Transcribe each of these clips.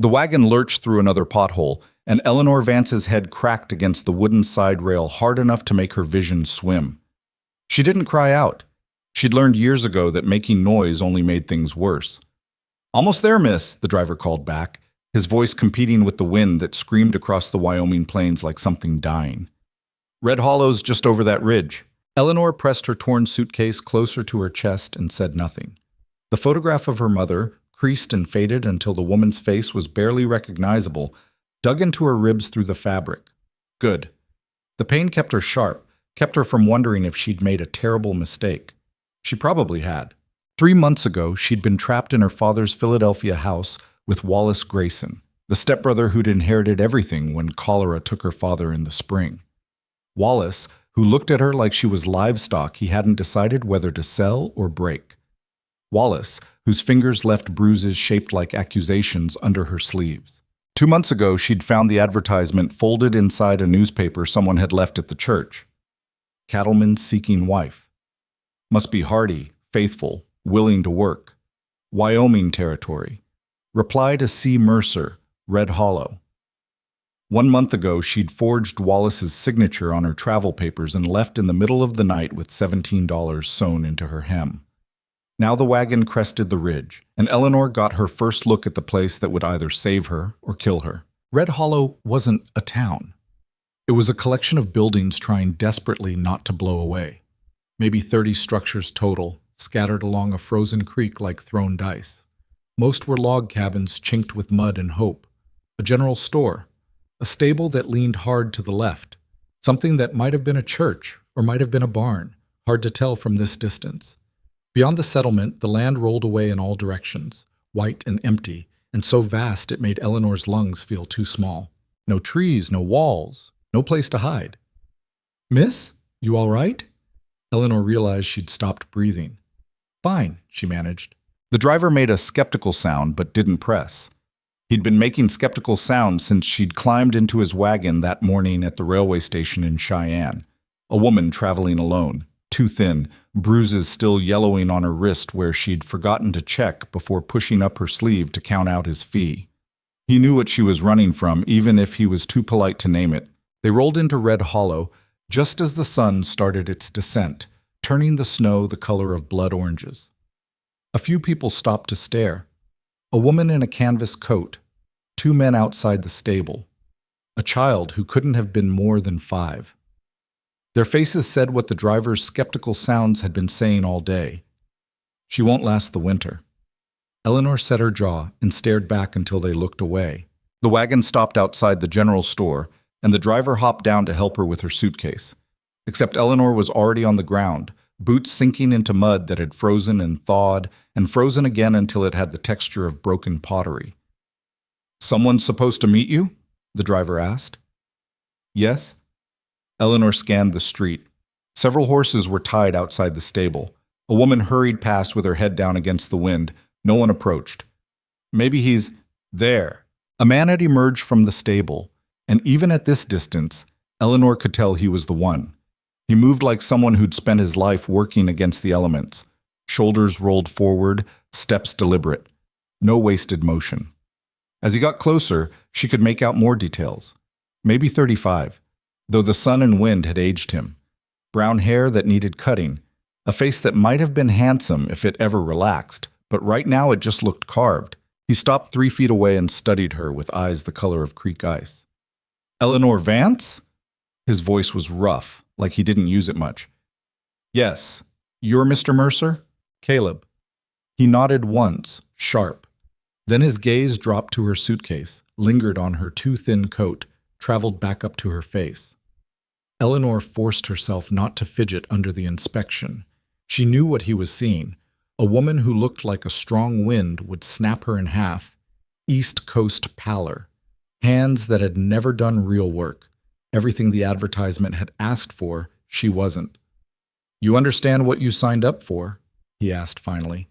The wagon lurched through another pothole, and Eleanor Vance's head cracked against the wooden side rail hard enough to make her vision swim. She didn't cry out. She'd learned years ago that making noise only made things worse. "Almost there, miss," the driver called back, his voice competing with the wind that screamed across the Wyoming plains like something dying. "Red Hollow's just over that ridge." Eleanor pressed her torn suitcase closer to her chest and said nothing. The photograph of her mother, creased and faded until the woman's face was barely recognizable, dug into her ribs through the fabric. Good. The pain kept her sharp, kept her from wondering if she'd made a terrible mistake. She probably had. 3 months ago, she'd been trapped in her father's Philadelphia house with Wallace Grayson, the stepbrother who'd inherited everything when cholera took her father in the spring. Wallace, who looked at her like she was livestock he hadn't decided whether to sell or break. Wallace, whose fingers left bruises shaped like accusations under her sleeves. 2 months ago, she'd found the advertisement folded inside a newspaper someone had left at the church. Cattleman seeking wife. Must be hardy, faithful, willing to work. Wyoming territory. Reply to C. Mercer, Red Hollow. 1 month ago, she'd forged Wallace's signature on her travel papers and left in the middle of the night with $17 sewn into her hem. Now the wagon crested the ridge, and Eleanor got her first look at the place that would either save her or kill her. Red Hollow wasn't a town. It was a collection of buildings trying desperately not to blow away. Maybe 30 structures total, scattered along a frozen creek like thrown dice. Most were log cabins chinked with mud and hope. A general store. A stable that leaned hard to the left. Something that might have been a church or might have been a barn. Hard to tell from this distance. Beyond the settlement, the land rolled away in all directions, white and empty, and so vast it made Eleanor's lungs feel too small. No trees, no walls, no place to hide. "Miss, you all right?" Eleanor realized she'd stopped breathing. "Fine," she managed. The driver made a skeptical sound but didn't press. He'd been making skeptical sounds since she'd climbed into his wagon that morning at the railway station in Cheyenne. A woman traveling alone, too thin, bruises still yellowing on her wrist where she'd forgotten to check before pushing up her sleeve to count out his fee. He knew what she was running from, even if he was too polite to name it. They rolled into Red Hollow just as the sun started its descent, turning the snow the color of blood oranges. A few people stopped to stare. A woman in a canvas coat, 2 men outside the stable, a child who couldn't have been more than 5. Their faces said what the driver's skeptical sounds had been saying all day. She won't last the winter. Eleanor set her jaw and stared back until they looked away. The wagon stopped outside the general store, and the driver hopped down to help her with her suitcase. Except Eleanor was already on the ground, boots sinking into mud that had frozen and thawed, and frozen again until it had the texture of broken pottery. "Someone's supposed to meet you?" the driver asked. "Yes." Eleanor scanned the street. Several horses were tied outside the stable. A woman hurried past with her head down against the wind. No one approached. "Maybe he's there." A man had emerged from the stable, and even at this distance, Eleanor could tell he was the one. He moved like someone who'd spent his life working against the elements. Shoulders rolled forward, steps deliberate. No wasted motion. As he got closer, she could make out more details. Maybe 35. Though the sun and wind had aged him. Brown hair that needed cutting, a face that might have been handsome if it ever relaxed, but right now it just looked carved. He stopped 3 feet away and studied her with eyes the color of creek ice. "Eleanor Vance?" His voice was rough, like he didn't use it much. "Yes. You're Mr. Mercer?" "Caleb." He nodded once, sharp. Then his gaze dropped to her suitcase, lingered on her too thin coat, traveled back up to her face. Eleanor forced herself not to fidget under the inspection. She knew what he was seeing. A woman who looked like a strong wind would snap her in half. East Coast pallor. Hands that had never done real work. Everything the advertisement had asked for, she wasn't. "You understand what you signed up for?" he asked finally.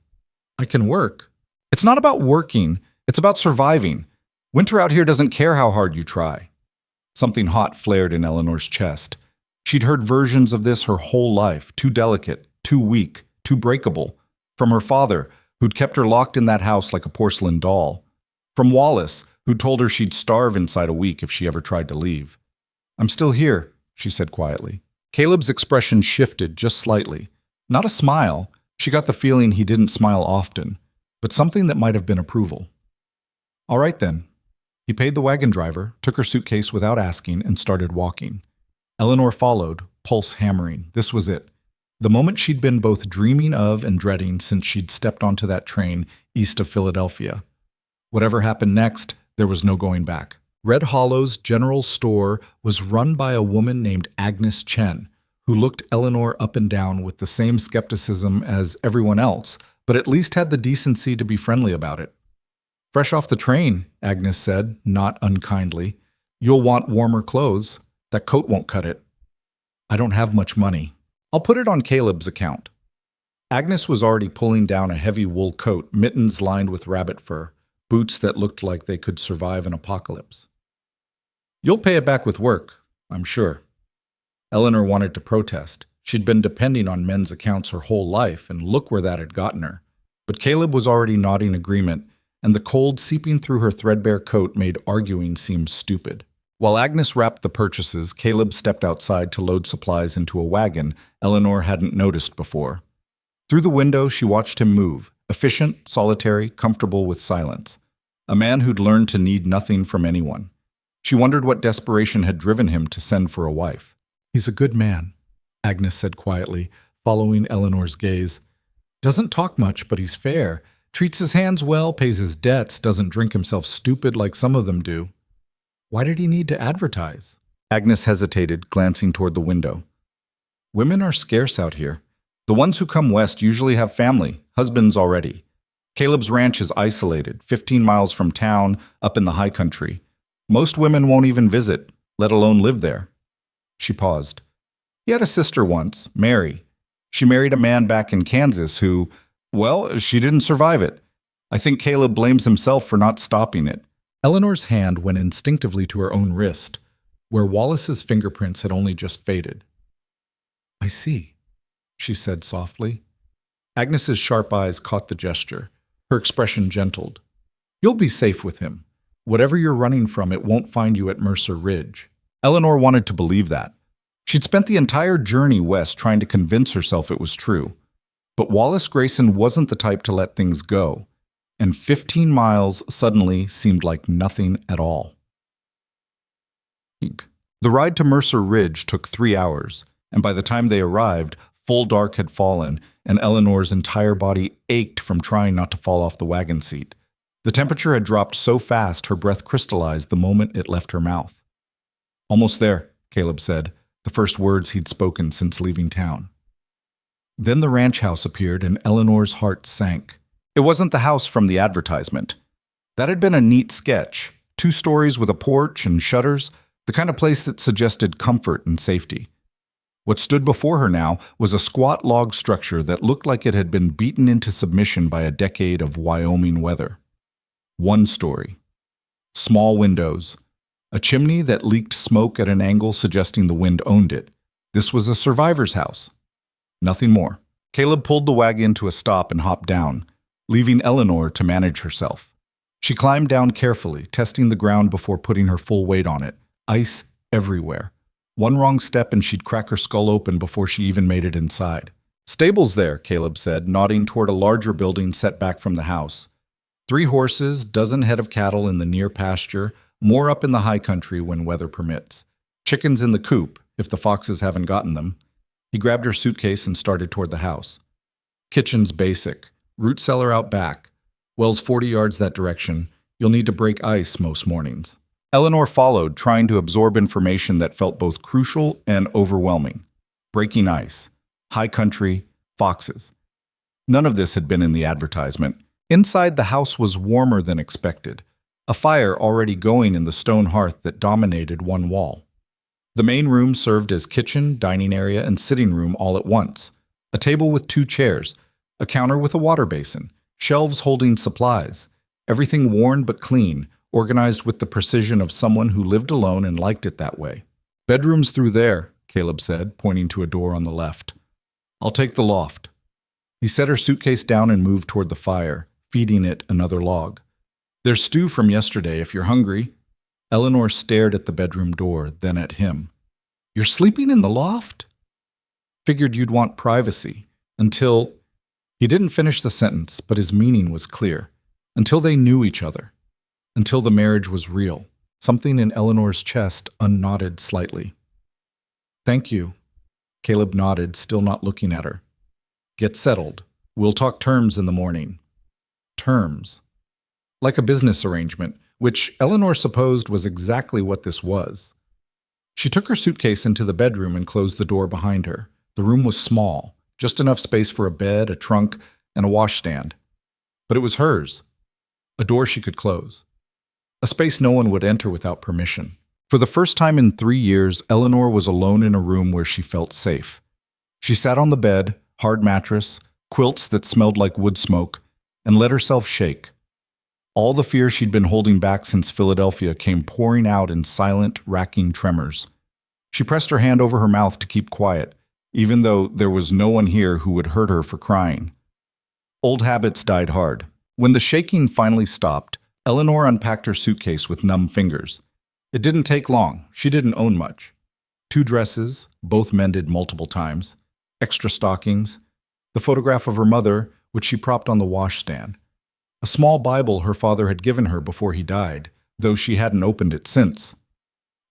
"I can work." "It's not about working. It's about surviving. Winter out here doesn't care how hard you try." Something hot flared in Eleanor's chest. She'd heard versions of this her whole life, too delicate, too weak, too breakable. From her father, who'd kept her locked in that house like a porcelain doll. From Wallace, who told her she'd starve inside a week if she ever tried to leave. "I'm still here," she said quietly. Caleb's expression shifted just slightly. Not a smile. She got the feeling he didn't smile often, but something that might have been approval. "All right then." He paid the wagon driver, took her suitcase without asking, and started walking. Eleanor followed, pulse hammering. This was it. The moment she'd been both dreaming of and dreading since she'd stepped onto that train east of Philadelphia. Whatever happened next, there was no going back. Red Hollow's general store was run by a woman named Agnes Chen, who looked Eleanor up and down with the same skepticism as everyone else, but at least had the decency to be friendly about it. "Fresh off the train," Agnes said, not unkindly. "You'll want warmer clothes. That coat won't cut it." "I don't have much money. I'll put it on Caleb's account." Agnes was already pulling down a heavy wool coat, mittens lined with rabbit fur, boots that looked like they could survive an apocalypse. "You'll pay it back with work, I'm sure." Eleanor wanted to protest. She'd been depending on men's accounts her whole life, and look where that had gotten her. But Caleb was already nodding agreement, and the cold seeping through her threadbare coat made arguing seem stupid. While Agnes wrapped the purchases, Caleb stepped outside to load supplies into a wagon Eleanor hadn't noticed before. Through the window, she watched him move, efficient, solitary, comfortable with silence. A man who'd learned to need nothing from anyone. She wondered what desperation had driven him to send for a wife. "He's a good man," Agnes said quietly, following Eleanor's gaze. "Doesn't talk much, but he's fair. Treats his hands well, pays his debts, doesn't drink himself stupid like some of them do." "Why did he need to advertise?" Agnes hesitated, glancing toward the window. "Women are scarce out here. The ones who come west usually have family, husbands already. Caleb's ranch is isolated, 15 miles from town, up in the high country. Most women won't even visit, let alone live there." She paused. "He had a sister once, Mary. She married a man back in Kansas who, well, she didn't survive it. I think Caleb blames himself for not stopping it." Eleanor's hand went instinctively to her own wrist, where Wallace's fingerprints had only just faded. "I see," she said softly. Agnes's sharp eyes caught the gesture. Her expression gentled. "You'll be safe with him. Whatever you're running from, it won't find you at Mercer Ridge." Eleanor wanted to believe that. She'd spent the entire journey west trying to convince herself it was true. But Wallace Grayson wasn't the type to let things go, and 15 miles suddenly seemed like nothing at all. The ride to Mercer Ridge took 3 hours, and by the time they arrived, full dark had fallen, and Eleanor's entire body ached from trying not to fall off the wagon seat. The temperature had dropped so fast her breath crystallized the moment it left her mouth. "Almost there," Caleb said, the first words he'd spoken since leaving town. Then the ranch house appeared, and Eleanor's heart sank. It wasn't the house from the advertisement. That had been a neat sketch, 2 stories with a porch and shutters, the kind of place that suggested comfort and safety. What stood before her now was a squat log structure that looked like it had been beaten into submission by a decade of Wyoming weather. 1 story. Small windows. A chimney that leaked smoke at an angle suggesting the wind owned it. This was a survivor's house. Nothing more. Caleb pulled the wagon to a stop and hopped down, leaving Eleanor to manage herself. She climbed down carefully, testing the ground before putting her full weight on it. Ice everywhere. 1 wrong step and she'd crack her skull open before she even made it inside. "Stables there," Caleb said, nodding toward a larger building set back from the house. 3 horses, dozen head of cattle in the near pasture, more up in the high country when weather permits. Chickens in the coop, if the foxes haven't gotten them. He grabbed her suitcase and started toward the house. Kitchen's basic. Root cellar out back. Well's 40 yards that direction. You'll need to break ice most mornings. Eleanor followed, trying to absorb information that felt both crucial and overwhelming. Breaking ice. High country. Foxes. None of this had been in the advertisement. Inside, the house was warmer than expected. A fire already going in the stone hearth that dominated 1 wall. The main room served as kitchen, dining area, and sitting room all at once. A table with 2 chairs, a counter with a water basin, shelves holding supplies. Everything worn but clean, organized with the precision of someone who lived alone and liked it that way. "Bedroom's through there," Caleb said, pointing to a door on the left. "I'll take the loft." He set her suitcase down and moved toward the fire, feeding it another log. There's stew from yesterday if you're hungry. Eleanor stared at the bedroom door, then at him. You're sleeping in the loft? Figured you'd want privacy. Until... He didn't finish the sentence, but his meaning was clear. Until they knew each other. Until the marriage was real. Something in Eleanor's chest unknotted slightly. Thank you. Caleb nodded, still not looking at her. Get settled. We'll talk terms in the morning. Terms. Like a business arrangement, which Eleanor supposed was exactly what this was. She took her suitcase into the bedroom and closed the door behind her. The room was small, just enough space for a bed, a trunk, and a washstand. But it was hers. A door she could close. A space no one would enter without permission. For the first time in 3 years, Eleanor was alone in a room where she felt safe. She sat on the bed, hard mattress, quilts that smelled like wood smoke, and let herself shake. All the fear she'd been holding back since Philadelphia came pouring out in silent, racking tremors. She pressed her hand over her mouth to keep quiet, even though there was no one here who would hurt her for crying. Old habits died hard. When the shaking finally stopped, Eleanor unpacked her suitcase with numb fingers. It didn't take long. She didn't own much. 2 dresses, both mended multiple times, extra stockings, the photograph of her mother, which she propped on the washstand, a small Bible her father had given her before he died, though she hadn't opened it since.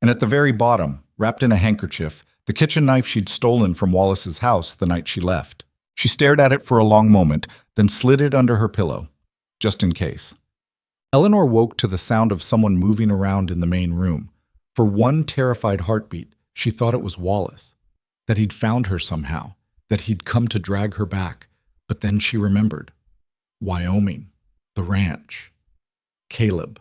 And at the very bottom, wrapped in a handkerchief, the kitchen knife she'd stolen from Wallace's house the night she left. She stared at it for a long moment, then slid it under her pillow, just in case. Eleanor woke to the sound of someone moving around in the main room. For one terrified heartbeat, she thought it was Wallace, that he'd found her somehow, that he'd come to drag her back. But then she remembered. Wyoming, the ranch, Caleb.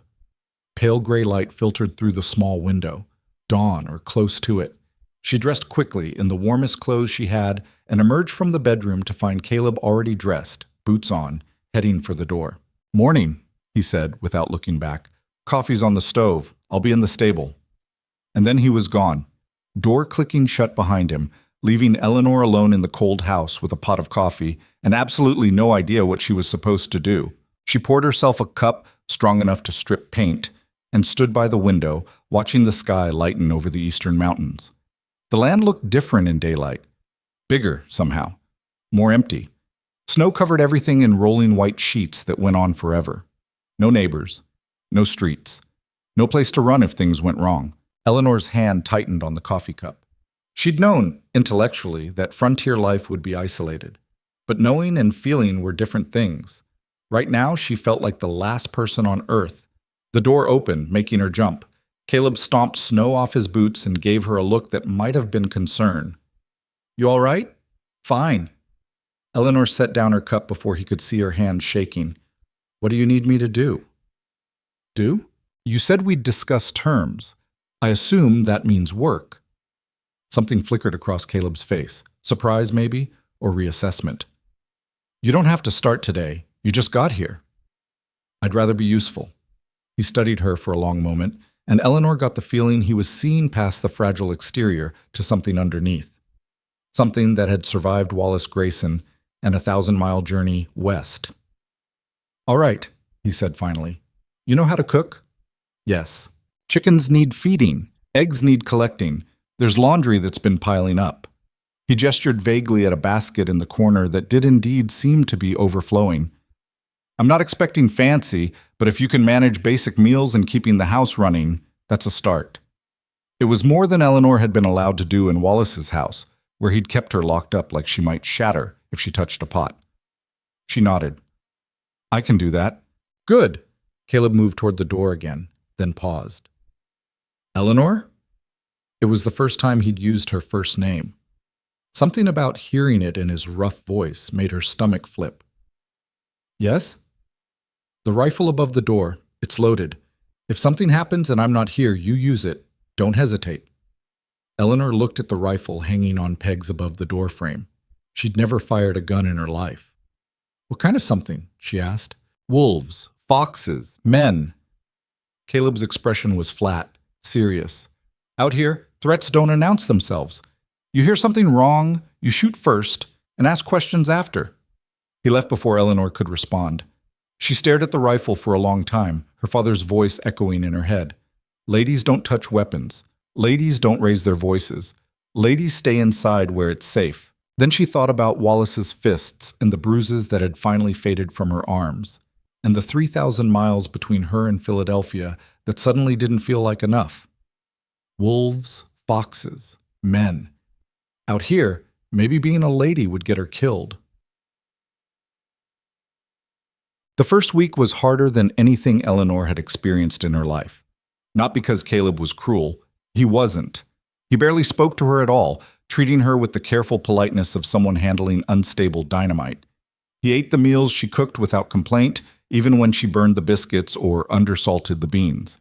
Pale gray light filtered through the small window, dawn or close to it. She dressed quickly in the warmest clothes she had and emerged from the bedroom to find Caleb already dressed, boots on, heading for the door. Morning, he said without looking back. Coffee's on the stove. I'll be in the stable. And then he was gone, door clicking shut behind him, leaving Eleanor alone in the cold house with a pot of coffee and absolutely no idea what she was supposed to do. She poured herself a cup strong enough to strip paint and stood by the window, watching the sky lighten over the eastern mountains. The land looked different in daylight. Bigger, somehow. More empty. Snow covered everything in rolling white sheets that went on forever. No neighbors. No streets. No place to run if things went wrong. Eleanor's hand tightened on the coffee cup. She'd known, intellectually, that frontier life would be isolated. But knowing and feeling were different things. Right now, she felt like the last person on Earth. The door opened, making her jump. Caleb stomped snow off his boots and gave her a look that might have been concern. You all right? Fine. Eleanor set down her cup before he could see her hand shaking. What do you need me to do? Do? You said we'd discuss terms. I assume that means work. Something flickered across Caleb's face. Surprise, maybe, or reassessment. You don't have to start today. You just got here. I'd rather be useful. He studied her for a long moment, and Eleanor got the feeling he was seeing past the fragile exterior to something underneath. Something that had survived Wallace Grayson and a 1,000-mile journey west. All right, he said finally. You know how to cook? Yes. Chickens need feeding. Eggs need collecting. There's laundry that's been piling up. He gestured vaguely at a basket in the corner that did indeed seem to be overflowing. I'm not expecting fancy, but if you can manage basic meals and keeping the house running, that's a start. It was more than Eleanor had been allowed to do in Wallace's house, where he'd kept her locked up like she might shatter if she touched a pot. She nodded. I can do that. Good. Caleb moved toward the door again, then paused. Eleanor? It was the first time he'd used her first name. Something about hearing it in his rough voice made her stomach flip. Yes? The rifle above the door. It's loaded. If something happens and I'm not here, you use it. Don't hesitate. Eleanor looked at the rifle hanging on pegs above the door frame. She'd never fired a gun in her life. What kind of something? She asked. Wolves, foxes, men. Caleb's expression was flat, serious. Out here, threats don't announce themselves. You hear something wrong, you shoot first, and ask questions after. He left before Eleanor could respond. She stared at the rifle for a long time, her father's voice echoing in her head. Ladies don't touch weapons. Ladies don't raise their voices. Ladies stay inside where it's safe. Then she thought about Wallace's fists and the bruises that had finally faded from her arms, and the 3,000 miles between her and Philadelphia that suddenly didn't feel like enough. Wolves, foxes, men. Out here, maybe being a lady would get her killed. The first week was harder than anything Eleanor had experienced in her life. Not because Caleb was cruel. He wasn't. He barely spoke to her at all, treating her with the careful politeness of someone handling unstable dynamite. He ate the meals she cooked without complaint, even when she burned the biscuits or undersalted the beans.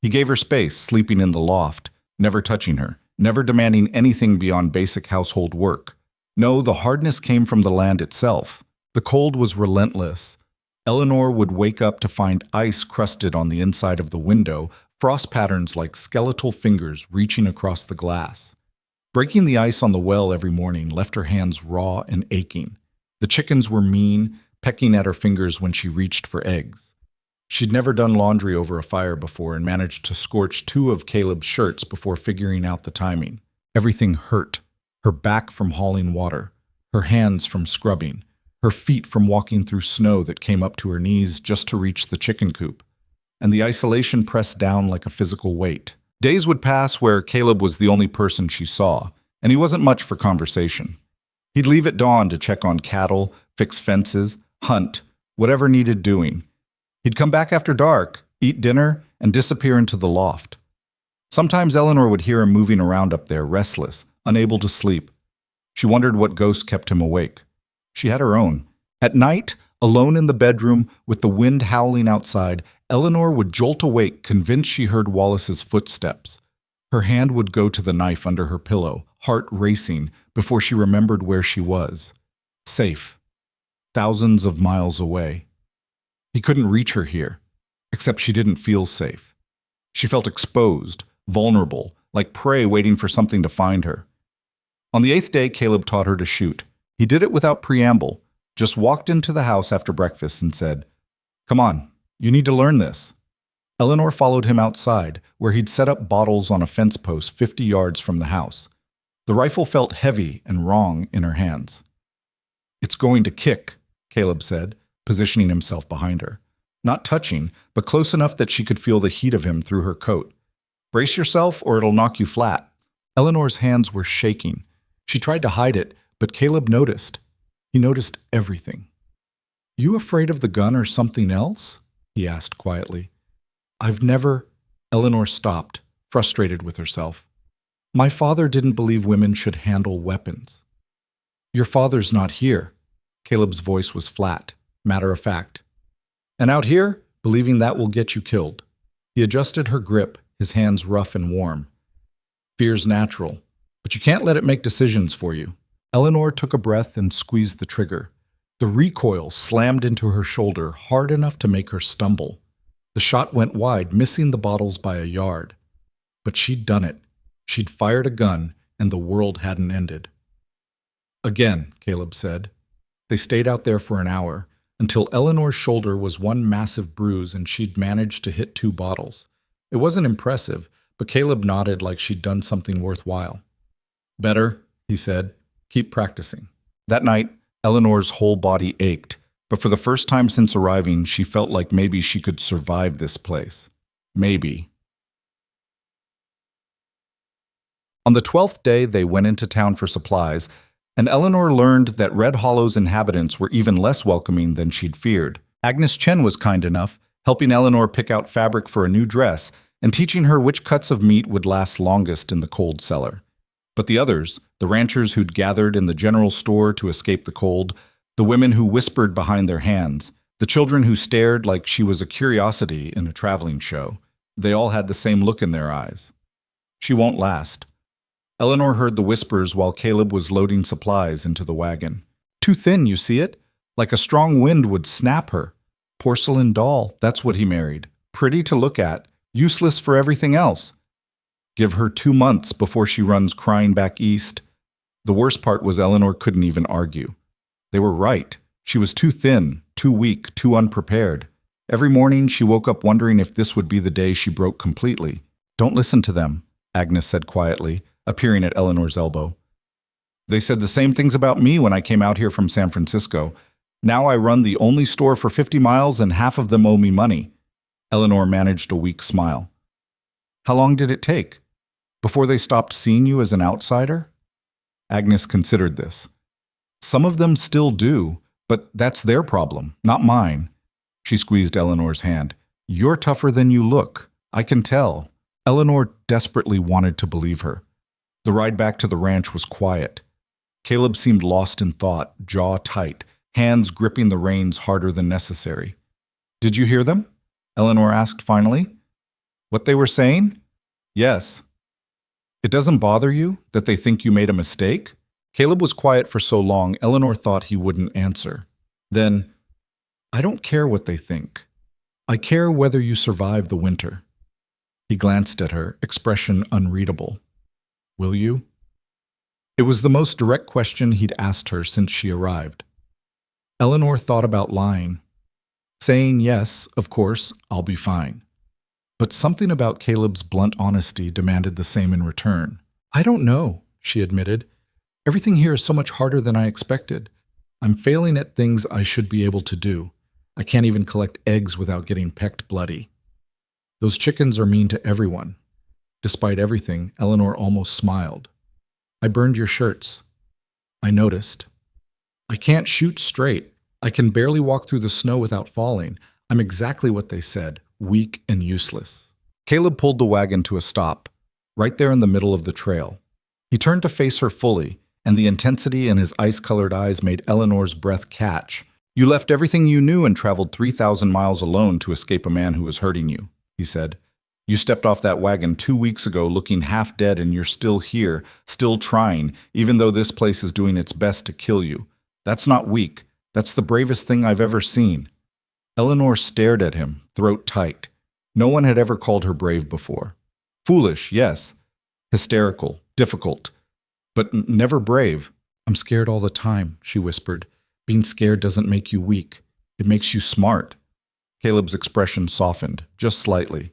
He gave her space, sleeping in the loft, never touching her, never demanding anything beyond basic household work. No, the hardness came from the land itself. The cold was relentless. Eleanor would wake up to find ice crusted on the inside of the window, frost patterns like skeletal fingers reaching across the glass. Breaking the ice on the well every morning left her hands raw and aching. The chickens were mean, pecking at her fingers when she reached for eggs. She'd never done laundry over a fire before and managed to scorch 2 of Caleb's shirts before figuring out the timing. Everything hurt. Her back from hauling water, her hands from scrubbing, her feet from walking through snow that came up to her knees just to reach the chicken coop. And the isolation pressed down like a physical weight. Days would pass where Caleb was the only person she saw, and he wasn't much for conversation. He'd leave at dawn to check on cattle, fix fences, hunt, whatever needed doing. He'd come back after dark, eat dinner, and disappear into the loft. Sometimes Eleanor would hear him moving around up there, restless, unable to sleep. She wondered what ghost kept him awake. She had her own. At night, alone in the bedroom, with the wind howling outside, Eleanor would jolt awake, convinced she heard Wallace's footsteps. Her hand would go to the knife under her pillow, heart racing, before she remembered where she was. Safe. Thousands of miles away. He couldn't reach her here, except she didn't feel safe. She felt exposed, vulnerable, like prey waiting for something to find her. On the 8th day, Caleb taught her to shoot. He did it without preamble, just walked into the house after breakfast and said, "Come on, you need to learn this." Eleanor followed him outside, where he'd set up bottles on a fence post 50 yards from the house. The rifle felt heavy and wrong in her hands. "It's going to kick," Caleb said, positioning himself behind her. Not touching, but close enough that she could feel the heat of him through her coat. "Brace yourself or it'll knock you flat." Eleanor's hands were shaking. She tried to hide it, but Caleb noticed. He noticed everything. "You afraid of the gun or something else?" he asked quietly. "I've never—" Eleanor stopped, frustrated with herself. "My father didn't believe women should handle weapons." "Your father's not here." Caleb's voice was flat, matter of fact. "And out here, believing that will get you killed." He adjusted her grip, his hands rough and warm. "Fear's natural, but you can't let it make decisions for you." Eleanor took a breath and squeezed the trigger. The recoil slammed into her shoulder hard enough to make her stumble. The shot went wide, missing the bottles by a yard. But she'd done it. She'd fired a gun, and the world hadn't ended. "Again," Caleb said. They stayed out there for an hour, until Eleanor's shoulder was one massive bruise and she'd managed to hit 2 bottles. It wasn't impressive, but Caleb nodded like she'd done something worthwhile. "Better," he said. "Keep practicing." That night, Eleanor's whole body ached, but for the first time since arriving, she felt like maybe she could survive this place. Maybe. On the 12th day, they went into town for supplies, and Eleanor learned that Red Hollow's inhabitants were even less welcoming than she'd feared. Agnes Chen was kind enough, helping Eleanor pick out fabric for a new dress and teaching her which cuts of meat would last longest in the cold cellar. But the others, the ranchers who'd gathered in the general store to escape the cold, the women who whispered behind their hands, the children who stared like she was a curiosity in a traveling show, they all had the same look in their eyes. She won't last. Eleanor heard the whispers while Caleb was loading supplies into the wagon. "Too thin, you see it? Like a strong wind would snap her. Porcelain doll, that's what he married. Pretty to look at, useless for everything else. Give her 2 months before she runs crying back east." The worst part was Eleanor couldn't even argue. They were right. She was too thin, too weak, too unprepared. Every morning she woke up wondering if this would be the day she broke completely. "Don't listen to them," Agnes said quietly, appearing at Eleanor's elbow. "They said the same things about me when I came out here from San Francisco. Now I run the only store for 50 miles and half of them owe me money." Eleanor managed a weak smile. "How long did it take? Before they stopped seeing you as an outsider?" Agnes considered this. "Some of them still do, but that's their problem, not mine." She squeezed Eleanor's hand. "You're tougher than you look. I can tell." Eleanor desperately wanted to believe her. The ride back to the ranch was quiet. Caleb seemed lost in thought, jaw tight, hands gripping the reins harder than necessary. "Did you hear them?" Eleanor asked finally. "What they were saying?" "Yes." "It doesn't bother you that they think you made a mistake?" Caleb was quiet for so long, Eleanor thought he wouldn't answer. Then, "I don't care what they think. I care whether you survive the winter." He glanced at her, expression unreadable. "Will you?" It was the most direct question he'd asked her since she arrived. Eleanor thought about lying. Saying yes, of course, I'll be fine. But something about Caleb's blunt honesty demanded the same in return. "I don't know," she admitted. "Everything here is so much harder than I expected. I'm failing at things I should be able to do. I can't even collect eggs without getting pecked bloody. Those chickens are mean to everyone." Despite everything, Eleanor almost smiled. "I burned your shirts." "I noticed." "I can't shoot straight. I can barely walk through the snow without falling. I'm exactly what they said, weak and useless." Caleb pulled the wagon to a stop, right there in the middle of the trail. He turned to face her fully, and the intensity in his ice-colored eyes made Eleanor's breath catch. "You left everything you knew and traveled 3,000 miles alone to escape a man who was hurting you," he said. "You stepped off that wagon 2 weeks ago looking half dead, and you're still here, still trying, even though this place is doing its best to kill you. That's not weak. That's the bravest thing I've ever seen." Eleanor stared at him, throat tight. No one had ever called her brave before. Foolish, yes. Hysterical, difficult. But never brave. "I'm scared all the time," she whispered. "Being scared doesn't make you weak. It makes you smart." Caleb's expression softened, just slightly.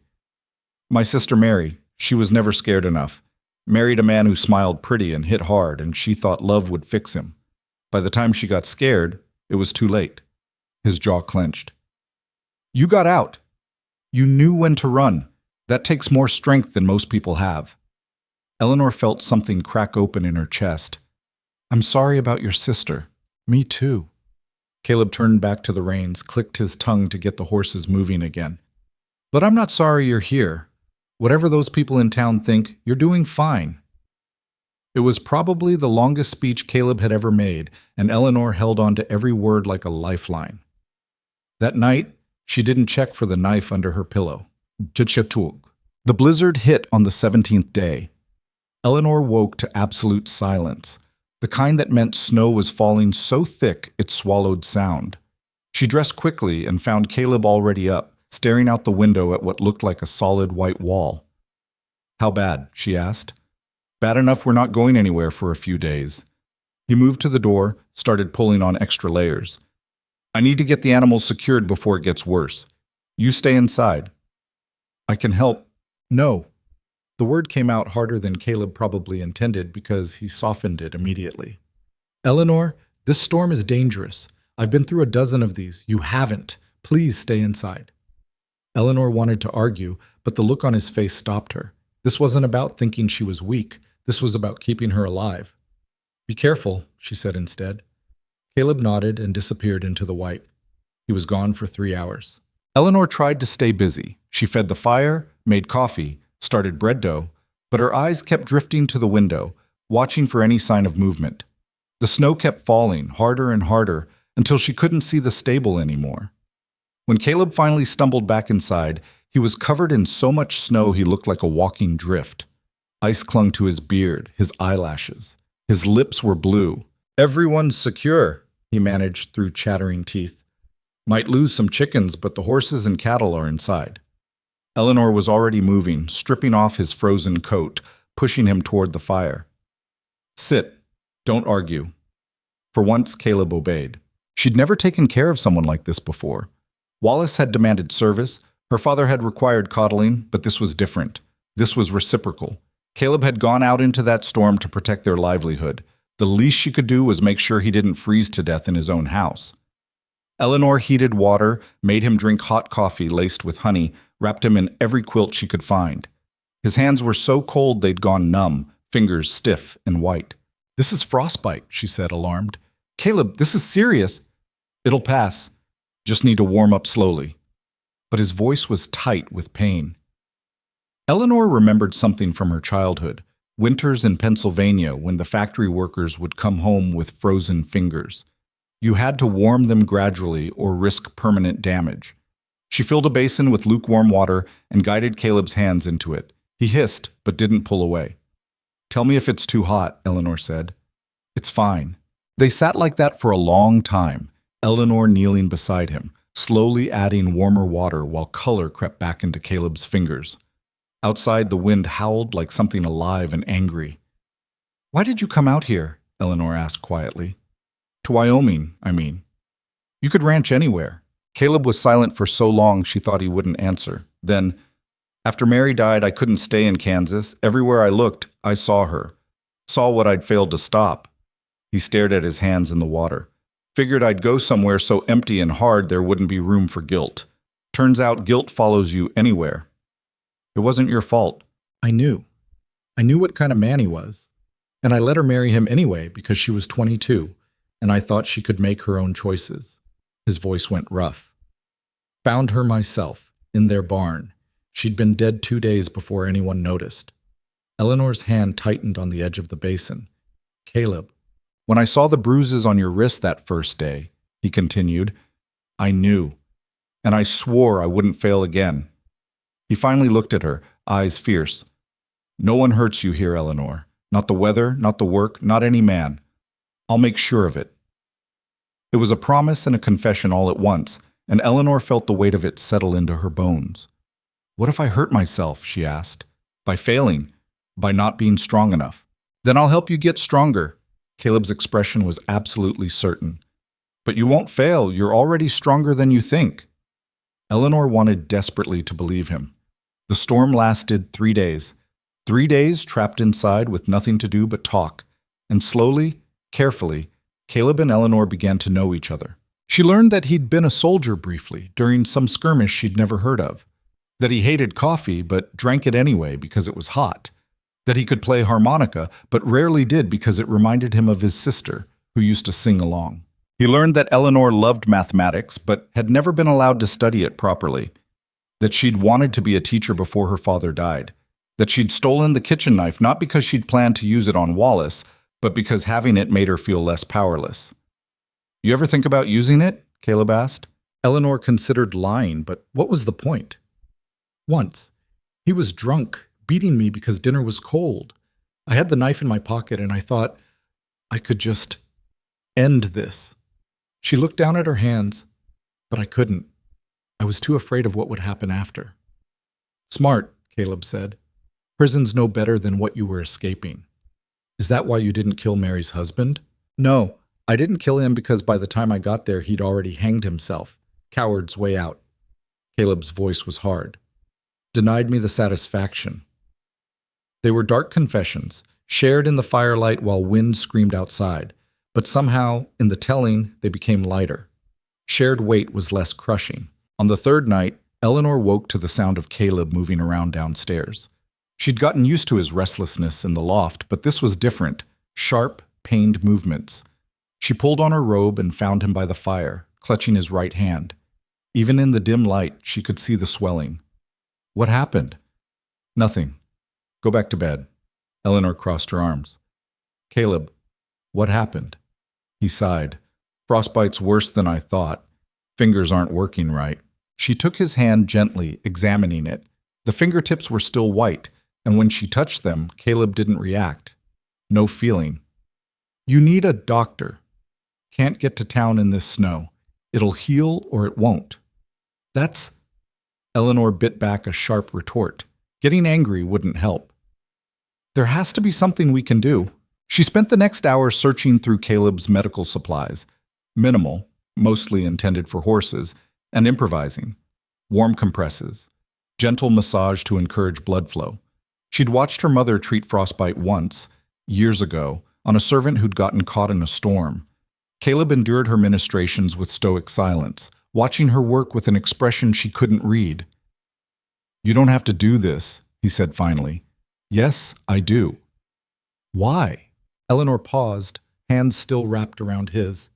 "My sister Mary, she was never scared enough. Married a man who smiled pretty and hit hard, and she thought love would fix him. By the time she got scared, it was too late." His jaw clenched. "You got out. You knew when to run. That takes more strength than most people have." Eleanor felt something crack open in her chest. "I'm sorry about your sister." "Me too." Caleb turned back to the reins, clicked his tongue to get the horses moving again. "But I'm not sorry you're here. Whatever those people in town think, you're doing fine." It was probably the longest speech Caleb had ever made, and Eleanor held on to every word like a lifeline. That night, she didn't check for the knife under her pillow. The blizzard hit on the 17th day. Eleanor woke to absolute silence, the kind that meant snow was falling so thick it swallowed sound. She dressed quickly and found Caleb already up, staring out the window at what looked like a solid white wall. "How bad?" she asked. "Bad enough we're not going anywhere for a few days." He moved to the door, started pulling on extra layers. "I need to get the animals secured before it gets worse. You stay inside." "I can help." "No." The word came out harder than Caleb probably intended because he softened it immediately. "Eleanor, this storm is dangerous. I've been through a dozen of these. You haven't. Please stay inside." Eleanor wanted to argue, but the look on his face stopped her. This wasn't about thinking she was weak. This was about keeping her alive. "Be careful," she said instead. Caleb nodded and disappeared into the white. He was gone for 3 hours. Eleanor tried to stay busy. She fed the fire, made coffee, started bread dough, but her eyes kept drifting to the window, watching for any sign of movement. The snow kept falling, harder and harder, until she couldn't see the stable anymore. When Caleb finally stumbled back inside, he was covered in so much snow he looked like a walking drift. Ice clung to his beard, his eyelashes. His lips were blue. "Everyone's secure," he managed through chattering teeth. "Might lose some chickens, but the horses and cattle are inside." Eleanor was already moving, stripping off his frozen coat, pushing him toward the fire. "Sit. Don't argue." For once, Caleb obeyed. She'd never taken care of someone like this before. Wallace had demanded service, her father had required coddling, but this was different. This was reciprocal. Caleb had gone out into that storm to protect their livelihood. The least she could do was make sure he didn't freeze to death in his own house. Eleanor heated water, made him drink hot coffee laced with honey, wrapped him in every quilt she could find. His hands were so cold they'd gone numb, fingers stiff and white. "This is frostbite," she said, alarmed. "Caleb, this is serious." "It'll pass. Just need to warm up slowly." But his voice was tight with pain. Eleanor remembered something from her childhood, winters in Pennsylvania when the factory workers would come home with frozen fingers. You had to warm them gradually or risk permanent damage. She filled a basin with lukewarm water and guided Caleb's hands into it. He hissed, but didn't pull away. "Tell me if it's too hot," Eleanor said. "It's fine." They sat like that for a long time, Eleanor kneeling beside him, slowly adding warmer water while color crept back into Caleb's fingers. Outside, the wind howled like something alive and angry. "Why did you come out here?" Eleanor asked quietly. "To Wyoming, I mean." "You could ranch anywhere." Caleb was silent for so long she thought he wouldn't answer. Then, "After Mary died, I couldn't stay in Kansas. Everywhere I looked, I saw her. Saw what I'd failed to stop." He stared at his hands in the water. "Figured I'd go somewhere so empty and hard there wouldn't be room for guilt. Turns out guilt follows you anywhere. It wasn't your fault." "I knew. I knew what kind of man he was. And I let her marry him anyway because she was 22, and I thought she could make her own choices." His voice went rough. "Found her myself, in their barn. She'd been dead 2 days before anyone noticed." Eleanor's hand tightened on the edge of the basin. "Caleb, when I saw the bruises on your wrist that first day," he continued, "I knew. And I swore I wouldn't fail again." He finally looked at her, eyes fierce. "No one hurts you here, Eleanor. Not the weather, not the work, not any man. I'll make sure of it." It was a promise and a confession all at once, and Eleanor felt the weight of it settle into her bones. "What if I hurt myself?" she asked. "By failing? By not being strong enough?" "Then I'll help you get stronger." Caleb's expression was absolutely certain. "But you won't fail. You're already stronger than you think." Eleanor wanted desperately to believe him. The storm lasted 3 days. 3 days trapped inside with nothing to do but talk. And slowly, carefully, Caleb and Eleanor began to know each other. She learned that he'd been a soldier briefly during some skirmish she'd never heard of. That he hated coffee but drank it anyway because it was hot. That he could play harmonica but rarely did because it reminded him of his sister, who used to sing along. He learned that Eleanor loved mathematics but had never been allowed to study it properly. That she'd wanted to be a teacher before her father died. That she'd stolen the kitchen knife not because she'd planned to use it on Wallace, but because having it made her feel less powerless. "You ever think about using it?" Caleb asked. Eleanor considered lying, but what was the point? "Once. He was drunk, beating me because dinner was cold. I had the knife in my pocket and I thought I could just end this." She looked down at her hands, but I couldn't. I was too afraid of what would happen after. "Smart," Caleb said. "Prison's no better than what you were escaping." "Is that why you didn't kill Mary's husband?" "No, I didn't kill him because by the time I got there he'd already hanged himself. Coward's way out." Caleb's voice was hard. "Denied me the satisfaction." They were dark confessions, shared in the firelight while wind screamed outside, but somehow, in the telling, they became lighter. Shared weight was less crushing. On the third night, Eleanor woke to the sound of Caleb moving around downstairs. She'd gotten used to his restlessness in the loft, but this was different, sharp, pained movements. She pulled on her robe and found him by the fire, clutching his right hand. Even in the dim light, she could see the swelling. "What happened?" "Nothing. Go back to bed." Eleanor crossed her arms. "Caleb, what happened?" He sighed. "Frostbite's worse than I thought. Fingers aren't working right." She took his hand gently, examining it. The fingertips were still white, and when she touched them, Caleb didn't react. No feeling. "You need a doctor. Can't get to town in this snow. It'll heal or it won't." "That's—" Eleanor bit back a sharp retort. Getting angry wouldn't help. "There has to be something we can do." She spent the next hour searching through Caleb's medical supplies. Minimal, mostly intended for horses, and improvising. Warm compresses, gentle massage to encourage blood flow. She'd watched her mother treat frostbite once, years ago, on a servant who'd gotten caught in a storm. Caleb endured her ministrations with stoic silence, watching her work with an expression she couldn't read. "You don't have to do this," he said finally. "Yes, I do." "Why?" Eleanor paused, hands still wrapped around his.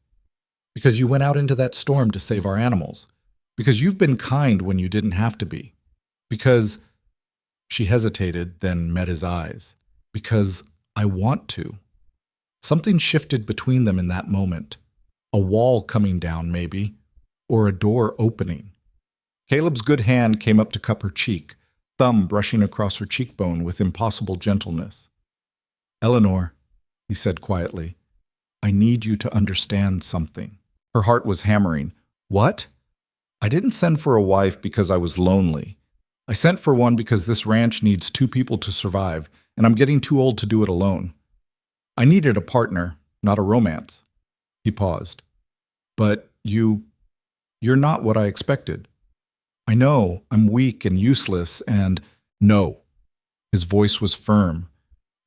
"Because you went out into that storm to save our animals. Because you've been kind when you didn't have to be. Because—" She hesitated, then met his eyes. "Because I want to." Something shifted between them in that moment. A wall coming down, maybe, or a door opening. Caleb's good hand came up to cup her cheek, thumb brushing across her cheekbone with impossible gentleness. "Eleanor," he said quietly, "I need you to understand something." Her heart was hammering. "What?" "I didn't send for a wife because I was lonely. I sent for one because this ranch needs 2 people to survive, and I'm getting too old to do it alone. I needed a partner, not a romance." He paused. "But you're not what I expected. I know I'm weak and useless and—" "No." His voice was firm.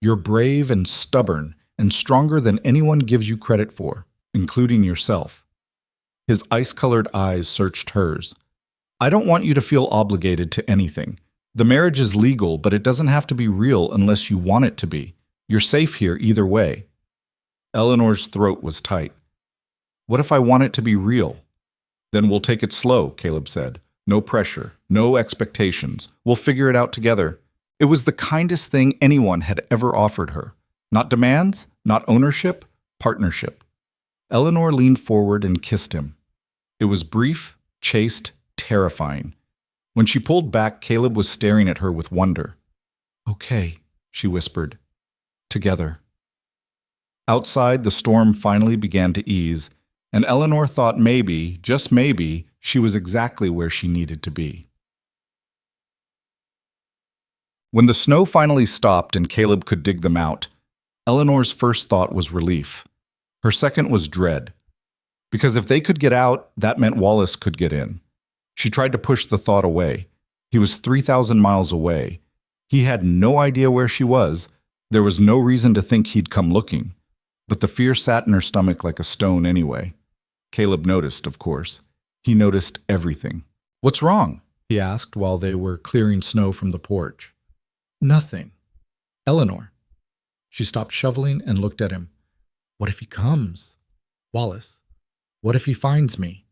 "You're brave and stubborn and stronger than anyone gives you credit for, including yourself." His ice-colored eyes searched hers. "I don't want you to feel obligated to anything. The marriage is legal, but it doesn't have to be real unless you want it to be. You're safe here either way." Eleanor's throat was tight. "What if I want it to be real?" "Then we'll take it slow," Caleb said. "No pressure, no expectations. We'll figure it out together." It was the kindest thing anyone had ever offered her. Not demands, not ownership, partnership. Eleanor leaned forward and kissed him. It was brief, chaste, terrifying. When she pulled back, Caleb was staring at her with wonder. "Okay," she whispered. "Together." Outside, the storm finally began to ease, and Eleanor thought maybe, just maybe, she was exactly where she needed to be. When the snow finally stopped and Caleb could dig them out, Eleanor's first thought was relief. Her second was dread. Because if they could get out, that meant Wallace could get in. She tried to push the thought away. He was 3,000 miles away. He had no idea where she was. There was no reason to think he'd come looking. But the fear sat in her stomach like a stone anyway. Caleb noticed, of course. He noticed everything. "What's wrong?" he asked while they were clearing snow from the porch. "Nothing." "Eleanor." She stopped shoveling and looked at him. "What if he comes?" "Wallace, what if he finds me?"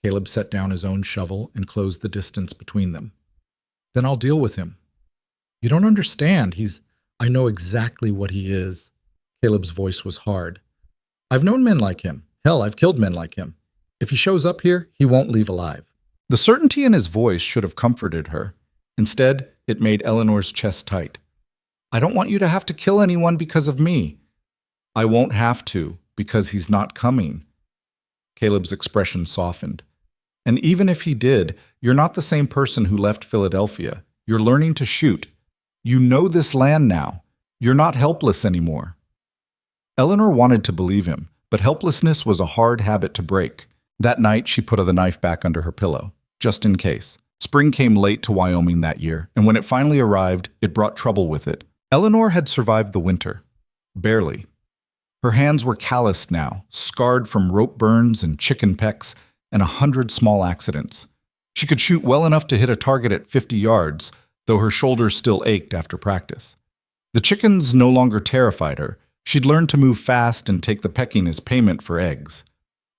Caleb set down his own shovel and closed the distance between them. "Then I'll deal with him." "You don't understand. I know exactly what he is." Caleb's voice was hard. "I've known men like him. Hell, I've killed men like him. If he shows up here, he won't leave alive." The certainty in his voice should have comforted her. Instead, it made Eleanor's chest tight. "I don't want you to have to kill anyone because of me." "I won't have to, because he's not coming." Caleb's expression softened. "And even if he did, you're not the same person who left Philadelphia. You're learning to shoot. You know this land now. You're not helpless anymore." Eleanor wanted to believe him, but helplessness was a hard habit to break. That night, she put the knife back under her pillow, just in case. Spring came late to Wyoming that year, and when it finally arrived, it brought trouble with it. Eleanor had survived the winter. Barely. Her hands were calloused now, scarred from rope burns and chicken pecks and 100 small accidents. She could shoot well enough to hit a target at 50 yards, though her shoulders still ached after practice. The chickens no longer terrified her. She'd learned to move fast and take the pecking as payment for eggs.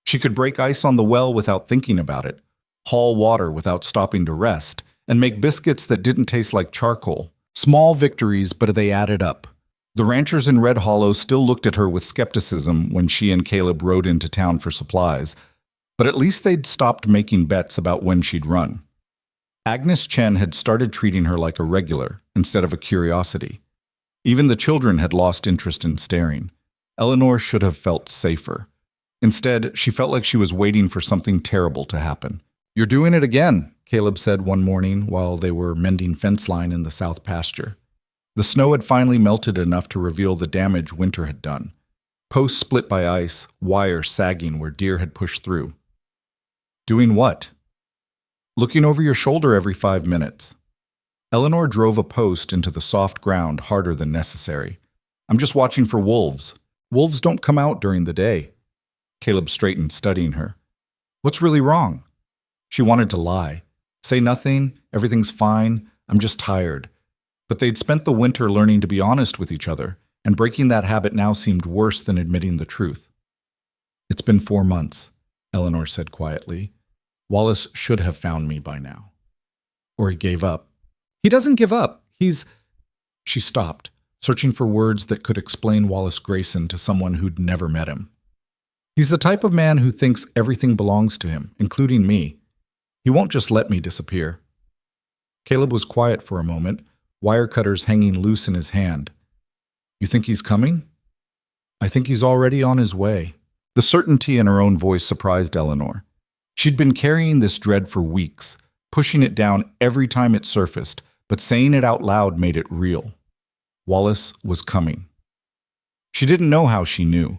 She could break ice on the well without thinking about it, haul water without stopping to rest, and make biscuits that didn't taste like charcoal. Small victories, but they added up. The ranchers in Red Hollow still looked at her with skepticism when she and Caleb rode into town for supplies, but at least they'd stopped making bets about when she'd run. Agnes Chen had started treating her like a regular instead of a curiosity. Even the children had lost interest in staring. Eleanor should have felt safer. Instead, she felt like she was waiting for something terrible to happen. "You're doing it again," Caleb said one morning while they were mending fence line in the south pasture. The snow had finally melted enough to reveal the damage winter had done. Posts split by ice, wire sagging where deer had pushed through. "Doing what?" Looking over your shoulder every 5 minutes. Eleanor drove a post into the soft ground harder than necessary. I'm just watching for wolves. Wolves don't come out during the day. Caleb straightened, studying her. What's really wrong? She wanted to lie. Say nothing, everything's fine, I'm just tired. But they'd spent the winter learning to be honest with each other, and breaking that habit now seemed worse than admitting the truth. It's been 4 months, Eleanor said quietly. Wallace should have found me by now. Or he gave up. He doesn't give up. She stopped, searching for words that could explain Wallace Grayson to someone who'd never met him. He's the type of man who thinks everything belongs to him, including me. He won't just let me disappear. Caleb was quiet for a moment, wire cutters hanging loose in his hand. You think he's coming? I think he's already on his way. The certainty in her own voice surprised Eleanor. She'd been carrying this dread for weeks, pushing it down every time it surfaced, but saying it out loud made it real. Wallace was coming. She didn't know how she knew.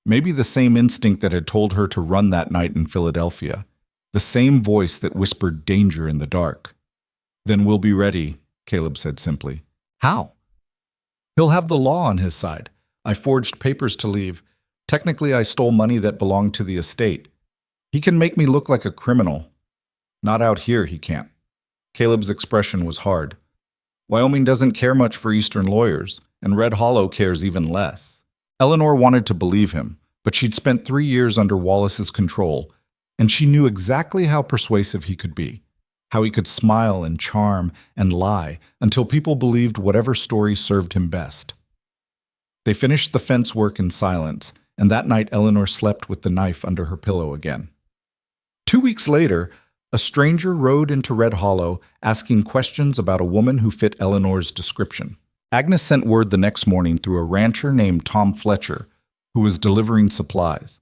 Maybe the same instinct that had told her to run that night in Philadelphia. The same voice that whispered danger in the dark. Then we'll be ready, Caleb said simply. How? He'll have the law on his side. I forged papers to leave. Technically, I stole money that belonged to the estate. He can make me look like a criminal. Not out here, he can't. Caleb's expression was hard. Wyoming doesn't care much for Eastern lawyers, and Red Hollow cares even less. Eleanor wanted to believe him, but she'd spent 3 years under Wallace's control, and she knew exactly how persuasive he could be, how he could smile and charm and lie until people believed whatever story served him best. They finished the fence work in silence, and that night Eleanor slept with the knife under her pillow again. 2 weeks later, a stranger rode into Red Hollow asking questions about a woman who fit Eleanor's description. Agnes sent word the next morning through a rancher named Tom Fletcher, who was delivering supplies.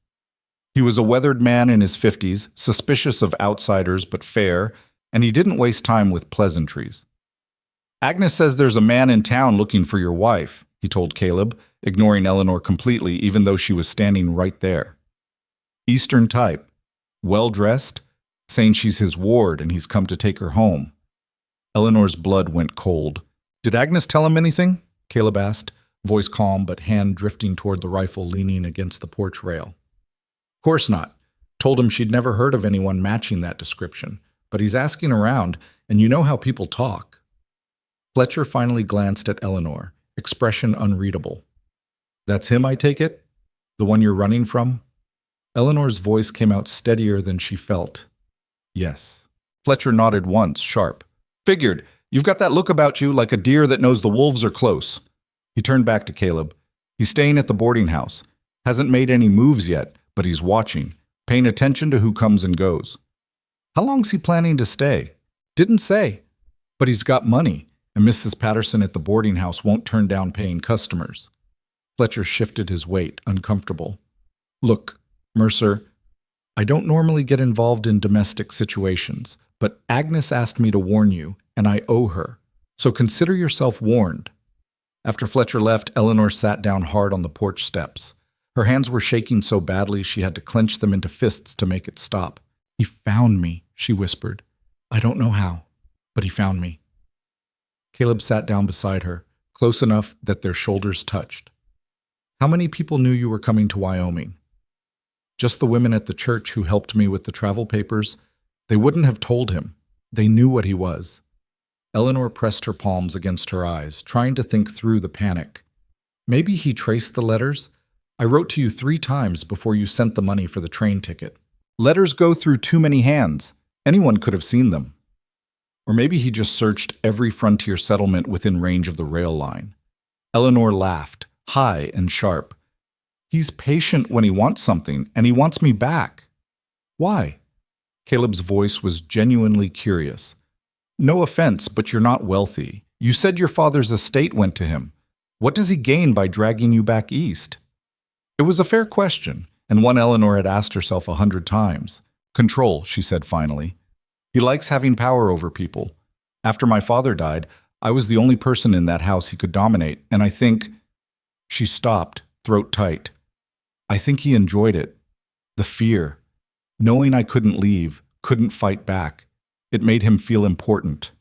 He was a weathered man in his 50s, suspicious of outsiders but fair, and he didn't waste time with pleasantries. Agnes says there's a man in town looking for your wife, he told Caleb, ignoring Eleanor completely even though she was standing right there. Eastern type, well-dressed, saying she's his ward and he's come to take her home. Eleanor's blood went cold. Did Agnes tell him anything? Caleb asked, voice calm but hand drifting toward the rifle leaning against the porch rail. Course not. Told him she'd never heard of anyone matching that description, but he's asking around, and you know how people talk. Fletcher finally glanced at Eleanor, expression unreadable. That's him, I take it? The one you're running from? Eleanor's voice came out steadier than she felt. Yes. Fletcher nodded once, sharp. Figured. You've got that look about you like a deer that knows the wolves are close. He turned back to Caleb. He's staying at the boarding house. Hasn't made any moves yet, but he's watching, paying attention to who comes and goes. How long's he planning to stay? Didn't say. But he's got money, and Mrs. Patterson at the boarding house won't turn down paying customers. Fletcher shifted his weight, uncomfortable. Look, Mercer, I don't normally get involved in domestic situations, but Agnes asked me to warn you, and I owe her. So consider yourself warned. After Fletcher left, Eleanor sat down hard on the porch steps. Her hands were shaking so badly she had to clench them into fists to make it stop. He found me, she whispered. I don't know how, but he found me. Caleb sat down beside her, close enough that their shoulders touched. How many people knew you were coming to Wyoming? Just the women at the church who helped me with the travel papers. They wouldn't have told him. They knew what he was. Eleanor pressed her palms against her eyes, trying to think through the panic. Maybe he traced the letters? I wrote to you 3 times before you sent the money for the train ticket. Letters go through too many hands. Anyone could have seen them. Or maybe he just searched every frontier settlement within range of the rail line. Eleanor laughed, high and sharp. He's patient when he wants something, and he wants me back. Why? Caleb's voice was genuinely curious. No offense, but you're not wealthy. You said your father's estate went to him. What does he gain by dragging you back east? It was a fair question, and one Eleanor had asked herself 100 times. Control, she said finally. He likes having power over people. After my father died, I was the only person in that house he could dominate, and I think... She stopped, throat tight. I think he enjoyed it. The fear. Knowing I couldn't leave, couldn't fight back. It made him feel important.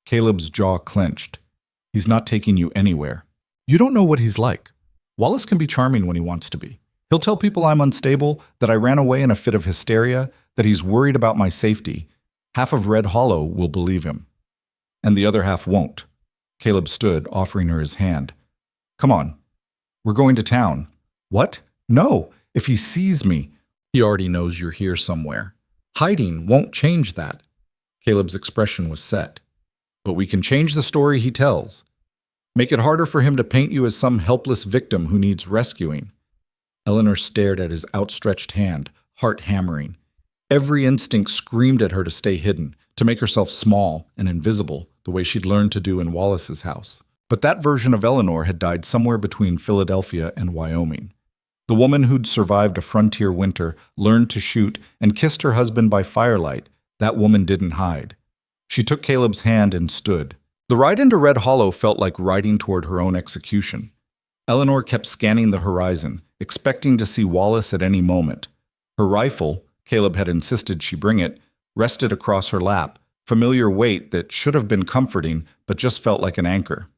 Caleb's jaw clenched. He's not taking you anywhere. You don't know what he's like. Wallace can be charming when he wants to be. He'll tell people I'm unstable, that I ran away in a fit of hysteria, that he's worried about my safety. Half of Red Hollow will believe him, and the other half won't. Caleb stood, offering her his hand. Come on. We're going to town. What? No. If he sees me, he already knows you're here somewhere. Hiding won't change that. Caleb's expression was set. But we can change the story he tells. Make it harder for him to paint you as some helpless victim who needs rescuing. Eleanor stared at his outstretched hand, heart hammering. Every instinct screamed at her to stay hidden, to make herself small and invisible, the way she'd learned to do in Wallace's house. But that version of Eleanor had died somewhere between Philadelphia and Wyoming. The woman who'd survived a frontier winter, learned to shoot, and kissed her husband by firelight, that woman didn't hide. She took Caleb's hand and stood. The ride into Red Hollow felt like riding toward her own execution. Eleanor kept scanning the horizon, expecting to see Wallace at any moment. Her rifle, Caleb had insisted she bring it, rested across her lap, familiar weight that should have been comforting but just felt like an anchor.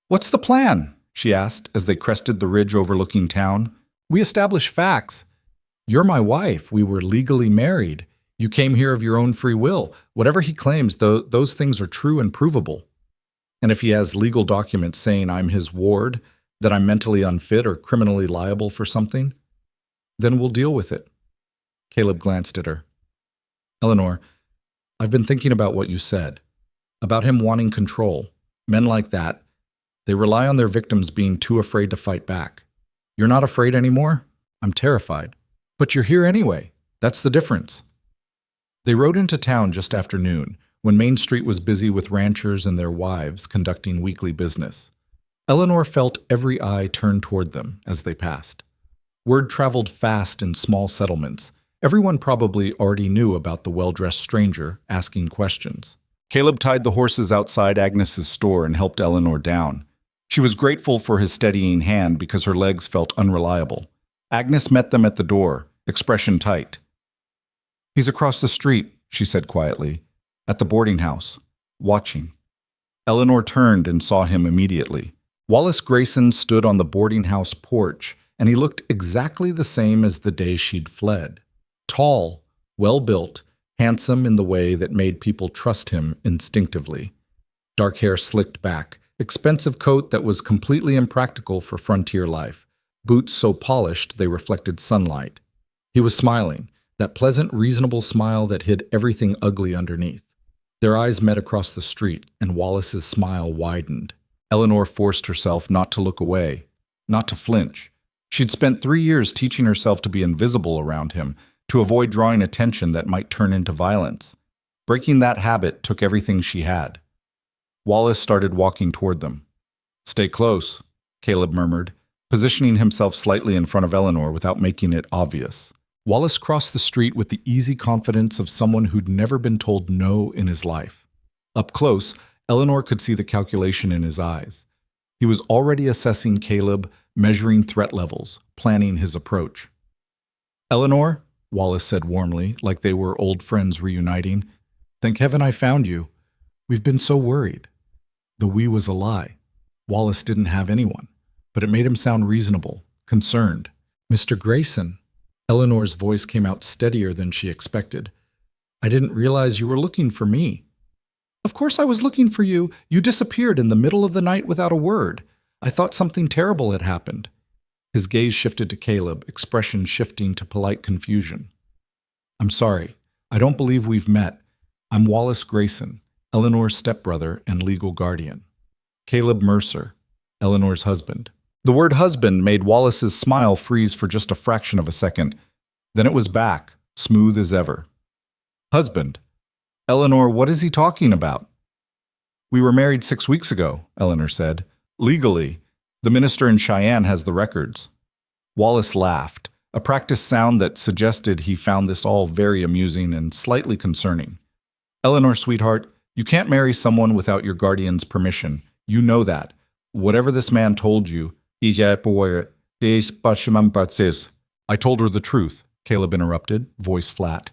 "What's the plan?" she asked as they crested the ridge overlooking town. "We establish facts. You're my wife. We were legally married. You came here of your own free will. Whatever he claims, those things are true and provable. And if he has legal documents saying I'm his ward, that I'm mentally unfit or criminally liable for something, then we'll deal with it." Caleb glanced at her. "Eleanor, I've been thinking about what you said, about him wanting control. Men like that, they rely on their victims being too afraid to fight back. You're not afraid anymore? I'm terrified. But you're here anyway. That's the difference." They rode into town just after noon, when Main Street was busy with ranchers and their wives conducting weekly business. Eleanor felt every eye turn toward them as they passed. Word traveled fast in small settlements. Everyone probably already knew about the well-dressed stranger asking questions. Caleb tied the horses outside Agnes's store and helped Eleanor down. She was grateful for his steadying hand because her legs felt unreliable. Agnes met them at the door, expression tight. "He's across the street," she said quietly, "at the boarding house, watching." Eleanor turned and saw him immediately. Wallace Grayson stood on the boarding house porch, and he looked exactly the same as the day she'd fled. Tall, well-built, handsome in the way that made people trust him instinctively. Dark hair slicked back, expensive coat that was completely impractical for frontier life, boots so polished they reflected sunlight. He was smiling, that pleasant, reasonable smile that hid everything ugly underneath. Their eyes met across the street, and Wallace's smile widened. Eleanor forced herself not to look away, not to flinch. She'd spent 3 years teaching herself to be invisible around him, to avoid drawing attention that might turn into violence. Breaking that habit took everything she had. Wallace started walking toward them. "Stay close," Caleb murmured, positioning himself slightly in front of Eleanor without making it obvious. Wallace crossed the street with the easy confidence of someone who'd never been told no in his life. Up close, Eleanor could see the calculation in his eyes. He was already assessing Caleb, measuring threat levels, planning his approach. "Eleanor," Wallace said warmly, like they were old friends reuniting, "thank heaven I found you. We've been so worried." The "we" was a lie. Wallace didn't have anyone, but it made him sound reasonable, concerned. "Mr. Grayson." Eleanor's voice came out steadier than she expected. "I didn't realize you were looking for me." "Of course I was looking for you. You disappeared in the middle of the night without a word. I thought something terrible had happened." His gaze shifted to Caleb, expression shifting to polite confusion. "I'm sorry. I don't believe we've met. I'm Wallace Grayson, Eleanor's stepbrother and legal guardian. Caleb Mercer, Eleanor's husband." The word husband made Wallace's smile freeze for just a fraction of a second. Then it was back, smooth as ever. "Husband? Eleanor, what is he talking about?" "We were married 6 weeks ago," Eleanor said. "Legally. The minister in Cheyenne has the records." Wallace laughed, a practiced sound that suggested he found this all very amusing and slightly concerning. "Eleanor, sweetheart, you can't marry someone without your guardian's permission. You know that. Whatever this man told you, I told her the truth," Caleb interrupted, voice flat.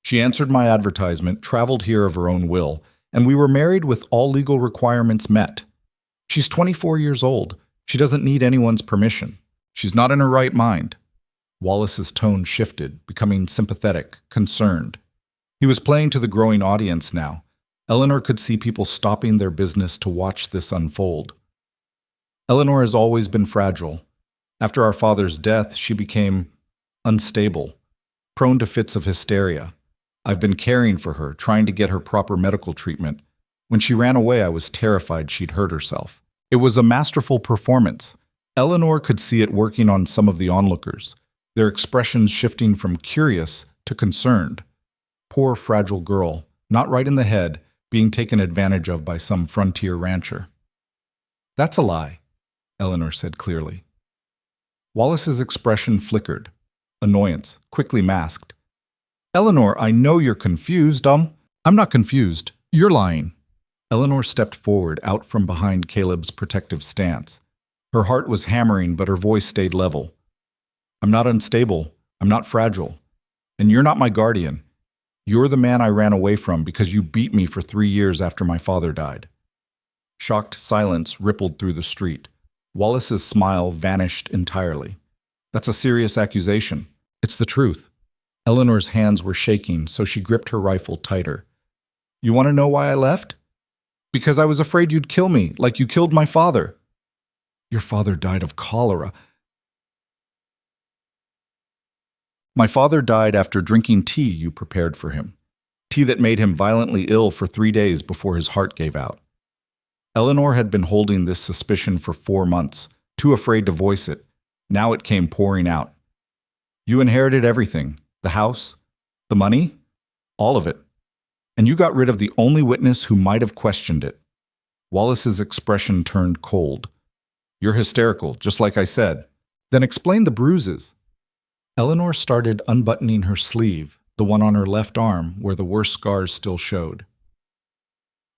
She answered my advertisement, traveled here of her own will, and we were married with all legal requirements met. She's 24 years old. She doesn't need anyone's permission. She's not in her right mind." Wallace's tone shifted, becoming sympathetic, concerned. He was playing to the growing audience now. Eleanor could see people stopping their business to watch this unfold. "Eleanor has always been fragile. After our father's death, she became unstable, prone to fits of hysteria. I've been caring for her, trying to get her proper medical treatment. When she ran away, I was terrified she'd hurt herself." It was a masterful performance. Eleanor could see it working on some of the onlookers, their expressions shifting from curious to concerned. Poor fragile girl, not right in the head, being taken advantage of by some frontier rancher. "That's a lie," Eleanor said clearly. Wallace's expression flickered, annoyance, quickly masked. "Eleanor, I know you're confused. I'm not confused. You're lying." Eleanor stepped forward, out from behind Caleb's protective stance. Her heart was hammering, but her voice stayed level. "I'm not unstable. I'm not fragile. And you're not my guardian. You're the man I ran away from because you beat me for 3 years after my father died." Shocked silence rippled through the street. Wallace's smile vanished entirely. "That's a serious accusation. It's the truth." Eleanor's hands were shaking, so she gripped her rifle tighter. "You want to know why I left? Because I was afraid you'd kill me, like you killed my father." "Your father died of cholera." "My father died after drinking tea you prepared for him. Tea that made him violently ill for 3 days before his heart gave out." Eleanor had been holding this suspicion for 4 months, too afraid to voice it. Now it came pouring out. "You inherited everything. The house, the money, all of it. And you got rid of the only witness who might have questioned it." Wallace's expression turned cold. "You're hysterical, just like I said. Then explain the bruises." Eleanor started unbuttoning her sleeve, the one on her left arm where the worst scars still showed.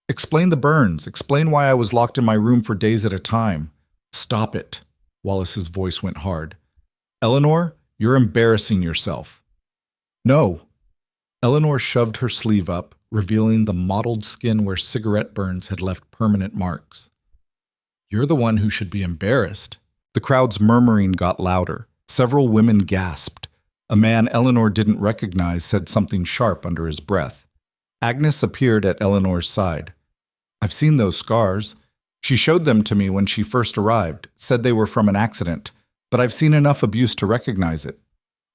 "Explain the burns. Explain why I was locked in my room for days at a time." "Stop it." Wallace's voice went hard. "Eleanor, you're embarrassing yourself." "No." Eleanor shoved her sleeve up, revealing the mottled skin where cigarette burns had left permanent marks. "You're the one who should be embarrassed." The crowd's murmuring got louder. Several women gasped. A man Eleanor didn't recognize said something sharp under his breath. Agnes appeared at Eleanor's side. "I've seen those scars. She showed them to me when she first arrived, said they were from an accident, but I've seen enough abuse to recognize it."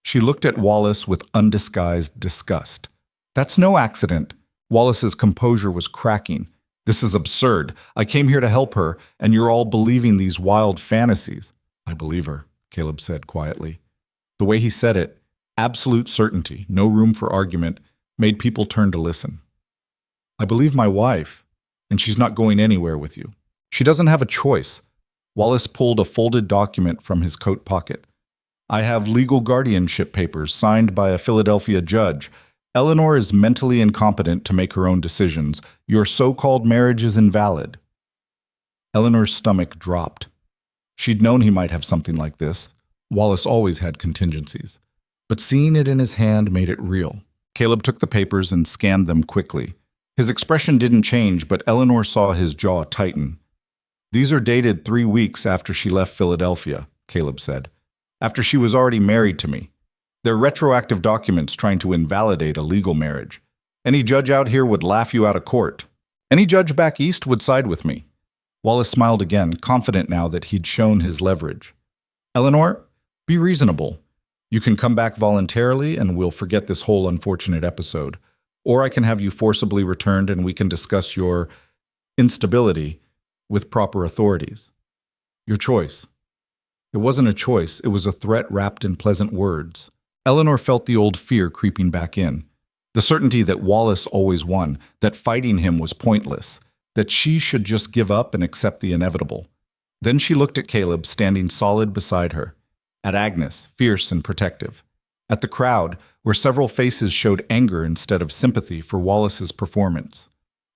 She looked at Wallace with undisguised disgust. "That's no accident." Wallace's composure was cracking. "This is absurd. I came here to help her, and you're all believing these wild fantasies." "I believe her," Caleb said quietly. The way he said it, absolute certainty, no room for argument, made people turn to listen. "I believe my wife, and she's not going anywhere with you. She doesn't have a choice." Wallace pulled a folded document from his coat pocket. "I have legal guardianship papers signed by a Philadelphia judge. Eleanor is mentally incompetent to make her own decisions. Your so-called marriage is invalid." Eleanor's stomach dropped. She'd known he might have something like this. Wallace always had contingencies. But seeing it in his hand made it real. Caleb took the papers and scanned them quickly. His expression didn't change, but Eleanor saw his jaw tighten. "These are dated 3 weeks after she left Philadelphia," Caleb said. "After she was already married to me. They're retroactive documents trying to invalidate a legal marriage. Any judge out here would laugh you out of court. Any judge back east would side with me." Wallace smiled again, confident now that he'd shown his leverage. "Eleanor, be reasonable. You can come back voluntarily and we'll forget this whole unfortunate episode. Or I can have you forcibly returned and we can discuss your instability with proper authorities. Your choice." It wasn't a choice, it was a threat wrapped in pleasant words. Eleanor felt the old fear creeping back in. The certainty that Wallace always won, that fighting him was pointless, that she should just give up and accept the inevitable. Then she looked at Caleb standing solid beside her, at Agnes, fierce and protective, at the crowd, where several faces showed anger instead of sympathy for Wallace's performance.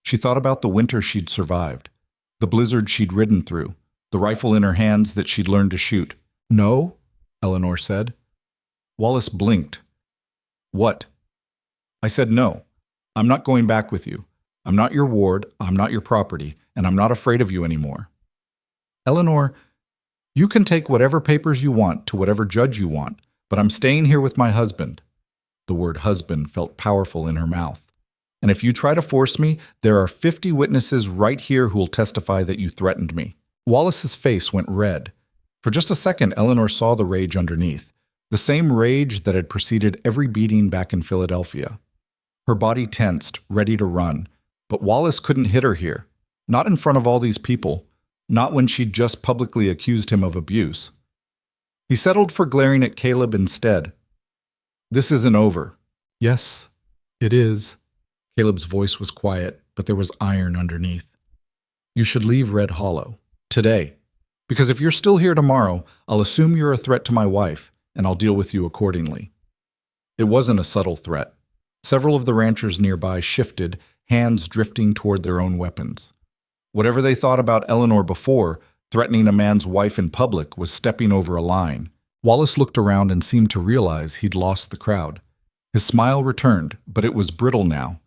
She thought about the winter she'd survived, the blizzard she'd ridden through, the rifle in her hands that she'd learned to shoot. "No," Eleanor said. Wallace blinked. "What?" I said no. I'm not going back with you. I'm not your ward, I'm not your property, and I'm not afraid of you anymore. Eleanor, you can take whatever papers you want to whatever judge you want, but I'm staying here with my husband. The word husband felt powerful in her mouth. And if you try to force me, there are 50 witnesses right here who will testify that you threatened me. Wallace's face went red. For just a second, Eleanor saw the rage underneath, the same rage that had preceded every beating back in Philadelphia. Her body tensed, ready to run, but Wallace couldn't hit her here. Not in front of all these people, not when she'd just publicly accused him of abuse. He settled for glaring at Caleb instead. This isn't over. Yes, it is. Caleb's voice was quiet, but there was iron underneath. You should leave Red Hollow. Today. Because if you're still here tomorrow, I'll assume you're a threat to my wife, and I'll deal with you accordingly. It wasn't a subtle threat. Several of the ranchers nearby shifted, hands drifting toward their own weapons. Whatever they thought about Eleanor before, threatening a man's wife in public was stepping over a line. Wallace looked around and seemed to realize he'd lost the crowd. His smile returned, but it was brittle now.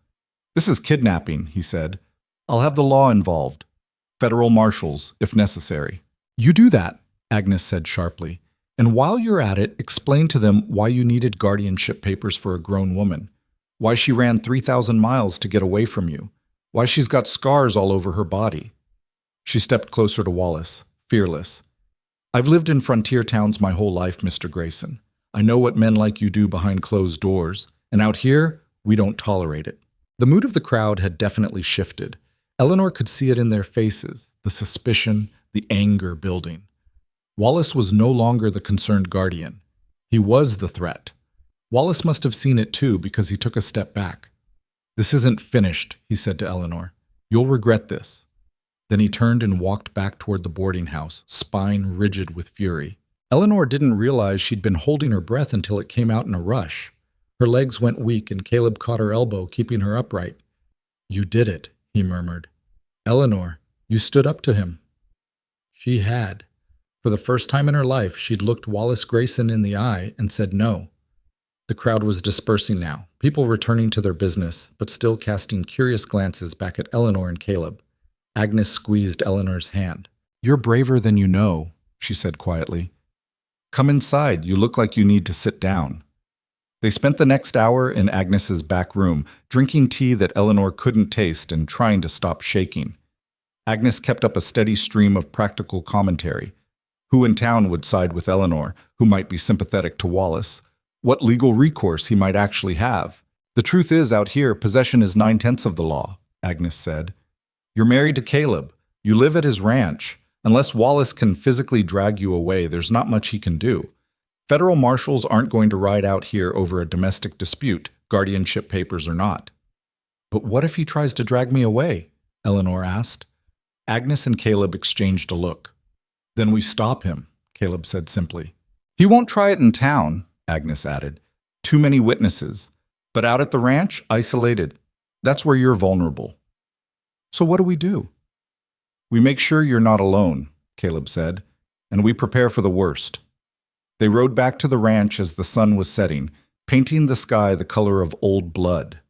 This is kidnapping, he said. I'll have the law involved. Federal marshals, if necessary. You do that, Agnes said sharply. And while you're at it, explain to them why you needed guardianship papers for a grown woman. Why she ran 3,000 miles to get away from you. Why she's got scars all over her body. She stepped closer to Wallace, fearless. I've lived in frontier towns my whole life, Mr. Grayson. I know what men like you do behind closed doors, and out here, we don't tolerate it. The mood of the crowd had definitely shifted. Eleanor could see it in their faces, the suspicion, the anger building. Wallace was no longer the concerned guardian. He was the threat. Wallace must have seen it too because he took a step back. This isn't finished, he said to Eleanor. You'll regret this. Then he turned and walked back toward the boarding house, spine rigid with fury. Eleanor didn't realize she'd been holding her breath until it came out in a rush. Her legs went weak and Caleb caught her elbow, keeping her upright. You did it, he murmured. Eleanor, you stood up to him. She had. For the first time in her life, she'd looked Wallace Grayson in the eye and said no. The crowd was dispersing now, people returning to their business, but still casting curious glances back at Eleanor and Caleb. Agnes squeezed Eleanor's hand. You're braver than you know, she said quietly. Come inside, you look like you need to sit down. They spent the next hour in Agnes's back room, drinking tea that Eleanor couldn't taste and trying to stop shaking. Agnes kept up a steady stream of practical commentary. Who in town would side with Eleanor, who might be sympathetic to Wallace? What legal recourse he might actually have? The truth is, out here, possession is 9/10 of the law, Agnes said. You're married to Caleb. You live at his ranch. Unless Wallace can physically drag you away, there's not much he can do. Federal marshals aren't going to ride out here over a domestic dispute, guardianship papers or not. But what if he tries to drag me away? Eleanor asked. Agnes and Caleb exchanged a look. Then we stop him, Caleb said simply. He won't try it in town, Agnes added. Too many witnesses. But out at the ranch, isolated. That's where you're vulnerable. So what do? We make sure you're not alone, Caleb said, and we prepare for the worst. They rode back to the ranch as the sun was setting, painting the sky the color of old blood.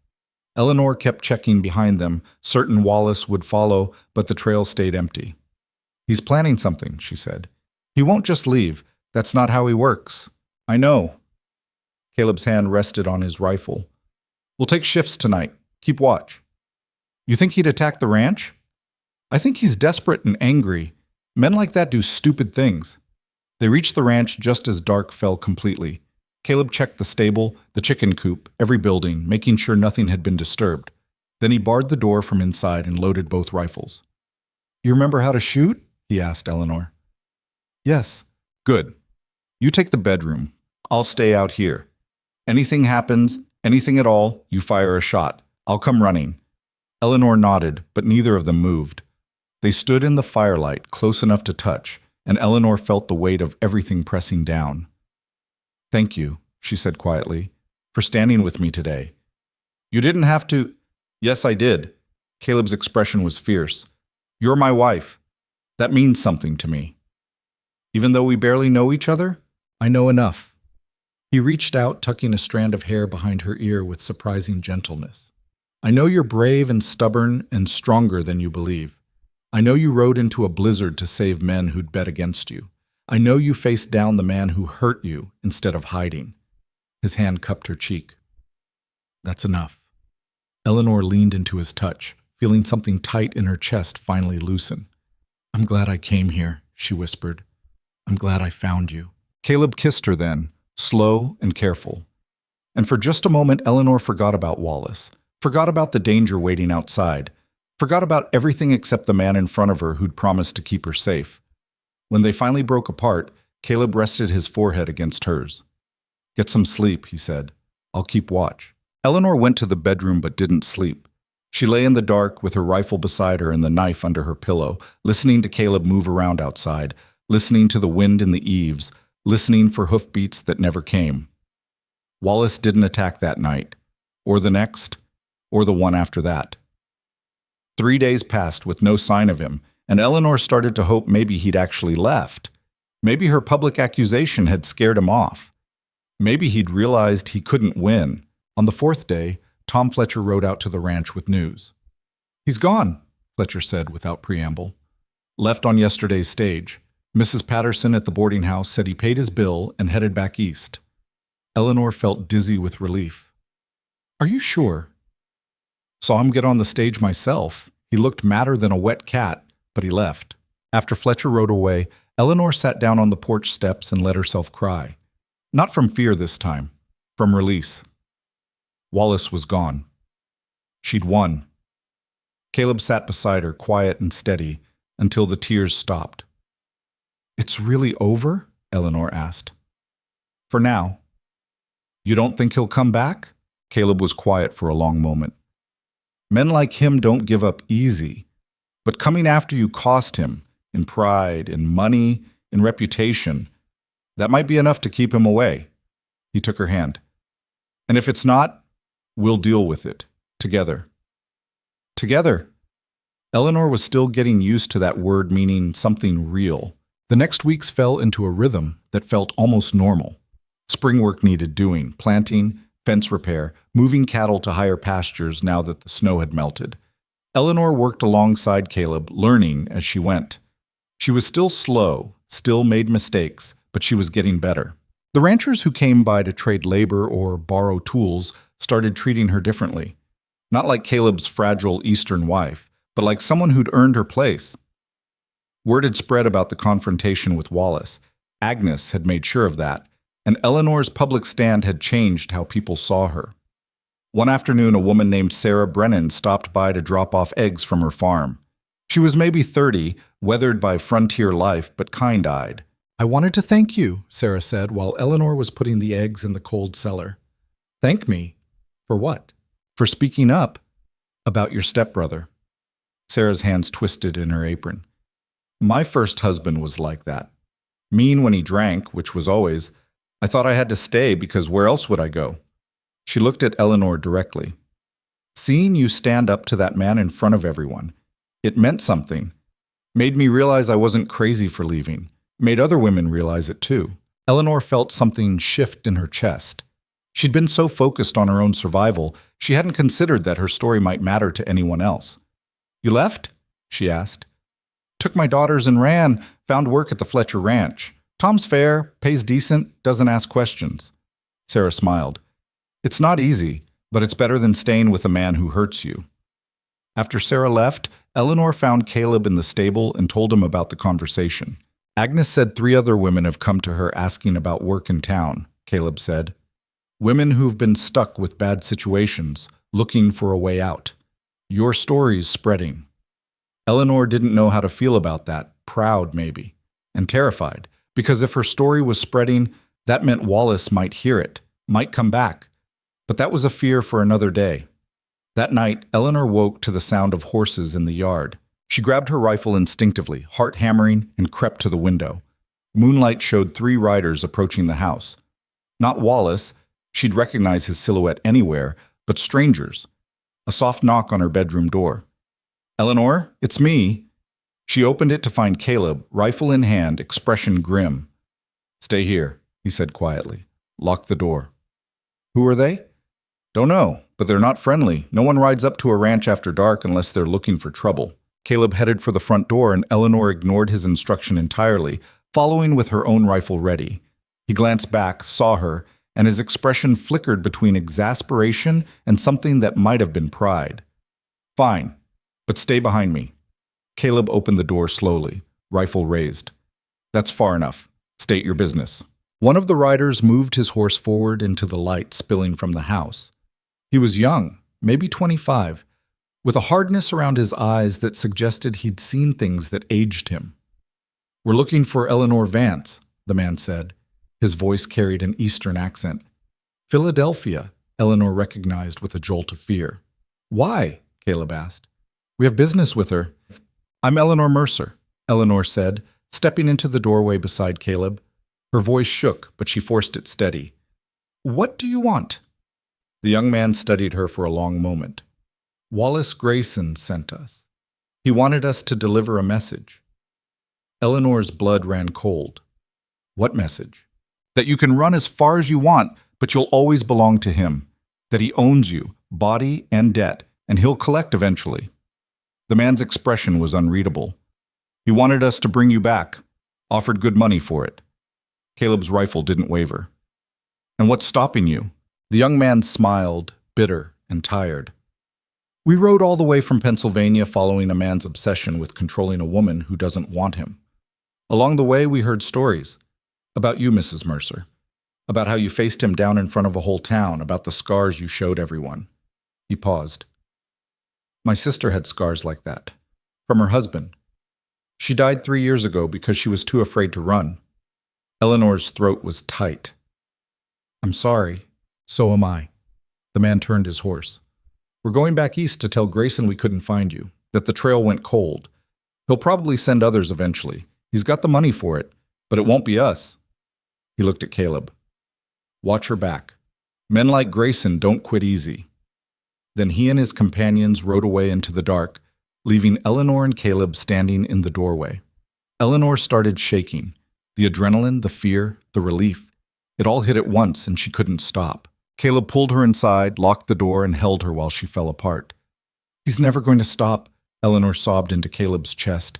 Eleanor kept checking behind them, certain Wallace would follow, but the trail stayed empty. He's planning something, she said. He won't just leave. That's not how he works. I know. Caleb's hand rested on his rifle. We'll take shifts tonight. Keep watch. You think he'd attack the ranch? I think he's desperate and angry. Men like that do stupid things. They reached the ranch just as dark fell completely. Caleb checked the stable, the chicken coop, every building, making sure nothing had been disturbed. Then he barred the door from inside and loaded both rifles. You remember how to shoot? He asked Eleanor. Yes. Good. You take the bedroom. I'll stay out here. Anything happens, anything at all, you fire a shot. I'll come running. Eleanor nodded, but neither of them moved. They stood in the firelight, close enough to touch, and Eleanor felt the weight of everything pressing down. Thank you, she said quietly, for standing with me today. You didn't have to. Yes, I did. Caleb's expression was fierce. You're my wife. That means something to me. Even though we barely know each other, I know enough. He reached out, tucking a strand of hair behind her ear with surprising gentleness. I know you're brave and stubborn and stronger than you believe. I know you rode into a blizzard to save men who'd bet against you. I know you faced down the man who hurt you instead of hiding. His hand cupped her cheek. That's enough. Eleanor leaned into his touch, feeling something tight in her chest finally loosen. I'm glad I came here, she whispered. I'm glad I found you. Caleb kissed her then, slow and careful. And for just a moment, Eleanor forgot about Wallace, forgot about the danger waiting outside, forgot about everything except the man in front of her who'd promised to keep her safe. When they finally broke apart, Caleb rested his forehead against hers. Get some sleep, he said. I'll keep watch. Eleanor went to the bedroom but didn't sleep. She lay in the dark with her rifle beside her and the knife under her pillow, listening to Caleb move around outside, listening to the wind in the eaves, listening for hoofbeats that never came. Wallace didn't attack that night, or the next, or the one after that. 3 days passed with no sign of him, and Eleanor started to hope maybe he'd actually left. Maybe her public accusation had scared him off. Maybe he'd realized he couldn't win. On the 4th day, Tom Fletcher rode out to the ranch with news. He's gone, Fletcher said without preamble. Left on yesterday's stage. Mrs. Patterson at the boarding house said he paid his bill and headed back east. Eleanor felt dizzy with relief. Are you sure? Saw him get on the stage myself. He looked madder than a wet cat, but he left. After Fletcher rode away, Eleanor sat down on the porch steps and let herself cry. Not from fear this time, from release. Wallace was gone. She'd won. Caleb sat beside her, quiet and steady, until the tears stopped. It's really over? Eleanor asked. For now. You don't think he'll come back? Caleb was quiet for a long moment. Men like him don't give up easy, but coming after you cost him, in pride, in money, in reputation. That might be enough to keep him away. He took her hand. And if it's not, we'll deal with it, together. Together. Eleanor was still getting used to that word meaning something real. The next weeks fell into a rhythm that felt almost normal. Spring work needed doing, planting, fence repair, moving cattle to higher pastures now that the snow had melted. Eleanor worked alongside Caleb, learning as she went. She was still slow, still made mistakes, but she was getting better. The ranchers who came by to trade labor or borrow tools started treating her differently. Not like Caleb's fragile Eastern wife, but like someone who'd earned her place. Word had spread about the confrontation with Wallace. Agnes had made sure of that, and Eleanor's public stand had changed how people saw her. One afternoon, a woman named Sarah Brennan stopped by to drop off eggs from her farm. She was maybe 30, weathered by frontier life, but kind-eyed. I wanted to thank you, Sarah said, while Eleanor was putting the eggs in the cold cellar. Thank me? For what? For speaking up about your stepbrother. Sarah's hands twisted in her apron. My first husband was like that. Mean when he drank, which was always. I thought I had to stay because where else would I go? She looked at Eleanor directly. Seeing you stand up to that man in front of everyone, it meant something. Made me realize I wasn't crazy for leaving. Made other women realize it too. Eleanor felt something shift in her chest. She'd been so focused on her own survival, she hadn't considered that her story might matter to anyone else. You left? She asked. Took my daughters and ran, found work at the Fletcher Ranch. Tom's fair, pays decent, doesn't ask questions. Sarah smiled. It's not easy, but it's better than staying with a man who hurts you. After Sarah left, Eleanor found Caleb in the stable and told him about the conversation. Agnes said 3 other women have come to her asking about work in town, Caleb said. Women who've been stuck with bad situations, looking for a way out. Your story's spreading. Eleanor didn't know how to feel about that, proud maybe, and terrified, because if her story was spreading, that meant Wallace might hear it, might come back. But that was a fear for another day. That night, Eleanor woke to the sound of horses in the yard. She grabbed her rifle instinctively, heart hammering, and crept to the window. Moonlight showed 3 riders approaching the house. Not Wallace, she'd recognize his silhouette anywhere, but strangers. A soft knock on her bedroom door. Eleanor, it's me. She opened it to find Caleb, rifle in hand, expression grim. Stay here, he said quietly. locked the door. Who are they? Don't know, but they're not friendly. No one rides up to a ranch after dark unless they're looking for trouble. Caleb headed for the front door, and Eleanor ignored his instruction entirely, following with her own rifle ready. He glanced back, saw her, and his expression flickered between exasperation and something that might have been pride. Fine, but stay behind me. Caleb opened the door slowly, rifle raised. That's far enough. State your business. One of the riders moved his horse forward into the light spilling from the house. He was young, maybe 25, with a hardness around his eyes that suggested he'd seen things that aged him. We're looking for Eleanor Vance, the man said. His voice carried an Eastern accent. Philadelphia, Eleanor recognized with a jolt of fear. Why? Caleb asked. We have business with her. I'm Eleanor Mercer, Eleanor said, stepping into the doorway beside Caleb. Her voice shook, but she forced it steady. What do you want? The young man studied her for a long moment. Wallace Grayson sent us. He wanted us to deliver a message. Eleanor's blood ran cold. What message? That you can run as far as you want, but you'll always belong to him. That he owns you, body and debt, and he'll collect eventually. The man's expression was unreadable. He wanted us to bring you back, offered good money for it. Caleb's rifle didn't waver. And what's stopping you? The young man smiled, bitter and tired. We rode all the way from Pennsylvania following a man's obsession with controlling a woman who doesn't want him. Along the way, we heard stories. About you, Mrs. Mercer. About how you faced him down in front of a whole town, about the scars you showed everyone. He paused. My sister had scars like that. From her husband. She died 3 years ago because she was too afraid to run. Eleanor's throat was tight. I'm sorry. So am I. The man turned his horse. We're going back east to tell Grayson we couldn't find you, that the trail went cold. He'll probably send others eventually. He's got the money for it, but it won't be us. He looked at Caleb. Watch her back. Men like Grayson don't quit easy. Then he and his companions rode away into the dark, leaving Eleanor and Caleb standing in the doorway. Eleanor started shaking. The adrenaline, the fear, the relief. It all hit at once, and she couldn't stop. Caleb pulled her inside, locked the door, and held her while she fell apart. He's never going to stop, Eleanor sobbed into Caleb's chest.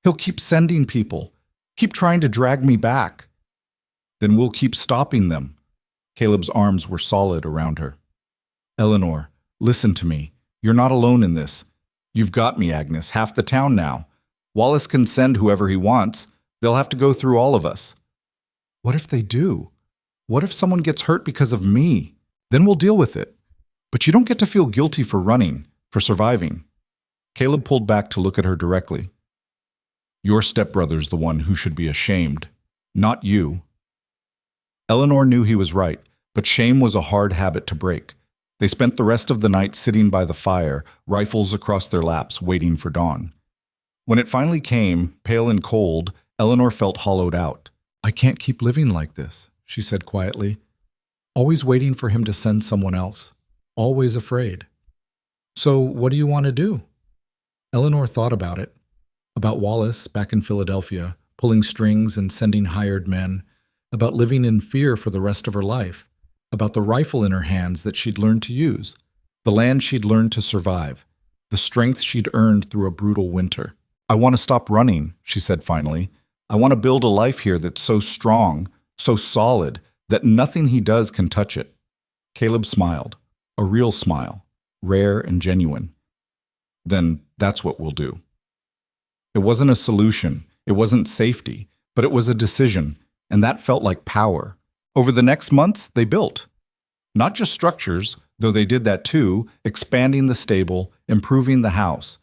He'll keep sending people, keep trying to drag me back. Then we'll keep stopping them. Caleb's arms were solid around her. Eleanor, listen to me. You're not alone in this. You've got me, Agnes, half the town now. Wallace can send whoever he wants. They'll have to go through all of us. What if they do? What if someone gets hurt because of me? Then we'll deal with it. But you don't get to feel guilty for running, for surviving. Caleb pulled back to look at her directly. Your stepbrother's the one who should be ashamed, not you. Eleanor knew he was right, but shame was a hard habit to break. They spent the rest of the night sitting by the fire, rifles across their laps, waiting for dawn. When it finally came, pale and cold, Eleanor felt hollowed out. I can't keep living like this, she said quietly. Always waiting for him to send someone else. Always afraid. So what do you want to do? Eleanor thought about it. About Wallace back in Philadelphia, pulling strings and sending hired men. About living in fear for the rest of her life. About the rifle in her hands that she'd learned to use. The land she'd learned to survive. The strength she'd earned through a brutal winter. I want to stop running, she said finally. I want to build a life here that's so strong, so solid, that nothing he does can touch it. Caleb smiled, a real smile, rare and genuine. Then that's what we'll do. It wasn't a solution, it wasn't safety, but it was a decision, and that felt like power. Over the next months, they built. Not just structures, though they did that too, expanding the stable, improving the house,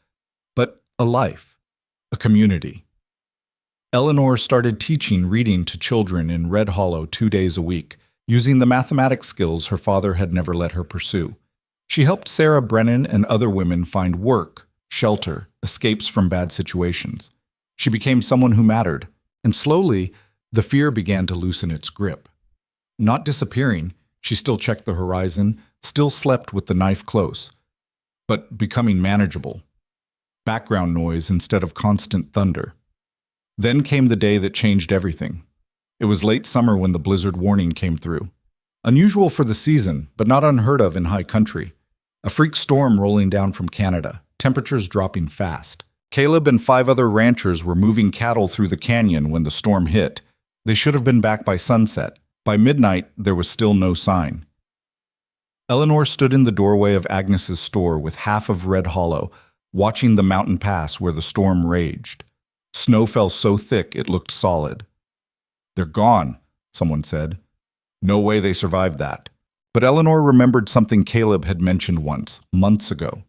but a life, a community. Eleanor started teaching reading to children in Red Hollow 2 days a week, using the mathematics skills her father had never let her pursue. She helped Sarah Brennan and other women find work, shelter, escapes from bad situations. She became someone who mattered, and slowly, the fear began to loosen its grip. Not disappearing, she still checked the horizon, still slept with the knife close, but becoming manageable. Background noise instead of constant thunder. Then came the day that changed everything. It was late summer when the blizzard warning came through. Unusual for the season, but not unheard of in high country. A freak storm rolling down from Canada, temperatures dropping fast. Caleb and 5 other ranchers were moving cattle through the canyon when the storm hit. They should have been back by sunset. By midnight, there was still no sign. Eleanor stood in the doorway of Agnes's store with half of Red Hollow, watching the mountain pass where the storm raged. Snow fell so thick it looked solid. "They're gone," someone said. No way they survived that. But Eleanor remembered something Caleb had mentioned once, months ago.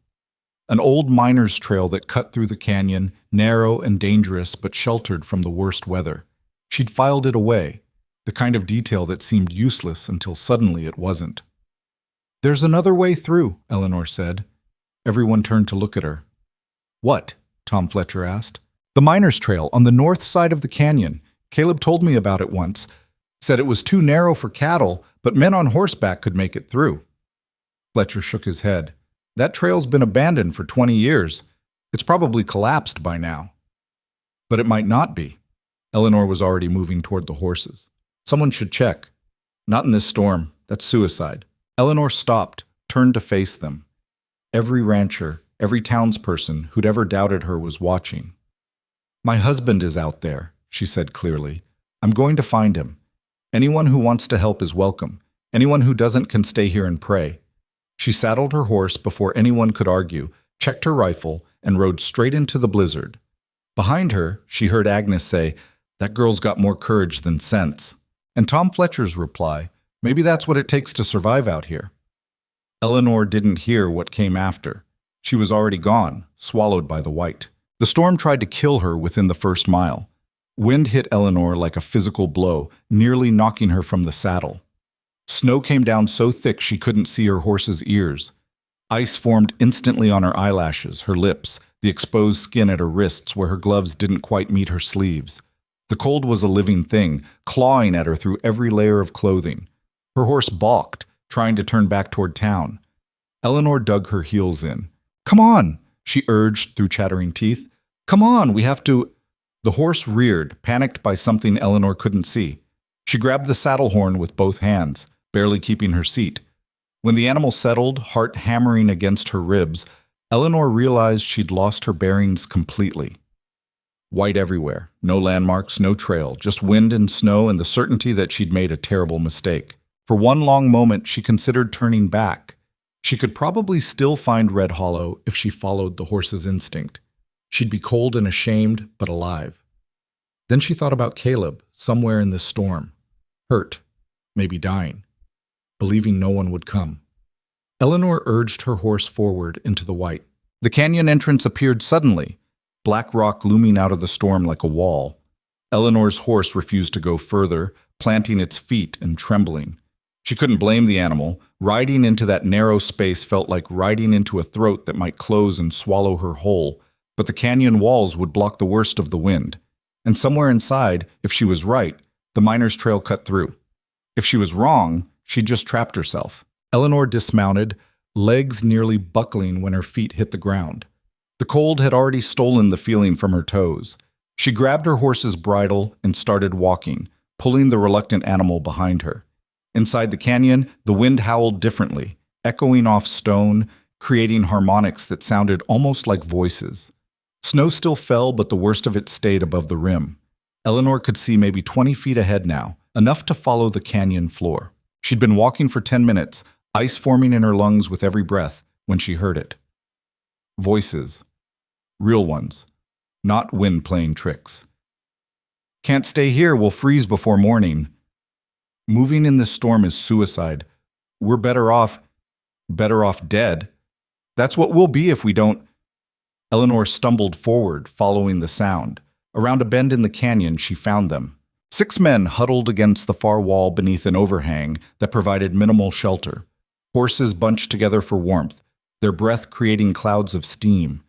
An old miner's trail that cut through the canyon, narrow and dangerous but sheltered from the worst weather. She'd filed it away, the kind of detail that seemed useless until suddenly it wasn't. "There's another way through," Eleanor said. Everyone turned to look at her. "What?" Tom Fletcher asked. "The miner's trail on the north side of the canyon. Caleb told me about it once. Said it was too narrow for cattle, but men on horseback could make it through." Fletcher shook his head. "That trail's been abandoned for 20 years. It's probably collapsed by now." "But it might not be." Eleanor was already moving toward the horses. "Someone should check." "Not in this storm. That's suicide." Eleanor stopped, turned to face them. Every rancher, every townsperson who'd ever doubted her was watching. "My husband is out there," she said clearly. "I'm going to find him. Anyone who wants to help is welcome. Anyone who doesn't can stay here and pray." She saddled her horse before anyone could argue, checked her rifle, and rode straight into the blizzard. Behind her, she heard Agnes say, "That girl's got more courage than sense." And Tom Fletcher's reply, "Maybe that's what it takes to survive out here." Eleanor didn't hear what came after. She was already gone, swallowed by the white. The storm tried to kill her within the first mile. Wind hit Eleanor like a physical blow, nearly knocking her from the saddle. Snow came down so thick she couldn't see her horse's ears. Ice formed instantly on her eyelashes, her lips, the exposed skin at her wrists where her gloves didn't quite meet her sleeves. The cold was a living thing, clawing at her through every layer of clothing. Her horse balked, trying to turn back toward town. Eleanor dug her heels in. "Come on," she urged through chattering teeth. "Come on, we have to—" The horse reared, panicked by something Eleanor couldn't see. She grabbed the saddle horn with both hands, barely keeping her seat. When the animal settled, heart hammering against her ribs, Eleanor realized she'd lost her bearings completely. White everywhere, no landmarks, no trail, just wind and snow and the certainty that she'd made a terrible mistake. For one long moment, she considered turning back. She could probably still find Red Hollow if she followed the horse's instinct. She'd be cold and ashamed, but alive. Then she thought about Caleb, somewhere in this storm. Hurt, maybe dying, believing no one would come. Eleanor urged her horse forward into the white. The canyon entrance appeared suddenly, black rock looming out of the storm like a wall. Eleanor's horse refused to go further, planting its feet and trembling. She couldn't blame the animal. Riding into that narrow space felt like riding into a throat that might close and swallow her whole. But the canyon walls would block the worst of the wind. And somewhere inside, if she was right, the miner's trail cut through. If she was wrong, she'd just trapped herself. Eleanor dismounted, legs nearly buckling when her feet hit the ground. The cold had already stolen the feeling from her toes. She grabbed her horse's bridle and started walking, pulling the reluctant animal behind her. Inside the canyon, the wind howled differently, echoing off stone, creating harmonics that sounded almost like voices. Snow still fell, but the worst of it stayed above the rim. Eleanor could see maybe 20 feet ahead now, enough to follow the canyon floor. She'd been walking for 10 minutes, ice forming in her lungs with every breath, when she heard it. Voices. Real ones. Not wind playing tricks. "Can't stay here, we'll freeze before morning." "Moving in this storm is suicide. We're better off dead. That's what we'll be if we don't—" Eleanor stumbled forward, following the sound. Around a bend in the canyon, she found them. 6 men huddled against the far wall beneath an overhang that provided minimal shelter. Horses bunched together for warmth, their breath creating clouds of steam.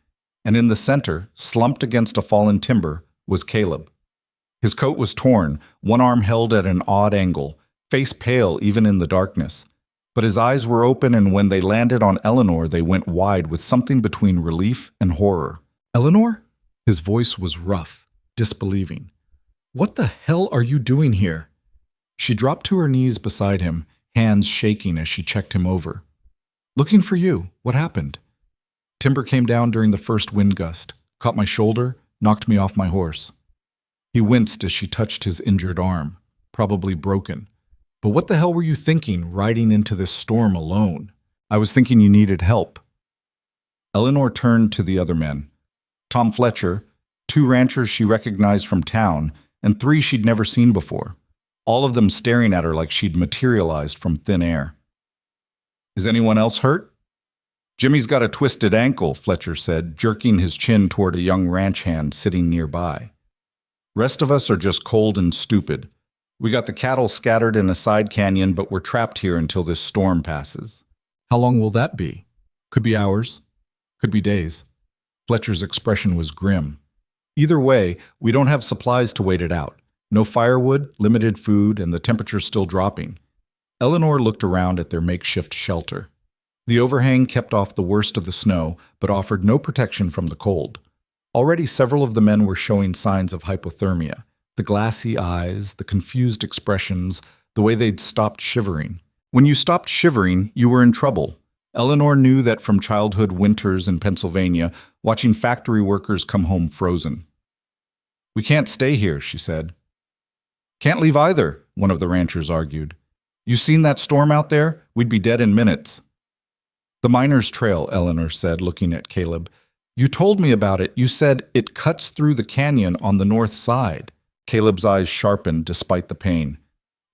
And in the center, slumped against a fallen timber, was Caleb. His coat was torn, one arm held at an odd angle, face pale even in the darkness. But his eyes were open, and when they landed on Eleanor, they went wide with something between relief and horror. "Eleanor?" His voice was rough, disbelieving. "What the hell are you doing here?" She dropped to her knees beside him, hands shaking as she checked him over. "Looking for you. What happened?" "Timber came down during the first wind gust, caught my shoulder, knocked me off my horse." He winced as she touched his injured arm, probably broken. "But what the hell were you thinking, riding into this storm alone?" "I was thinking you needed help." Eleanor turned to the other men. Tom Fletcher, 2 ranchers she recognized from town, and 3 she'd never seen before, all of them staring at her like she'd materialized from thin air. "Is anyone else hurt?" "Jimmy's got a twisted ankle," Fletcher said, jerking his chin toward a young ranch hand sitting nearby. "Rest of us are just cold and stupid. We got the cattle scattered in a side canyon, but we're trapped here until this storm passes." "How long will that be?" "Could be hours. Could be days." Fletcher's expression was grim. "Either way, we don't have supplies to wait it out. No firewood, limited food, and the temperature's still dropping." Eleanor looked around at their makeshift shelter. The overhang kept off the worst of the snow, but offered no protection from the cold. Already several of the men were showing signs of hypothermia. The glassy eyes, the confused expressions, the way they'd stopped shivering. When you stopped shivering, you were in trouble. Eleanor knew that from childhood winters in Pennsylvania, watching factory workers come home frozen. "We can't stay here," she said. "Can't leave either," one of the ranchers argued. "You seen that storm out there? We'd be dead in minutes." "The miner's trail," Eleanor said, looking at Caleb. "You told me about it. You said it cuts through the canyon on the north side." Caleb's eyes sharpened despite the pain.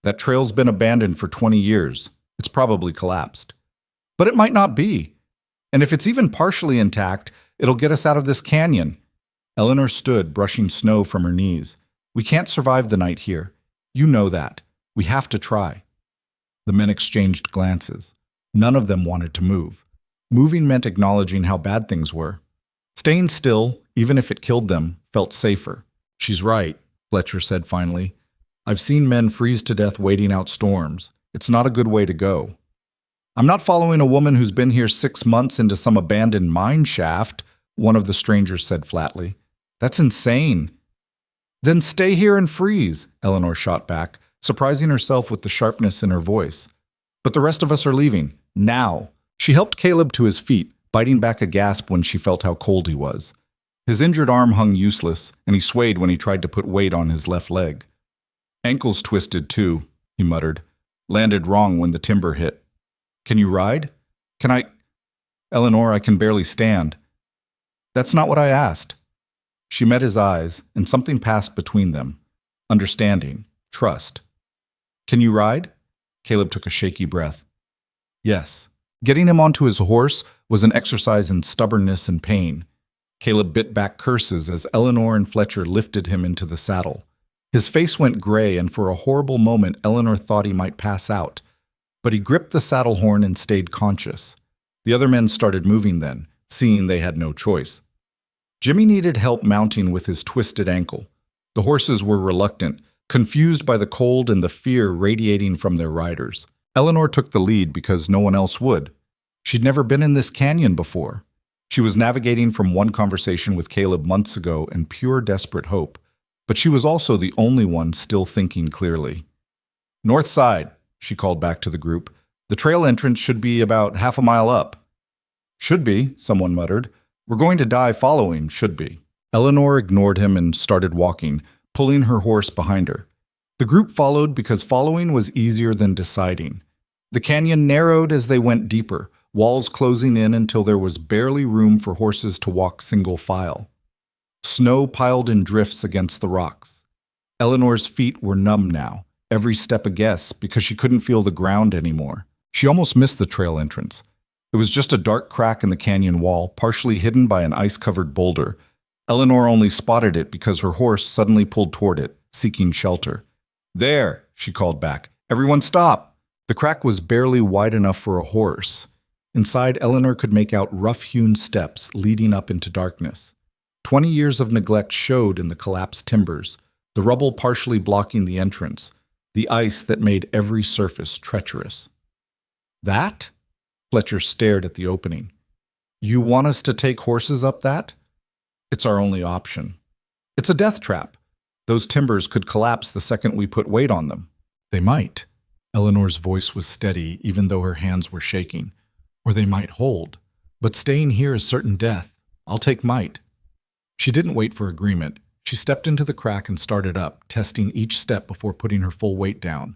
"That trail's been abandoned for 20 years. It's probably collapsed." "But it might not be. And if it's even partially intact, it'll get us out of this canyon." Eleanor stood, brushing snow from her knees. "We can't survive the night here. You know that. We have to try." The men exchanged glances. None of them wanted to move. Moving meant acknowledging how bad things were. Staying still, even if it killed them, felt safer. "She's right," Fletcher said finally. "I've seen men freeze to death waiting out storms. It's not a good way to go." "I'm not following a woman who's been here 6 months into some abandoned mine shaft," one of the strangers said flatly. "That's insane." "Then stay here and freeze," Eleanor shot back, surprising herself with the sharpness in her voice. "But the rest of us are leaving. Now." She helped Caleb to his feet, biting back a gasp when she felt how cold he was. His injured arm hung useless, and he swayed when he tried to put weight on his left leg. "Ankle's twisted, too," he muttered. "Landed wrong when the timber hit." "Can you ride?" "Can I—" "Eleanor, I can barely stand." "That's not what I asked." She met his eyes, and something passed between them. Understanding. Trust. "Can you ride?" Caleb took a shaky breath. "Yes." Getting him onto his horse was an exercise in stubbornness and pain. Caleb bit back curses as Eleanor and Fletcher lifted him into the saddle. His face went gray, and for a horrible moment Eleanor thought he might pass out. But he gripped the saddle horn and stayed conscious. The other men started moving then, seeing they had no choice. Jimmy needed help mounting with his twisted ankle. The horses were reluctant, confused by the cold and the fear radiating from their riders. Eleanor took the lead because no one else would. She'd never been in this canyon before. She was navigating from one conversation with Caleb months ago in pure desperate hope, but she was also the only one still thinking clearly. "North side," she called back to the group. "The trail entrance should be about half a mile up." "Should be," someone muttered. "We're going to die following, should be." Eleanor ignored him and started walking, pulling her horse behind her. The group followed because following was easier than deciding. The canyon narrowed as they went deeper, walls closing in until there was barely room for horses to walk single file. Snow piled in drifts against the rocks. Eleanor's feet were numb now, every step a guess because she couldn't feel the ground anymore. She almost missed the trail entrance. It was just a dark crack in the canyon wall, partially hidden by an ice-covered boulder. Eleanor only spotted it because her horse suddenly pulled toward it, seeking shelter. "There," she called back. "Everyone stop!" The crack was barely wide enough for a horse. Inside, Eleanor could make out rough-hewn steps leading up into darkness. 20 years of neglect showed in the collapsed timbers, the rubble partially blocking the entrance, the ice that made every surface treacherous. "That?" Fletcher stared at the opening. "You want us to take horses up that?" "It's our only option." "It's a death trap. Those timbers could collapse the second we put weight on them." "They might." Eleanor's voice was steady, even though her hands were shaking. Or they might hold. But staying here is certain death. I'll take might. She didn't wait for agreement. She stepped into the crack and started up, testing each step before putting her full weight down.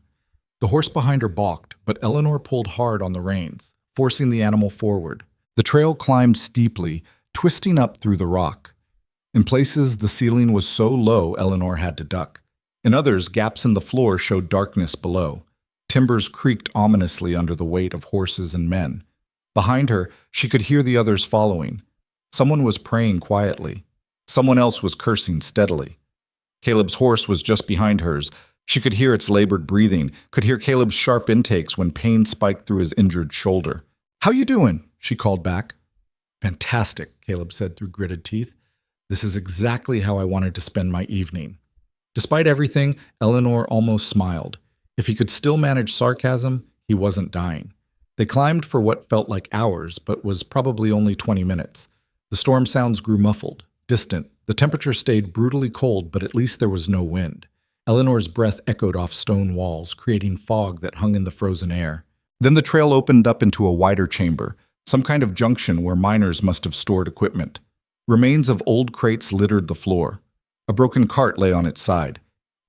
The horse behind her balked, but Eleanor pulled hard on the reins, forcing the animal forward. The trail climbed steeply, twisting up through the rock. In places, the ceiling was so low Eleanor had to duck. In others, gaps in the floor showed darkness below. Timbers creaked ominously under the weight of horses and men. Behind her, she could hear the others following. Someone was praying quietly. Someone else was cursing steadily. Caleb's horse was just behind hers. She could hear its labored breathing, could hear Caleb's sharp intakes when pain spiked through his injured shoulder. "How you doing?" she called back. "Fantastic," Caleb said through gritted teeth. "This is exactly how I wanted to spend my evening." Despite everything, Eleanor almost smiled. If he could still manage sarcasm, he wasn't dying. They climbed for what felt like hours, but was probably only 20 minutes. The storm sounds grew muffled, distant. The temperature stayed brutally cold, but at least there was no wind. Eleanor's breath echoed off stone walls, creating fog that hung in the frozen air. Then the trail opened up into a wider chamber, some kind of junction where miners must have stored equipment. Remains of old crates littered the floor. A broken cart lay on its side.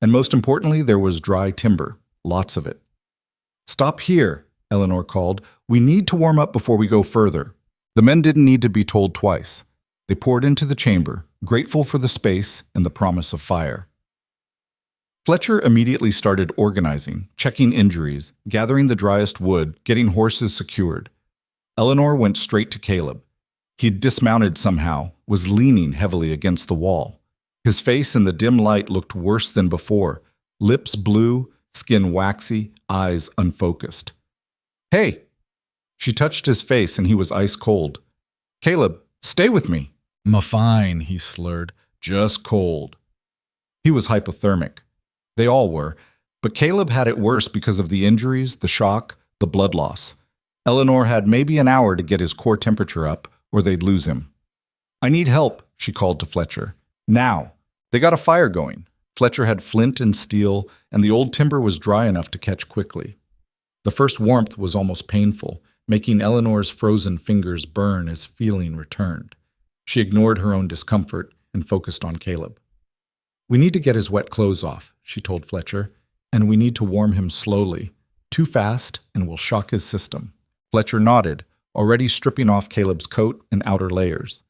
And most importantly, there was dry timber, lots of it. "Stop here," Eleanor called. "We need to warm up before we go further." The men didn't need to be told twice. They poured into the chamber, grateful for the space and the promise of fire. Fletcher immediately started organizing, checking injuries, gathering the driest wood, getting horses secured. Eleanor went straight to Caleb. He'd dismounted somehow, was leaning heavily against the wall. His face in the dim light looked worse than before, lips blue, skin waxy, eyes unfocused. "Hey!" She touched his face and he was ice cold. "Caleb, stay with me." "Fine," he slurred. "Just cold." He was hypothermic. They all were, but Caleb had it worse because of the injuries, the shock, the blood loss. Eleanor had maybe an hour to get his core temperature up, or they'd lose him. "I need help," she called to Fletcher. "Now." They got a fire going. Fletcher had flint and steel, and the old timber was dry enough to catch quickly. The first warmth was almost painful, making Eleanor's frozen fingers burn as feeling returned. She ignored her own discomfort and focused on Caleb. "We need to get his wet clothes off," she told Fletcher, "and we need to warm him slowly. Too fast, and we'll shock his system." Fletcher nodded, already stripping off Caleb's coat and outer layers.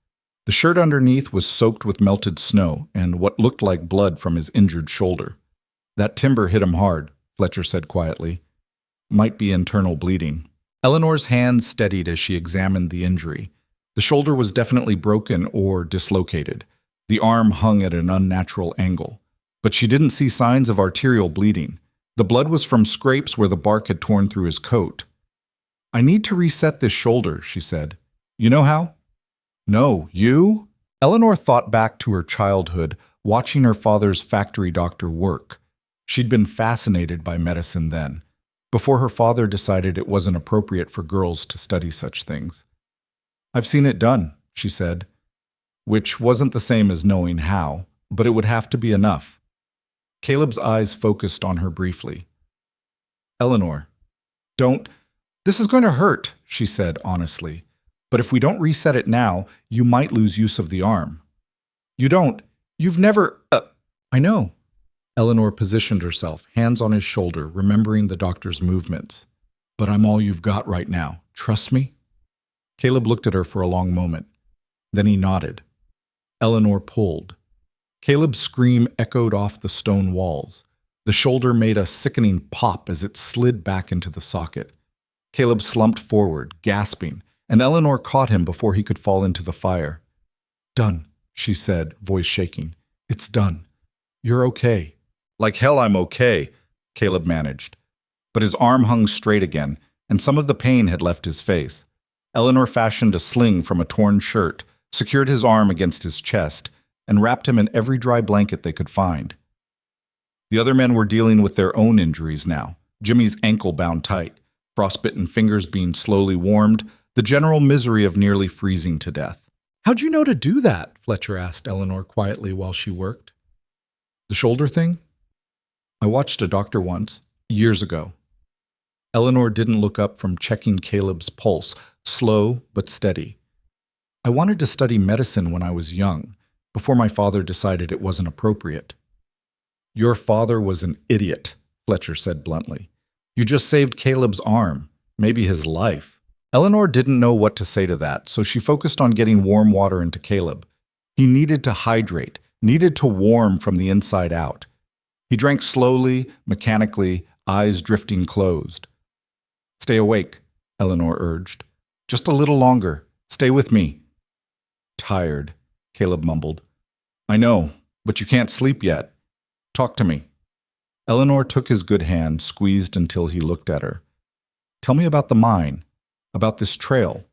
The shirt underneath was soaked with melted snow and what looked like blood from his injured shoulder. "That timber hit him hard," Fletcher said quietly. "Might be internal bleeding." Eleanor's hands steadied as she examined the injury. The shoulder was definitely broken or dislocated. The arm hung at an unnatural angle. But she didn't see signs of arterial bleeding. The blood was from scrapes where the bark had torn through his coat. "I need to reset this shoulder," she said. "You know how?" "No, you?" Eleanor thought back to her childhood, watching her father's factory doctor work. She'd been fascinated by medicine then, before her father decided it wasn't appropriate for girls to study such things. "I've seen it done," she said, which wasn't the same as knowing how, but it would have to be enough. Caleb's eyes focused on her briefly. "Eleanor, don't... This is going to hurt," she said honestly. "But if we don't reset it now, you might lose use of the arm." You've never... "I know." Eleanor positioned herself, hands on his shoulder, remembering the doctor's movements. "But I'm all you've got right now. Trust me?" Caleb looked at her for a long moment. Then he nodded. Eleanor pulled. Caleb's scream echoed off the stone walls. The shoulder made a sickening pop as it slid back into the socket. Caleb slumped forward, gasping, and Eleanor caught him before he could fall into the fire. "Done," she said, voice shaking. "It's done. You're okay." "Like hell I'm okay," Caleb managed. But his arm hung straight again, and some of the pain had left his face. Eleanor fashioned a sling from a torn shirt, secured his arm against his chest, and wrapped him in every dry blanket they could find. The other men were dealing with their own injuries now. Jimmy's ankle bound tight, frostbitten fingers being slowly warmed, the general misery of nearly freezing to death. "How'd you know to do that?" Fletcher asked Eleanor quietly while she worked. "The shoulder thing? I watched a doctor once, years ago." Eleanor didn't look up from checking Caleb's pulse, slow but steady. I wanted to study medicine when I was young, before my father decided it wasn't appropriate. Your father was an idiot, Fletcher said bluntly. You just saved Caleb's arm, maybe his life. Eleanor didn't know what to say to that, so she focused on getting warm water into Caleb. He needed to hydrate, needed to warm from the inside out. He drank slowly, mechanically, eyes drifting closed. Stay awake, Eleanor urged. Just a little longer. Stay with me. Tired, Caleb mumbled. I know, but you can't sleep yet. Talk to me. Eleanor took his good hand, squeezed until he looked at her. Tell me about the mine, about this trail.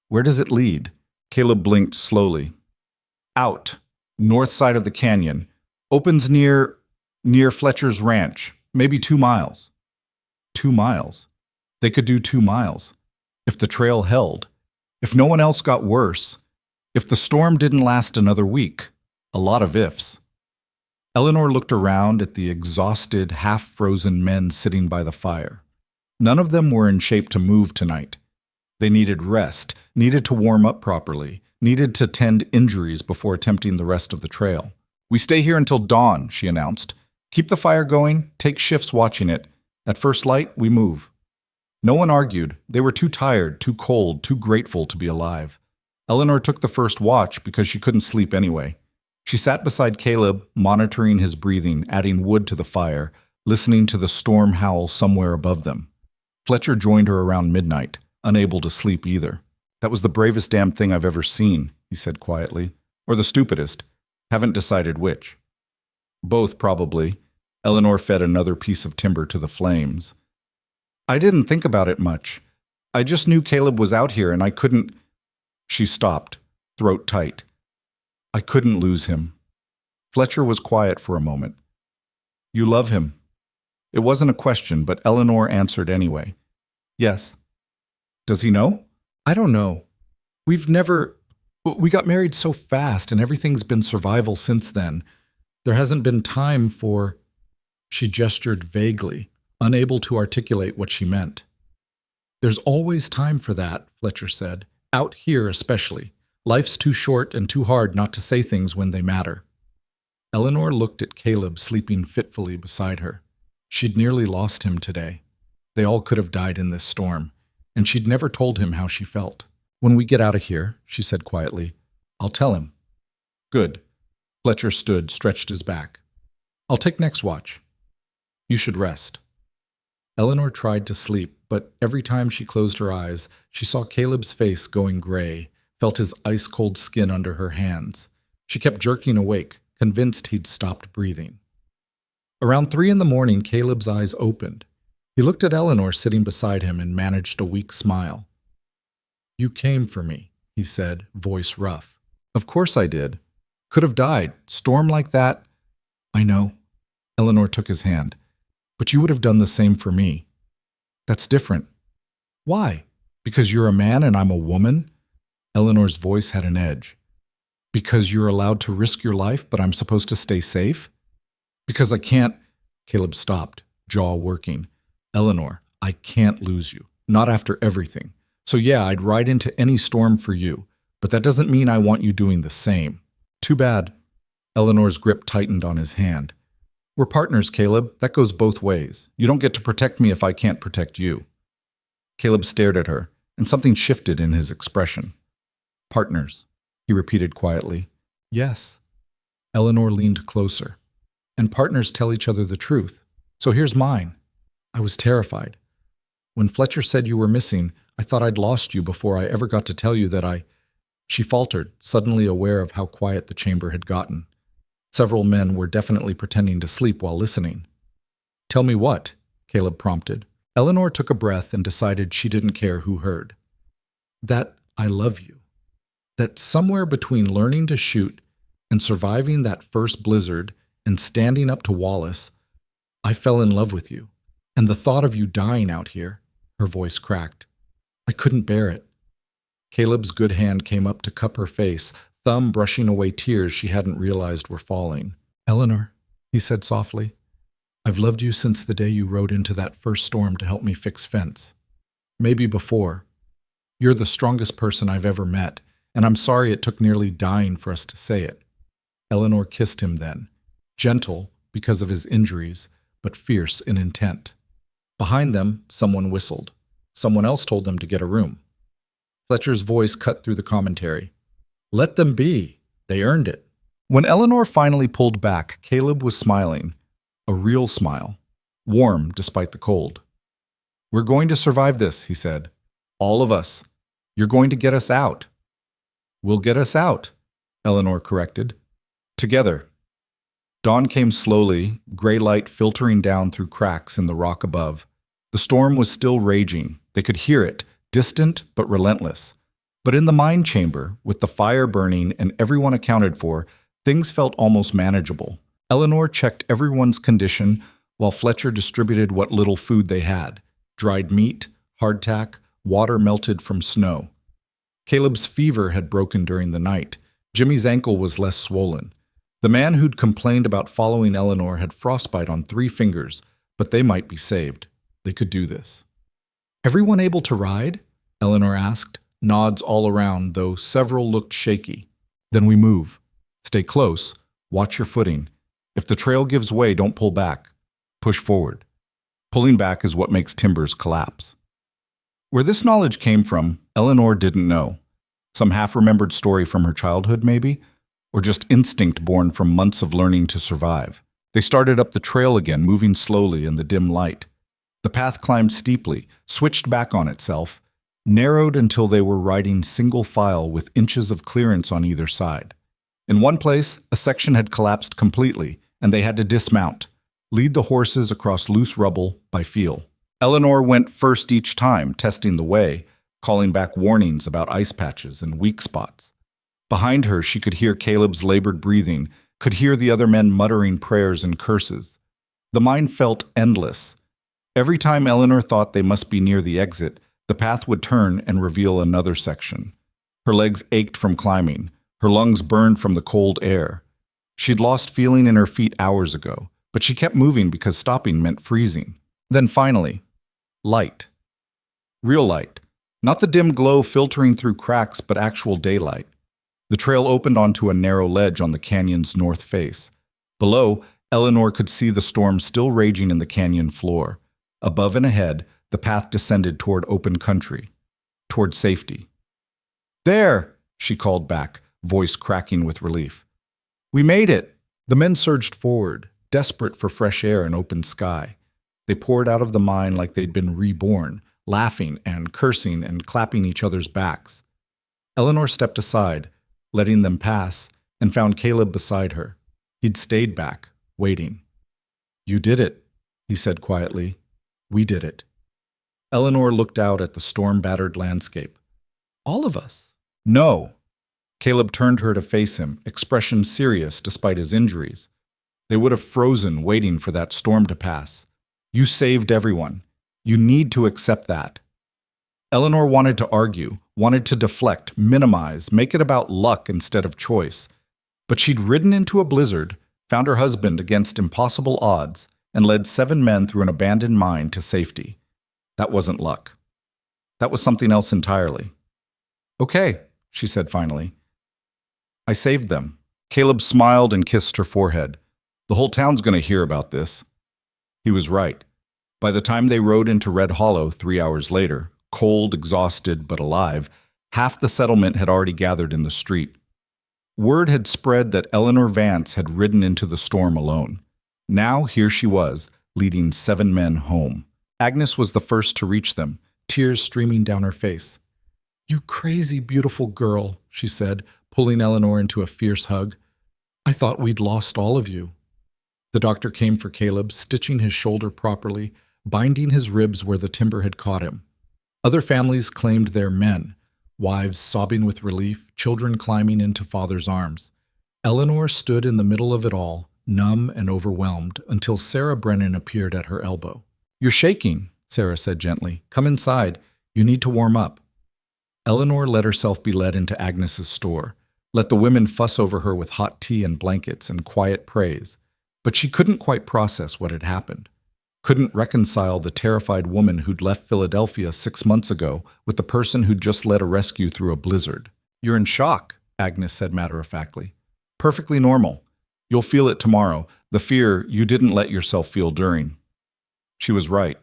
Where does it lead? Caleb blinked slowly. Out, north side of the canyon. Opens near Fletcher's ranch, maybe 2 miles. 2 miles? They could do 2 miles. If the trail held. If no one else got worse. If the storm didn't last another week. A lot of ifs. Eleanor looked around at the exhausted, half-frozen men sitting by the fire. None of them were in shape to move tonight. They needed rest, needed to warm up properly, needed to tend injuries before attempting the rest of the trail. We stay here until dawn, she announced. Keep the fire going, take shifts watching it. At first light, we move. No one argued. They were too tired, too cold, too grateful to be alive. Eleanor took the first watch because she couldn't sleep anyway. She sat beside Caleb, monitoring his breathing, adding wood to the fire, listening to the storm howl somewhere above them. Fletcher joined her around midnight, unable to sleep either. That was the bravest damn thing I've ever seen, he said quietly. Or the stupidest. Haven't decided which. Both, probably. Eleanor fed another piece of timber to the flames. I didn't think about it much. I just knew Caleb was out here and I couldn't... She stopped, throat tight. I couldn't lose him. Fletcher was quiet for a moment. You love him. It wasn't a question, but Eleanor answered anyway. Yes. Does he know? I don't know. We got married so fast and everything's been survival since then. There hasn't been time for... She gestured vaguely, unable to articulate what she meant. There's always time for that, Fletcher said. Out here especially. Life's too short and too hard not to say things when they matter. Eleanor looked at Caleb sleeping fitfully beside her. She'd nearly lost him today. They all could have died in this storm, and she'd never told him how she felt. When we get out of here, she said quietly, I'll tell him. Good. Fletcher stood, stretched his back. I'll take next watch. You should rest. Eleanor tried to sleep, but every time she closed her eyes, she saw Caleb's face going gray, felt his ice-cold skin under her hands. She kept jerking awake, convinced he'd stopped breathing. Around 3 a.m, Caleb's eyes opened. He looked at Eleanor sitting beside him and managed a weak smile. You came for me, he said, voice rough. Of course I did. Could have died. Storm like that. I know. Eleanor took his hand. But you would have done the same for me. That's different. Why? Because you're a man and I'm a woman? Eleanor's voice had an edge. Because you're allowed to risk your life, but I'm supposed to stay safe? Because I can't... Caleb stopped, jaw working. Eleanor, I can't lose you. Not after everything. So yeah, I'd ride into any storm for you, but that doesn't mean I want you doing the same. Too bad. Eleanor's grip tightened on his hand. We're partners, Caleb. That goes both ways. You don't get to protect me if I can't protect you. Caleb stared at her, and something shifted in his expression. Partners, he repeated quietly. Yes. Eleanor leaned closer. And partners tell each other the truth. So here's mine. I was terrified. When Fletcher said you were missing, I thought I'd lost you before I ever got to tell you that I... She faltered, suddenly aware of how quiet the chamber had gotten. Several men were definitely pretending to sleep while listening. Tell me what? Caleb prompted. Eleanor took a breath and decided she didn't care who heard. That I love you. That somewhere between learning to shoot and surviving that first blizzard and standing up to Wallace, I fell in love with you. And the thought of you dying out here, her voice cracked. I couldn't bear it. Caleb's good hand came up to cup her face, thumb brushing away tears she hadn't realized were falling. Eleanor, he said softly, I've loved you since the day you rode into that first storm to help me fix fence. Maybe before. You're the strongest person I've ever met, and I'm sorry it took nearly dying for us to say it. Eleanor kissed him then, gentle because of his injuries, but fierce in intent. Behind them, someone whistled. Someone else told them to get a room. Fletcher's voice cut through the commentary. Let them be. They earned it. When Eleanor finally pulled back, Caleb was smiling. A real smile. Warm despite the cold. We're going to survive this, he said. All of us. You're going to get us out. We'll get us out, Eleanor corrected. Together. Dawn came slowly, gray light filtering down through cracks in the rock above. The storm was still raging. They could hear it, distant but relentless. But in the mine chamber, with the fire burning and everyone accounted for, things felt almost manageable. Eleanor checked everyone's condition while Fletcher distributed what little food they had. Dried meat, hardtack, water melted from snow. Caleb's fever had broken during the night. Jimmy's ankle was less swollen. The man who'd complained about following Eleanor had frostbite on 3 fingers, but they might be saved. They could do this. Everyone able to ride? Eleanor asked. Nods all around, though several looked shaky. Then we move. Stay close. Watch your footing. If the trail gives way, don't pull back. Push forward. Pulling back is what makes timbers collapse. Where this knowledge came from, Eleanor didn't know. Some half-remembered story from her childhood, maybe? Or just instinct born from months of learning to survive. They started up the trail again, moving slowly in the dim light. The path climbed steeply, switched back on itself, narrowed until they were riding single file with inches of clearance on either side. In one place, a section had collapsed completely, and they had to dismount, lead the horses across loose rubble by feel. Eleanor went first each time, testing the way, calling back warnings about ice patches and weak spots. Behind her, she could hear Caleb's labored breathing, could hear the other men muttering prayers and curses. The mine felt endless. Every time Eleanor thought they must be near the exit, the path would turn and reveal another section. Her legs ached from climbing. Her lungs burned from the cold air. She'd lost feeling in her feet hours ago, but she kept moving because stopping meant freezing. Then finally, light. Real light. Not the dim glow filtering through cracks, but actual daylight. The trail opened onto a narrow ledge on the canyon's north face. Below, Eleanor could see the storm still raging in the canyon floor. Above and ahead, the path descended toward open country, toward safety. There, she called back, voice cracking with relief. We made it! The men surged forward, desperate for fresh air and open sky. They poured out of the mine like they'd been reborn, laughing and cursing and clapping each other's backs. Eleanor stepped aside, letting them pass, and found Caleb beside her. He'd stayed back, waiting. You did it, he said quietly. We did it. Eleanor looked out at the storm-battered landscape. All of us? No. Caleb turned her to face him, expression serious despite his injuries. They would have frozen, waiting for that storm to pass. You saved everyone. You need to accept that. Eleanor wanted to argue, wanted to deflect, minimize, make it about luck instead of choice. But she'd ridden into a blizzard, found her husband against impossible odds, and led 7 men through an abandoned mine to safety. That wasn't luck. That was something else entirely. Okay, she said finally. I saved them. Caleb smiled and kissed her forehead. The whole town's going to hear about this. He was right. By the time they rode into Red Hollow 3 hours later, cold, exhausted, but alive, half the settlement had already gathered in the street. Word had spread that Eleanor Vance had ridden into the storm alone. Now here she was, leading 7 men home. Agnes was the first to reach them, tears streaming down her face. You crazy, beautiful girl, she said, pulling Eleanor into a fierce hug. I thought we'd lost all of you. The doctor came for Caleb, stitching his shoulder properly, binding his ribs where the timber had caught him. Other families claimed their men, wives sobbing with relief, children climbing into father's arms. Eleanor stood in the middle of it all, numb and overwhelmed, until Sarah Brennan appeared at her elbow. You're shaking, Sarah said gently. Come inside. You need to warm up. Eleanor let herself be led into Agnes's store, let the women fuss over her with hot tea and blankets and quiet praise. but she couldn't quite process what had happened. Couldn't reconcile the terrified woman who'd left Philadelphia 6 months ago with the person who'd just led a rescue through a blizzard. "You're in shock," Agnes said matter-of-factly. "Perfectly normal. You'll feel it tomorrow, the fear you didn't let yourself feel during." She was right.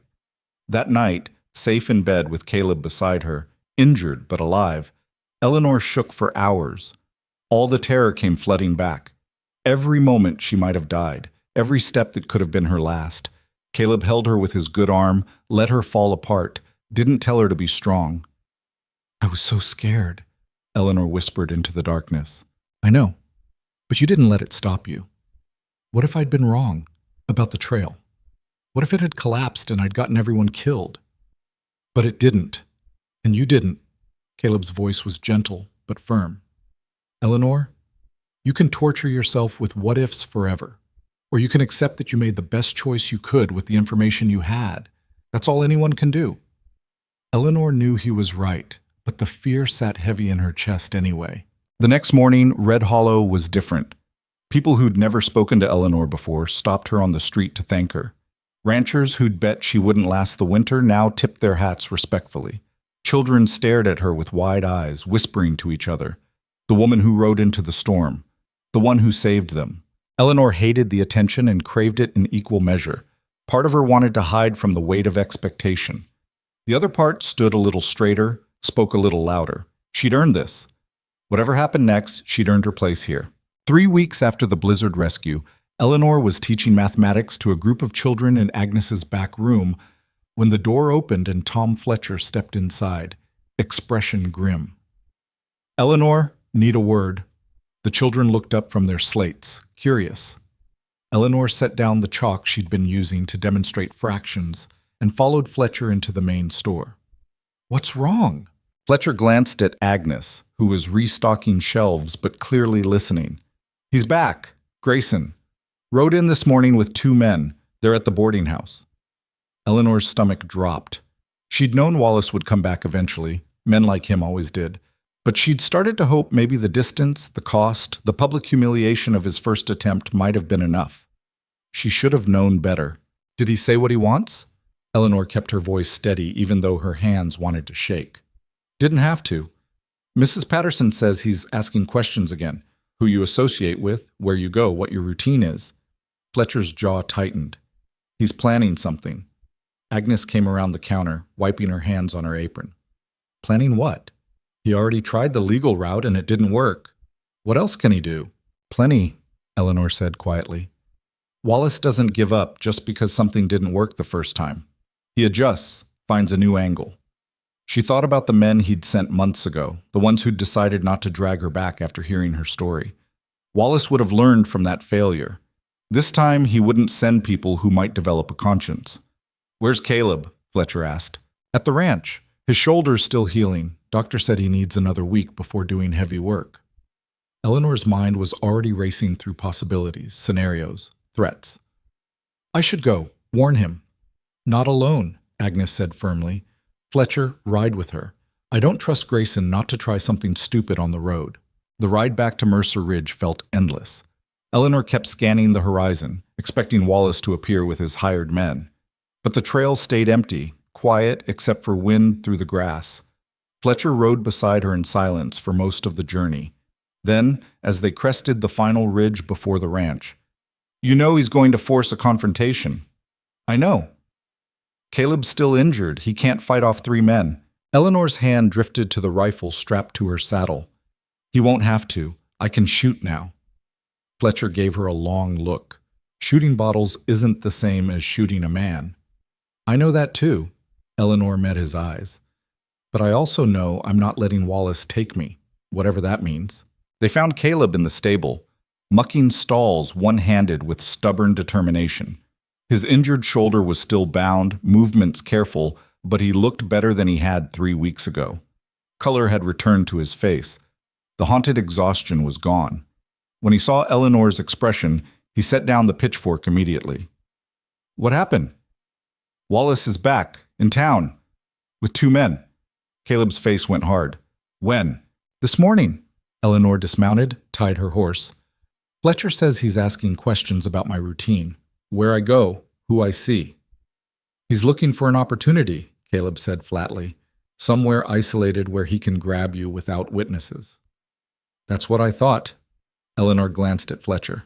That night, safe in bed with Caleb beside her, injured but alive, Eleanor shook for hours. All the terror came flooding back. Every moment she might have died, every step that could have been her last. Caleb held her with his good arm, let her fall apart, didn't tell her to be strong. "I was so scared," Eleanor whispered into the darkness. "I know, but you didn't let it stop you. What if I'd been wrong about the trail? What if it had collapsed and I'd gotten everyone killed? But it didn't, and you didn't." Caleb's voice was gentle but firm. "Eleanor, you can torture yourself with what-ifs forever. Or you can accept that you made the best choice you could with the information you had. That's all anyone can do." Eleanor knew he was right, but the fear sat heavy in her chest anyway. The next morning, Red Hollow was different. People who'd never spoken to Eleanor before stopped her on the street to thank her. Ranchers who'd bet she wouldn't last the winter now tipped their hats respectfully. Children stared at her with wide eyes, whispering to each other. The woman who rode into the storm. The one who saved them. Eleanor hated the attention and craved it in equal measure. Part of her wanted to hide from the weight of expectation. The other part stood a little straighter, spoke a little louder. She'd earned this. Whatever happened next, she'd earned her place here. 3 weeks after the blizzard rescue, Eleanor was teaching mathematics to a group of children in Agnes's back room when the door opened and Tom Fletcher stepped inside, expression grim. "Eleanor, need a word." The children looked up from their slates, curious. Eleanor set down the chalk she'd been using to demonstrate fractions and followed Fletcher into the main store. "What's wrong?" Fletcher glanced at Agnes, who was restocking shelves but clearly listening. "He's back. Grayson. Rode in this morning with 2 men. They're at the boarding house." Eleanor's stomach dropped. She'd known Wallace would come back eventually. Men like him always did. But she'd started to hope maybe the distance, the cost, the public humiliation of his first attempt might have been enough. She should have known better. "Did he say what he wants?" Eleanor kept her voice steady even though her hands wanted to shake. "Didn't have to. Mrs. Patterson says he's asking questions again. Who you associate with, where you go, what your routine is." Fletcher's jaw tightened. "He's planning something." Agnes came around the counter, wiping her hands on her apron. "Planning what? He already tried the legal route and it didn't work. What else can he do?" "Plenty," Eleanor said quietly. "Wallace doesn't give up just because something didn't work the first time. He adjusts, finds a new angle." She thought about the men he'd sent months ago, the ones who'd decided not to drag her back after hearing her story. Wallace would have learned from that failure. This time, he wouldn't send people who might develop a conscience. "Where's Caleb?" Fletcher asked. "At the ranch. His shoulder's still healing. Doctor said he needs another week before doing heavy work." Eleanor's mind was already racing through possibilities, scenarios, threats. "I should go. Warn him." "Not alone," Agnes said firmly. "Fletcher, ride with her. I don't trust Grayson not to try something stupid on the road." The ride back to Mercer Ridge felt endless. Eleanor kept scanning the horizon, expecting Wallace to appear with his hired men. But the trail stayed empty, quiet except for wind through the grass. Fletcher rode beside her in silence for most of the journey. Then, as they crested the final ridge before the ranch, "You know he's going to force a confrontation." "I know." "Caleb's still injured. He can't fight off 3 men. Eleanor's hand drifted to the rifle strapped to her saddle. "He won't have to. I can shoot now." Fletcher gave her a long look. "Shooting bottles isn't the same as shooting a man." "I know that too." Eleanor met his eyes. "But I also know I'm not letting Wallace take me, whatever that means." They found Caleb in the stable, mucking stalls one-handed with stubborn determination. His injured shoulder was still bound, movements careful, but he looked better than he had 3 weeks ago. Color had returned to his face. The haunted exhaustion was gone. When he saw Eleanor's expression, he set down the pitchfork immediately. "What happened?" "Wallace is back, in town, with 2 men. Caleb's face went hard. "When?" "This morning." Eleanor dismounted, tied her horse. Fletcher says he's asking questions about my routine, where I go, who I see. He's looking for an opportunity, Caleb said flatly, somewhere isolated where he can grab you without witnesses. That's what I thought. Eleanor glanced at Fletcher.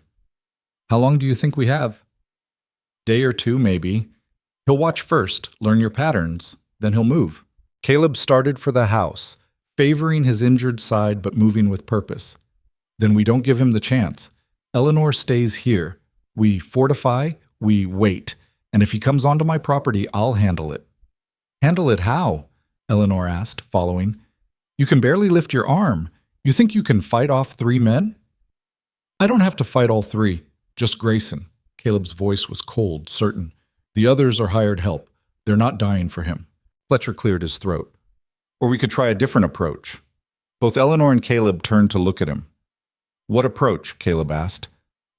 How long do you think we have? Day or two, maybe. He'll watch first, learn your patterns, then he'll move. Caleb started for the house, favoring his injured side but moving with purpose. Then we don't give him the chance. Eleanor stays here. We fortify, we wait, and if he comes onto my property, I'll handle it. Handle it how? Eleanor asked, following. You can barely lift your arm. You think you can fight off 3 men? I don't have to fight all 3, just Grayson. Caleb's voice was cold, certain. The others are hired help. They're not dying for him. Fletcher cleared his throat. Or we could try a different approach. Both Eleanor and Caleb turned to look at him. What approach? Caleb asked.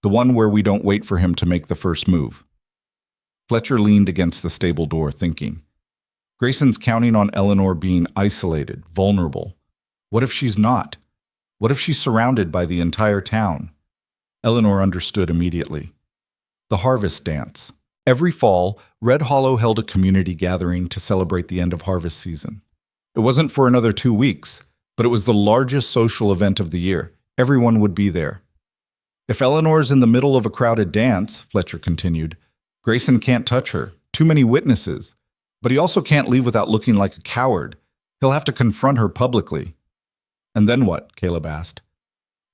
The one where we don't wait for him to make the first move. Fletcher leaned against the stable door, thinking. Grayson's counting on Eleanor being isolated, vulnerable. What if she's not? What if she's surrounded by the entire town? Eleanor understood immediately. The harvest dance. Every fall, Red Hollow held a community gathering to celebrate the end of harvest season. It wasn't for another 2 weeks, but it was the largest social event of the year. Everyone would be there. If Eleanor's in the middle of a crowded dance, Fletcher continued, Grayson can't touch her. Too many witnesses. But he also can't leave without looking like a coward. He'll have to confront her publicly. And then what? Caleb asked.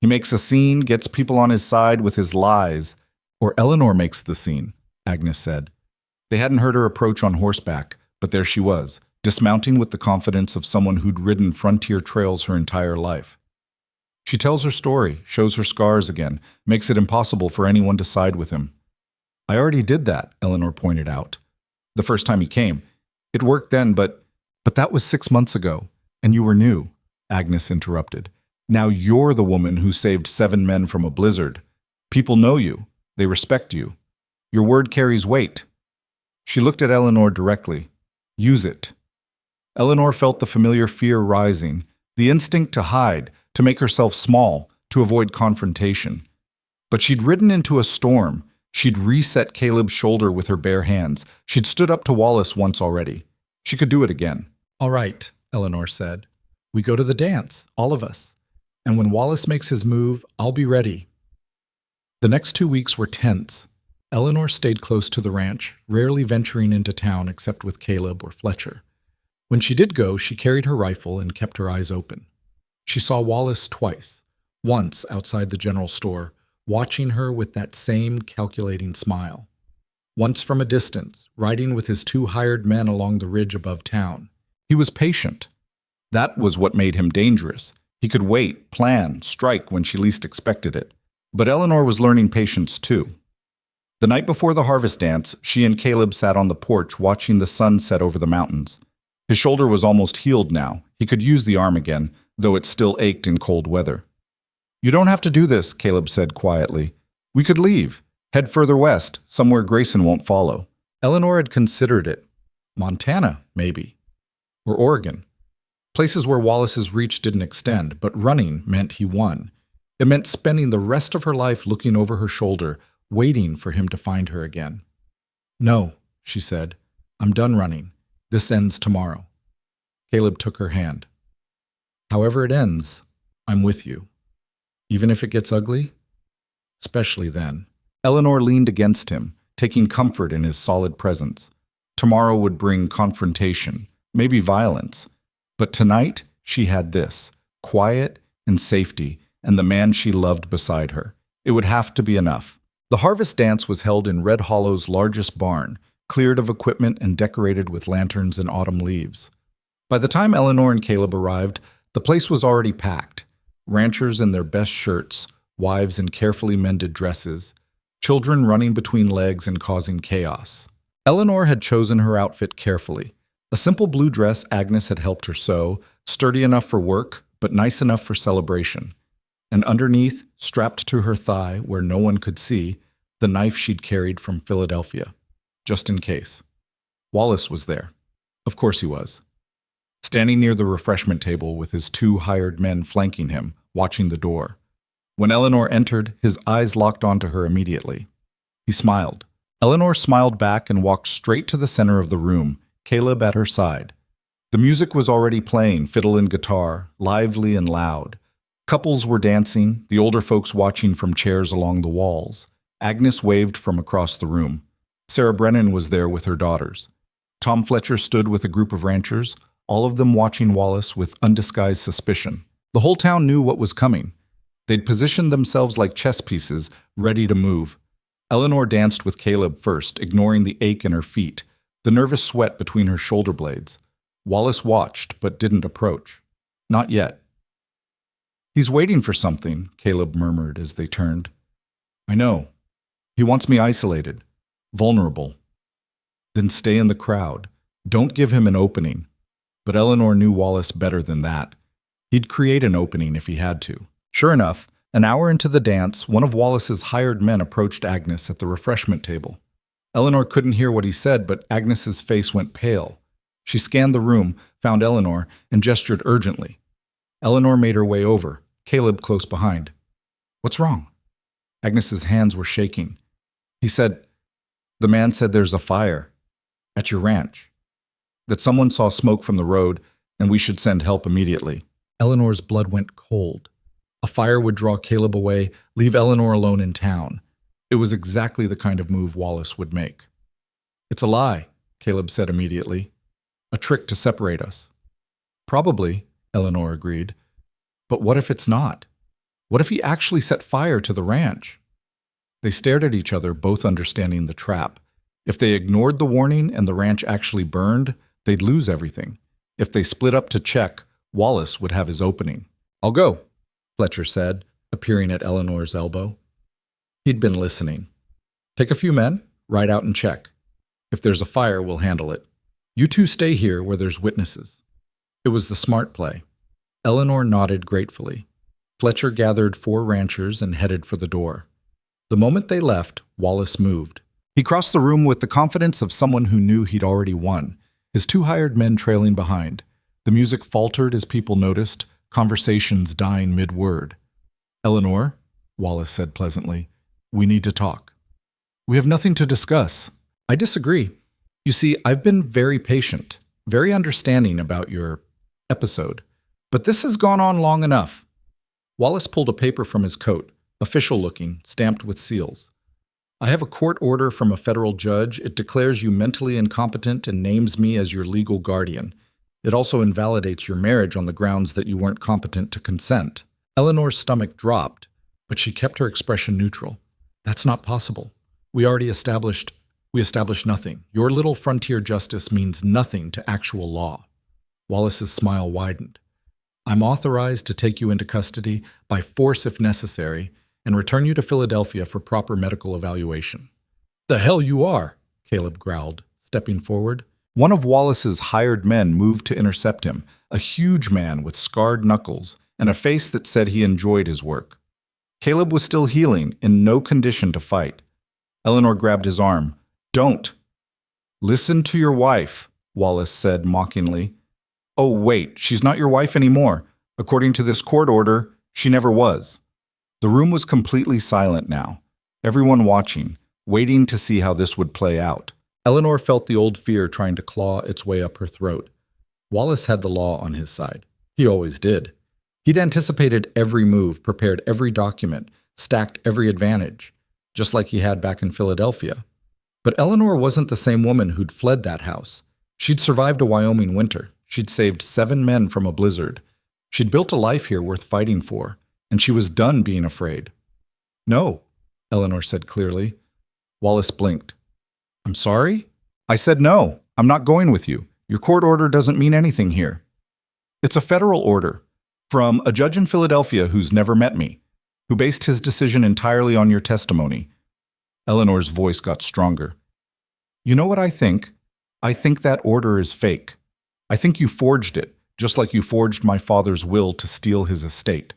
He makes a scene, gets people on his side with his lies. Or Eleanor makes the scene, Agnes said. They hadn't heard her approach on horseback, but there she was, dismounting with the confidence of someone who'd ridden frontier trails her entire life. She tells her story, shows her scars again, makes it impossible for anyone to side with him. I already did that, Eleanor pointed out. The first time he came. It worked then, but that was 6 months ago, and you were new, Agnes interrupted. Now you're the woman who saved 7 men from a blizzard. People know you. They respect you. Your word carries weight. She looked at Eleanor directly. Use it. Eleanor felt the familiar fear rising, the instinct to hide, to make herself small, to avoid confrontation. But she'd ridden into a storm. She'd reset Caleb's shoulder with her bare hands. She'd stood up to Wallace once already. She could do it again. All right, Eleanor said. We go to the dance, all of us. And when Wallace makes his move, I'll be ready. The next 2 weeks were tense. Eleanor stayed close to the ranch, rarely venturing into town except with Caleb or Fletcher. When she did go, she carried her rifle and kept her eyes open. She saw Wallace twice, once outside the general store, watching her with that same calculating smile. Once from a distance, riding with his 2 hired men along the ridge above town. He was patient. That was what made him dangerous. He could wait, plan, strike when she least expected it. But Eleanor was learning patience too. The night before the harvest dance, she and Caleb sat on the porch watching the sun set over the mountains. His shoulder was almost healed now. He could use the arm again, though it still ached in cold weather. You don't have to do this, Caleb said quietly. We could leave. Head further west, somewhere Grayson won't follow. Eleanor had considered it. Montana, maybe. Or Oregon. Places where Wallace's reach didn't extend, but running meant he won. It meant spending the rest of her life looking over her shoulder, waiting for him to find her again. No, she said. I'm done running. This ends tomorrow. Caleb took her hand. However it ends, I'm with you. Even if it gets ugly? Especially then. Eleanor leaned against him, taking comfort in his solid presence. Tomorrow would bring confrontation, maybe violence. But tonight, she had this, quiet and safety, and the man she loved beside her. It would have to be enough. The harvest dance was held in Red Hollow's largest barn, cleared of equipment and decorated with lanterns and autumn leaves. By the time Eleanor and Caleb arrived, the place was already packed. Ranchers in their best shirts, wives in carefully mended dresses, children running between legs and causing chaos. Eleanor had chosen her outfit carefully. A simple blue dress Agnes had helped her sew, sturdy enough for work, but nice enough for celebration. And underneath, strapped to her thigh where no one could see, the knife she'd carried from Philadelphia, just in case. Wallace was there. Of course he was. Standing near the refreshment table with his 2 hired men flanking him, watching the door. When Eleanor entered, his eyes locked onto her immediately. He smiled. Eleanor smiled back and walked straight to the center of the room, Caleb at her side. The music was already playing, fiddle and guitar, lively and loud. Couples were dancing, the older folks watching from chairs along the walls. Agnes waved from across the room. Sarah Brennan was there with her daughters. Tom Fletcher stood with a group of ranchers, all of them watching Wallace with undisguised suspicion. The whole town knew what was coming. They'd positioned themselves like chess pieces, ready to move. Eleanor danced with Caleb first, ignoring the ache in her feet, the nervous sweat between her shoulder blades. Wallace watched, but didn't approach. Not yet. "He's waiting for something," Caleb murmured as they turned. "I know. He wants me isolated, vulnerable. Then stay in the crowd. Don't give him an opening." But Eleanor knew Wallace better than that. He'd create an opening if he had to. Sure enough, an hour into the dance, one of Wallace's hired men approached Agnes at the refreshment table. Eleanor couldn't hear what he said, but Agnes's face went pale. She scanned the room, found Eleanor, and gestured urgently. Eleanor made her way over, Caleb close behind. "What's wrong?" Agnes's hands were shaking. The man said there's a fire at your ranch, that someone saw smoke from the road, and we should send help immediately." Eleanor's blood went cold. A fire would draw Caleb away, leave Eleanor alone in town. It was exactly the kind of move Wallace would make. "It's a lie," Caleb said immediately. "A trick to separate us." "Probably," Eleanor agreed. "But what if it's not? What if he actually set fire to the ranch?" They stared at each other, both understanding the trap. If they ignored the warning and the ranch actually burned, they'd lose everything. If they split up to check, Wallace would have his opening. "I'll go," Fletcher said, appearing at Eleanor's elbow. He'd been listening. "Take a few men, ride out and check. If there's a fire, we'll handle it. You two stay here where there's witnesses." It was the smart play. Eleanor nodded gratefully. Fletcher gathered 4 ranchers and headed for the door. The moment they left, Wallace moved. He crossed the room with the confidence of someone who knew he'd already won, his 2 hired men trailing behind. The music faltered as people noticed, conversations dying mid-word. "Eleanor," Wallace said pleasantly, "we need to talk." "We have nothing to discuss." "I disagree. You see, I've been very patient, very understanding about your episode, but this has gone on long enough." Wallace pulled a paper from his coat, official-looking, stamped with seals. "I have a court order from a federal judge. It declares you mentally incompetent and names me as your legal guardian. It also invalidates your marriage on the grounds that you weren't competent to consent." Eleanor's stomach dropped, but she kept her expression neutral. "That's not possible. We established nothing. Your little frontier justice means nothing to actual law." Wallace's smile widened. "I'm authorized to take you into custody by force if necessary and return you to Philadelphia for proper medical evaluation." "The hell you are," Caleb growled, stepping forward. One of Wallace's hired men moved to intercept him, a huge man with scarred knuckles and a face that said he enjoyed his work. Caleb was still healing, in no condition to fight. Eleanor grabbed his arm. "Don't." "Listen to your wife," Wallace said mockingly. "Oh, wait, she's not your wife anymore. According to this court order, she never was." The room was completely silent now, everyone watching, waiting to see how this would play out. Eleanor felt the old fear trying to claw its way up her throat. Wallace had the law on his side. He always did. He'd anticipated every move, prepared every document, stacked every advantage, just like he had back in Philadelphia. But Eleanor wasn't the same woman who'd fled that house. She'd survived a Wyoming winter. She'd saved 7 men from a blizzard. She'd built a life here worth fighting for, and she was done being afraid. "No," Eleanor said clearly. Wallace blinked. "I'm sorry?" "I said no. I'm not going with you. Your court order doesn't mean anything here. It's a federal order from a judge in Philadelphia who's never met me, who based his decision entirely on your testimony." Eleanor's voice got stronger. "You know what I think? I think that order is fake. I think you forged it, just like you forged my father's will to steal his estate."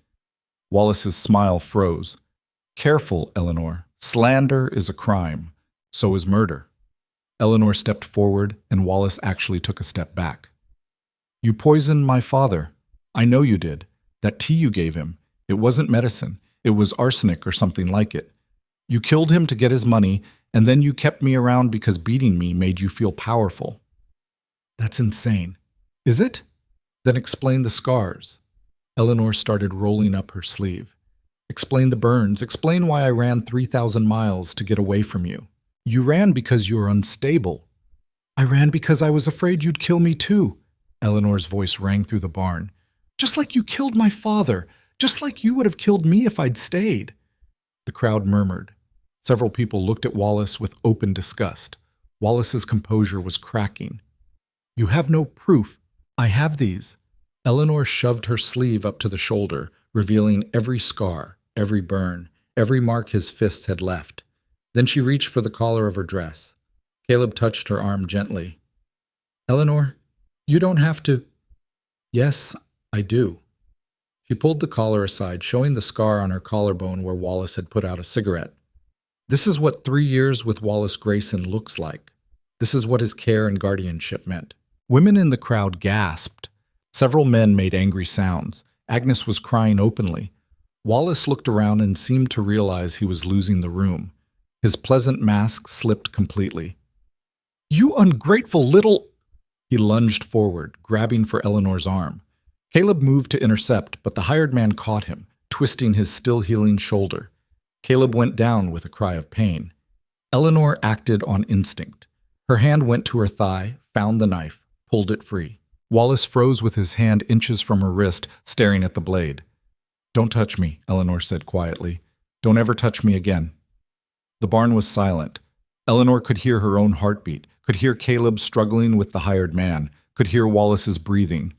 Wallace's smile froze. "Careful, Eleanor. Slander is a crime. So is murder." Eleanor stepped forward, and Wallace actually took a step back. "You poisoned my father. I know you did. That tea you gave him, it wasn't medicine. It was arsenic or something like it. You killed him to get his money, and then you kept me around because beating me made you feel powerful. That's insane. Is it? Then explain the scars. Eleanor started rolling up her sleeve. Explain the burns. Explain why I ran 3,000 miles to get away from you. You ran because you were unstable. I ran because I was afraid you'd kill me too. Eleanor's voice rang through the barn. Just like you killed my father. Just like you would have killed me if I'd stayed. The crowd murmured. Several people looked at Wallace with open disgust. Wallace's composure was cracking. You have no proof. I have these. Eleanor shoved her sleeve up to the shoulder, revealing every scar, every burn, every mark his fists had left. Then she reached for the collar of her dress. Caleb touched her arm gently. Eleanor, you don't have to. Yes, I do. She pulled the collar aside, showing the scar on her collarbone where Wallace had put out a cigarette. This is what 3 years with Wallace Grayson looks like. This is what his care and guardianship meant. Women in the crowd gasped. Several men made angry sounds. Agnes was crying openly. Wallace looked around and seemed to realize he was losing the room. His pleasant mask slipped completely. You ungrateful little... He lunged forward, grabbing for Eleanor's arm. Caleb moved to intercept, but the hired man caught him, twisting his still-healing shoulder. Caleb went down with a cry of pain. Eleanor acted on instinct. Her hand went to her thigh, found the knife, pulled it free. Wallace froze with his hand inches from her wrist, staring at the blade. Don't touch me, Eleanor said quietly. Don't ever touch me again. The barn was silent. Eleanor could hear her own heartbeat, could hear Caleb struggling with the hired man, could hear Wallace's breathing.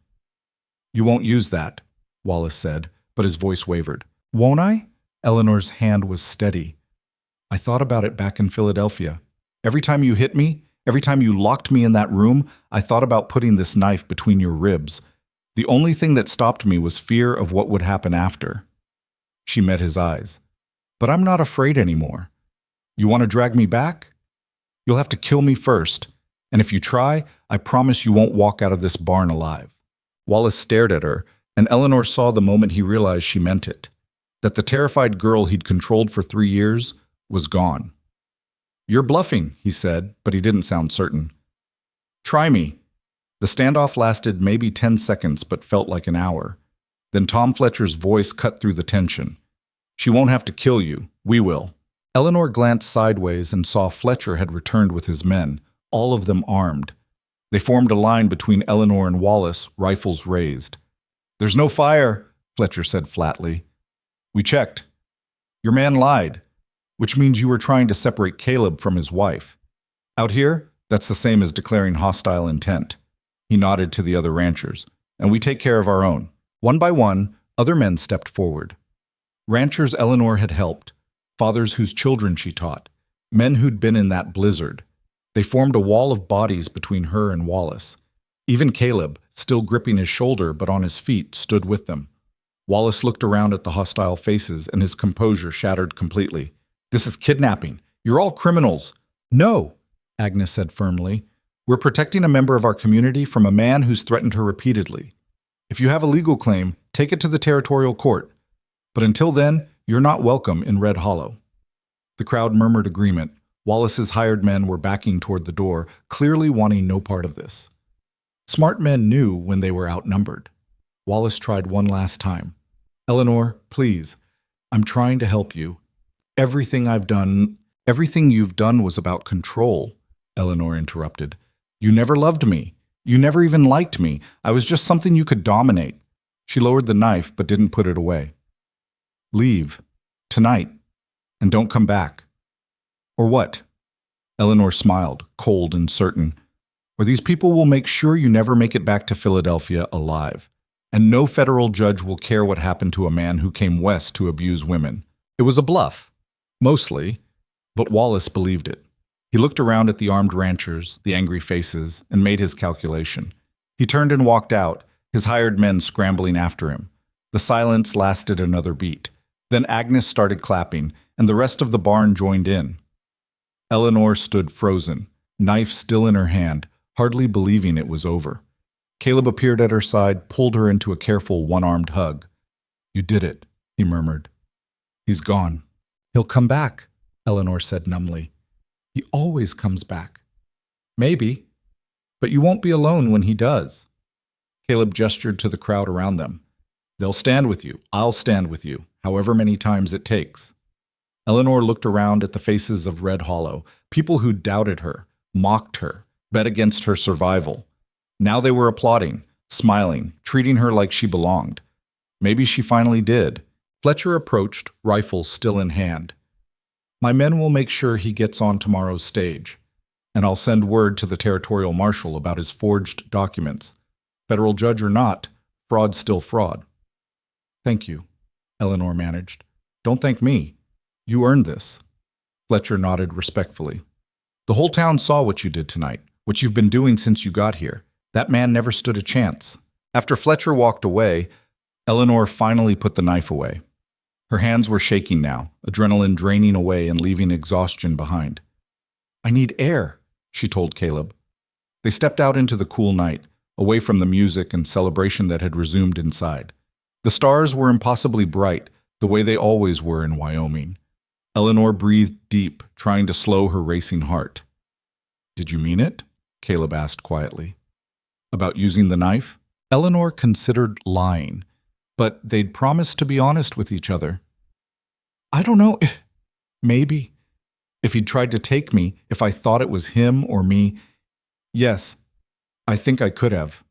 You won't use that, Wallace said, but his voice wavered. Won't I? Eleanor's hand was steady. I thought about it back in Philadelphia. Every time you hit me, every time you locked me in that room, I thought about putting this knife between your ribs. The only thing that stopped me was fear of what would happen after. She met his eyes. But I'm not afraid anymore. You want to drag me back? You'll have to kill me first. And if you try, I promise you won't walk out of this barn alive. Wallace stared at her, and Eleanor saw the moment he realized she meant it. That the terrified girl he'd controlled for 3 years was gone. You're bluffing, he said, but he didn't sound certain. Try me. The standoff lasted maybe 10 seconds, but felt like an hour. Then Tom Fletcher's voice cut through the tension. She won't have to kill you. We will. Eleanor glanced sideways and saw Fletcher had returned with his men, all of them armed. They formed a line between Eleanor and Wallace, rifles raised. There's no fire, Fletcher said flatly. We checked. Your man lied, which means you were trying to separate Caleb from his wife. Out here, that's the same as declaring hostile intent. He nodded to the other ranchers. And we take care of our own. One by one, other men stepped forward. Ranchers Eleanor had helped, fathers whose children she taught, men who'd been in that blizzard. They formed a wall of bodies between her and Wallace. Even Caleb, still gripping his shoulder but on his feet, stood with them. Wallace looked around at the hostile faces and his composure shattered completely. This is kidnapping. You're all criminals. No, Agnes said firmly. We're protecting a member of our community from a man who's threatened her repeatedly. If you have a legal claim, take it to the territorial court. But until then, you're not welcome in Red Hollow. The crowd murmured agreement. Wallace's hired men were backing toward the door, clearly wanting no part of this. Smart men knew when they were outnumbered. Wallace tried one last time. Eleanor, please, I'm trying to help you. Everything you've done was about control, Eleanor interrupted. You never loved me. You never even liked me. I was just something you could dominate. She lowered the knife but didn't put it away. Leave. Tonight. And don't come back. Or what? Eleanor smiled, cold and certain. Or these people will make sure you never make it back to Philadelphia alive. And no federal judge will care what happened to a man who came west to abuse women. It was a bluff. Mostly. But Wallace believed it. He looked around at the armed ranchers, the angry faces, and made his calculation. He turned and walked out, his hired men scrambling after him. The silence lasted another beat. Then Agnes started clapping, and the rest of the barn joined in. Eleanor stood frozen, knife still in her hand, hardly believing it was over. Caleb appeared at her side, pulled her into a careful one-armed hug. You did it, he murmured. He's gone. He'll come back, Eleanor said numbly. He always comes back. Maybe, but you won't be alone when he does. Caleb gestured to the crowd around them. They'll stand with you. I'll stand with you, however many times it takes. Eleanor looked around at the faces of Red Hollow, people who doubted her, mocked her, bet against her survival. Now they were applauding, smiling, treating her like she belonged. Maybe she finally did. Fletcher approached, rifle still in hand. My men will make sure he gets on tomorrow's stage, and I'll send word to the territorial marshal about his forged documents. Federal judge or not, fraud's still fraud. Thank you, Eleanor managed. Don't thank me. You earned this. Fletcher nodded respectfully. The whole town saw what you did tonight, what you've been doing since you got here. That man never stood a chance. After Fletcher walked away, Eleanor finally put the knife away. Her hands were shaking now, adrenaline draining away and leaving exhaustion behind. I need air, she told Caleb. They stepped out into the cool night, away from the music and celebration that had resumed inside. The stars were impossibly bright, the way they always were in Wyoming. Eleanor breathed deep, trying to slow her racing heart. Did you mean it? Caleb asked quietly. About using the knife? Eleanor considered lying, but they'd promised to be honest with each other. I don't know. Maybe. If he'd tried to take me, if I thought it was him or me. Yes, I think I could have.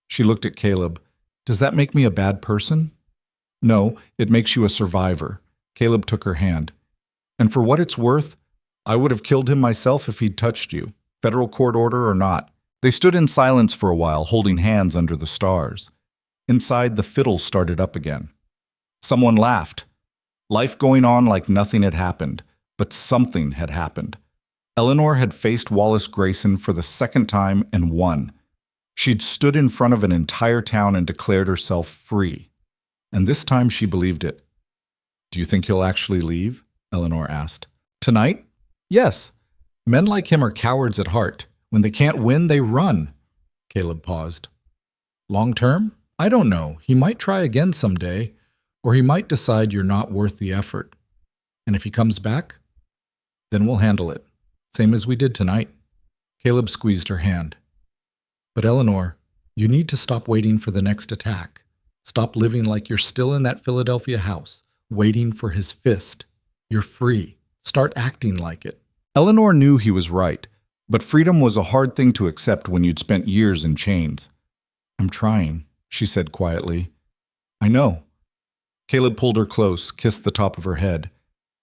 She looked at Caleb. Does that make me a bad person? No, it makes you a survivor. Caleb took her hand. And for what it's worth, I would have killed him myself if he'd touched you, federal court order or not. They stood in silence for a while, holding hands under the stars. Inside, the fiddle started up again. Someone laughed. Life going on like nothing had happened, but something had happened. Eleanor had faced Wallace Grayson for the second time and won. She'd stood in front of an entire town and declared herself free. And this time she believed it. Do you think he'll actually leave? Eleanor asked. Tonight? Yes. Men like him are cowards at heart. When they can't win, they run. Caleb paused. Long term? I don't know. He might try again someday, or he might decide you're not worth the effort. And if he comes back, then we'll handle it, same as we did tonight. Caleb squeezed her hand. But Eleanor, you need to stop waiting for the next attack. Stop living like you're still in that Philadelphia house, waiting for his fist. You're free. Start acting like it. Eleanor knew he was right, but freedom was a hard thing to accept when you'd spent years in chains. I'm trying, she said quietly. I know. Caleb pulled her close, kissed the top of her head.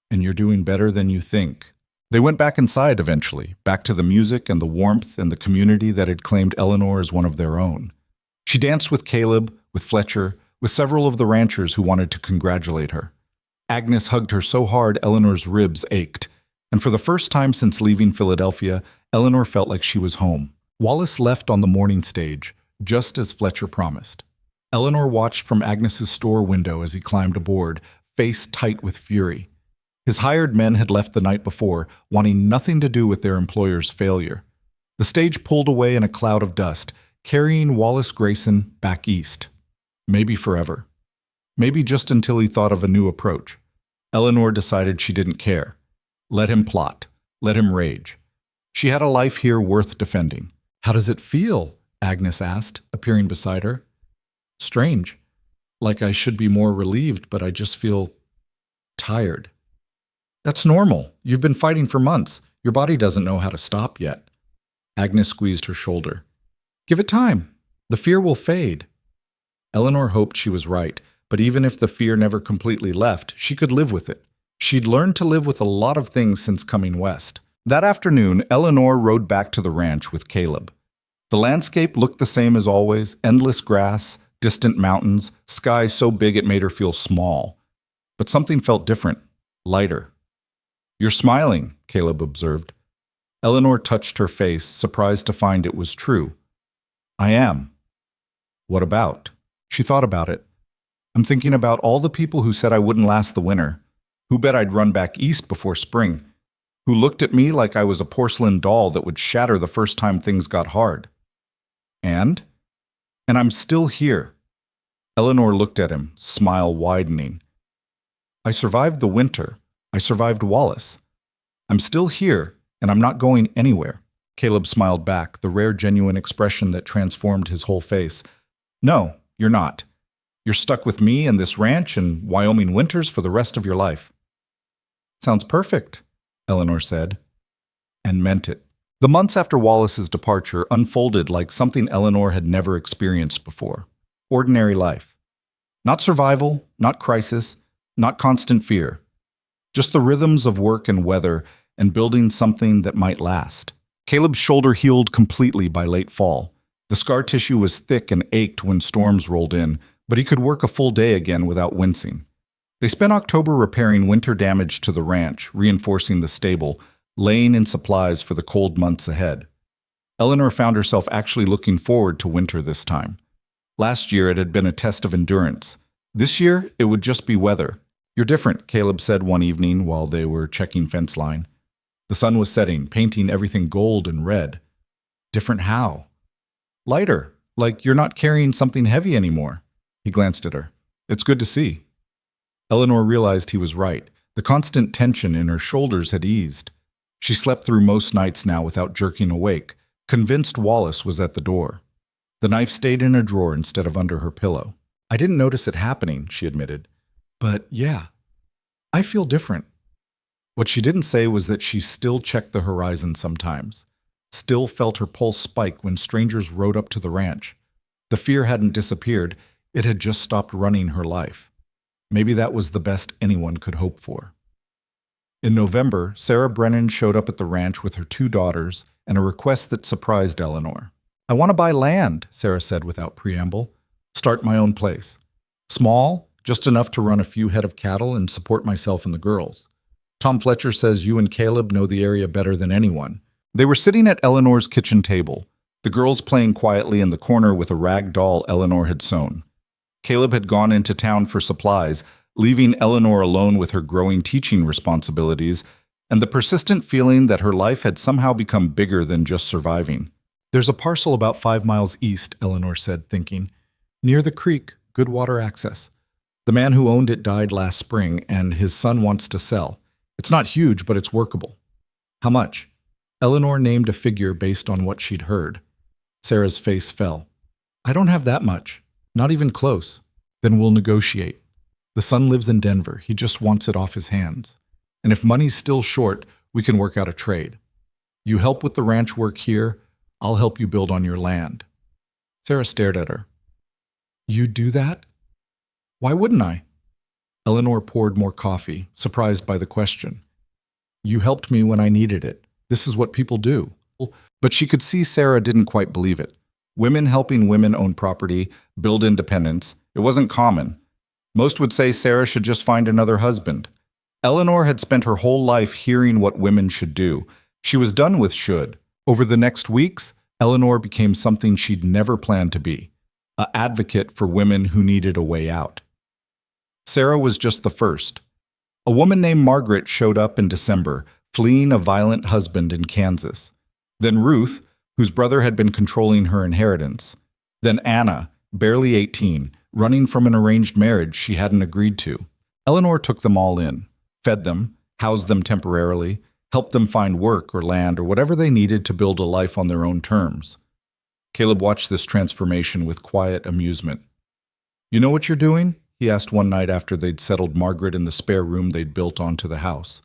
And you're doing better than you think. They went back inside eventually, back to the music and the warmth and the community that had claimed Eleanor as one of their own. She danced with Caleb, with Fletcher, with several of the ranchers who wanted to congratulate her. Agnes hugged her so hard Eleanor's ribs ached, and for the first time since leaving Philadelphia, Eleanor felt like she was home. Wallace left on the morning stage, just as Fletcher promised. Eleanor watched from Agnes's store window as he climbed aboard, face tight with fury. His hired men had left the night before, wanting nothing to do with their employer's failure. The stage pulled away in a cloud of dust, carrying Wallace Grayson back east. Maybe forever. Maybe just until he thought of a new approach. Eleanor decided she didn't care. Let him plot. Let him rage. She had a life here worth defending. How does it feel? Agnes asked, appearing beside her. Strange. Like I should be more relieved, but I just feel tired. That's normal. You've been fighting for months. Your body doesn't know how to stop yet. Agnes squeezed her shoulder. Give it time. The fear will fade. Eleanor hoped she was right, but even if the fear never completely left, she could live with it. She'd learned to live with a lot of things since coming west. That afternoon, Eleanor rode back to the ranch with Caleb. The landscape looked the same as always, endless grass, distant mountains, sky so big it made her feel small. But something felt different, lighter. You're smiling, Caleb observed. Eleanor touched her face, surprised to find it was true. I am. What about? She thought about it. I'm thinking about all the people who said I wouldn't last the winter, who bet I'd run back east before spring, who looked at me like I was a porcelain doll that would shatter the first time things got hard. And I'm still here. Eleanor looked at him, smile widening. I survived the winter. I survived Wallace. I'm still here, and I'm not going anywhere. Caleb smiled back, the rare genuine expression that transformed his whole face. No, you're not. You're stuck with me and this ranch and Wyoming winters for the rest of your life. Sounds perfect, Eleanor said, and meant it. The months after Wallace's departure unfolded like something Eleanor had never experienced before. Ordinary life. Not survival, not crisis, not constant fear. Just the rhythms of work and weather and building something that might last. Caleb's shoulder healed completely by late fall. The scar tissue was thick and ached when storms rolled in, but he could work a full day again without wincing. They spent October repairing winter damage to the ranch, reinforcing the stable, laying in supplies for the cold months ahead. Eleanor found herself actually looking forward to winter this time. Last year it had been a test of endurance. This year it would just be weather. You're different, Caleb said one evening while they were checking fence line. The sun was setting, painting everything gold and red. Different how? Lighter, like you're not carrying something heavy anymore. He glanced at her. It's good to see. Eleanor realized he was right. The constant tension in her shoulders had eased. She slept through most nights now without jerking awake, convinced Wallace was at the door. The knife stayed in a drawer instead of under her pillow. I didn't notice it happening, she admitted. But yeah, I feel different. What she didn't say was that she still checked the horizon sometimes, still felt her pulse spike when strangers rode up to the ranch. The fear hadn't disappeared, it had just stopped running her life. Maybe that was the best anyone could hope for. In November, Sarah Brennan showed up at the ranch with her 2 daughters and a request that surprised Eleanor. I want to buy land, Sarah said without preamble. Start my own place. Small, just enough to run a few head of cattle and support myself and the girls. Tom Fletcher says you and Caleb know the area better than anyone. They were sitting at Eleanor's kitchen table, the girls playing quietly in the corner with a rag doll Eleanor had sewn. Caleb had gone into town for supplies, leaving Eleanor alone with her growing teaching responsibilities and the persistent feeling that her life had somehow become bigger than just surviving. There's a parcel about 5 miles east, Eleanor said, thinking. Near the creek, good water access. The man who owned it died last spring, and his son wants to sell. It's not huge, but it's workable. How much? Eleanor named a figure based on what she'd heard. Sarah's face fell. I don't have that much. Not even close. Then we'll negotiate. The son lives in Denver. He just wants it off his hands. And if money's still short, we can work out a trade. You help with the ranch work here, I'll help you build on your land. Sarah stared at her. You do that? Why wouldn't I? Eleanor poured more coffee, surprised by the question. You helped me when I needed it. This is what people do. But she could see Sarah didn't quite believe it. Women helping women own property, build independence, it wasn't common. Most would say Sarah should just find another husband. Eleanor had spent her whole life hearing what women should do. She was done with should. Over the next weeks, Eleanor became something she'd never planned to be, an advocate for women who needed a way out. Sarah was just the first. A woman named Margaret showed up in December, fleeing a violent husband in Kansas. Then Ruth, whose brother had been controlling her inheritance. Then Anna, barely 18, running from an arranged marriage she hadn't agreed to. Eleanor took them all in, fed them, housed them temporarily, helped them find work or land or whatever they needed to build a life on their own terms. Caleb watched this transformation with quiet amusement. You know what you're doing? He asked one night after they'd settled Margaret in the spare room they'd built onto the house.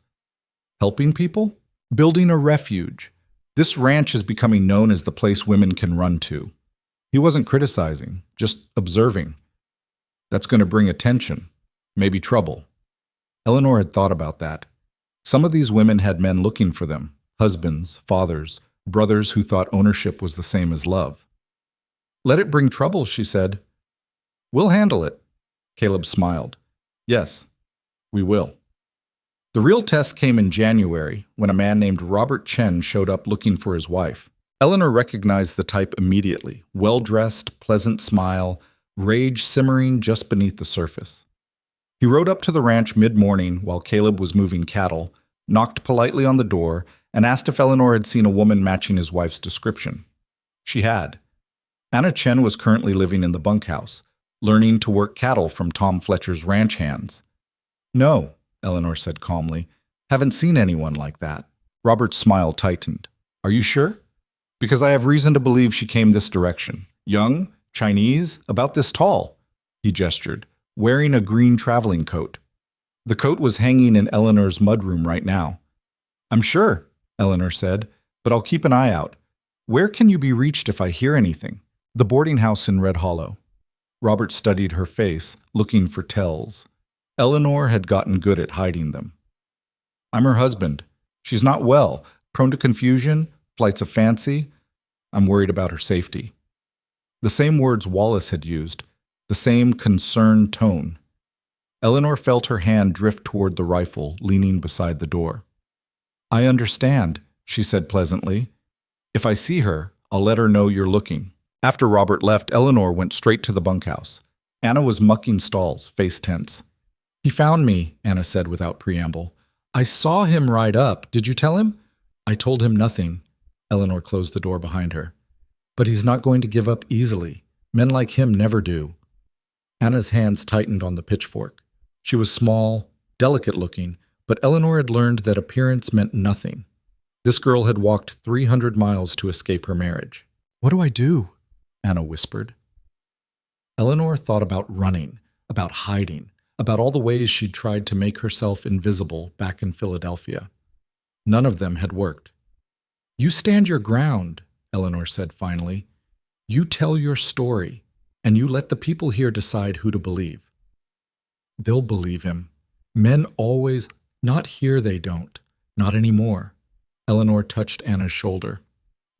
Helping people? Building a refuge. This ranch is becoming known as the place women can run to. He wasn't criticizing, just observing. That's going to bring attention, maybe trouble. Eleanor had thought about that. Some of these women had men looking for them, husbands, fathers, brothers who thought ownership was the same as love. Let it bring trouble, she said. We'll handle it. Caleb smiled. Yes, we will. The real test came in January when a man named Robert Chen showed up looking for his wife. Eleanor recognized the type immediately, well-dressed, pleasant smile, rage simmering just beneath the surface. He rode up to the ranch mid-morning while Caleb was moving cattle, knocked politely on the door, and asked if Eleanor had seen a woman matching his wife's description. She had. Anna Chen was currently living in the bunkhouse, learning to work cattle from Tom Fletcher's ranch hands. No, Eleanor said calmly. Haven't seen anyone like that. Robert's smile tightened. Are you sure? Because I have reason to believe she came this direction. Young, Chinese, about this tall. He gestured, wearing a green traveling coat. The coat was hanging in Eleanor's mudroom right now. I'm sure, Eleanor said, but I'll keep an eye out. Where can you be reached if I hear anything? The boarding house in Red Hollow. Robert studied her face, looking for tells. Eleanor had gotten good at hiding them. I'm her husband. She's not well, prone to confusion, flights of fancy. I'm worried about her safety. The same words Wallace had used, the same concerned tone. Eleanor felt her hand drift toward the rifle, leaning beside the door. I understand, she said pleasantly. If I see her, I'll let her know you're looking. After Robert left, Eleanor went straight to the bunkhouse. Anna was mucking stalls, face tense. He found me, Anna said without preamble. I saw him ride up. Did you tell him? I told him nothing. Eleanor closed the door behind her. But he's not going to give up easily. Men like him never do. Anna's hands tightened on the pitchfork. She was small, delicate-looking, but Eleanor had learned that appearance meant nothing. This girl had walked 300 miles to escape her marriage. What do I do? Anna whispered. Eleanor thought about running, about hiding, about all the ways she'd tried to make herself invisible back in Philadelphia. None of them had worked. You stand your ground, Eleanor said finally. You tell your story, and you let the people here decide who to believe. They'll believe him. Men always, not here they don't, not anymore. Eleanor touched Anna's shoulder.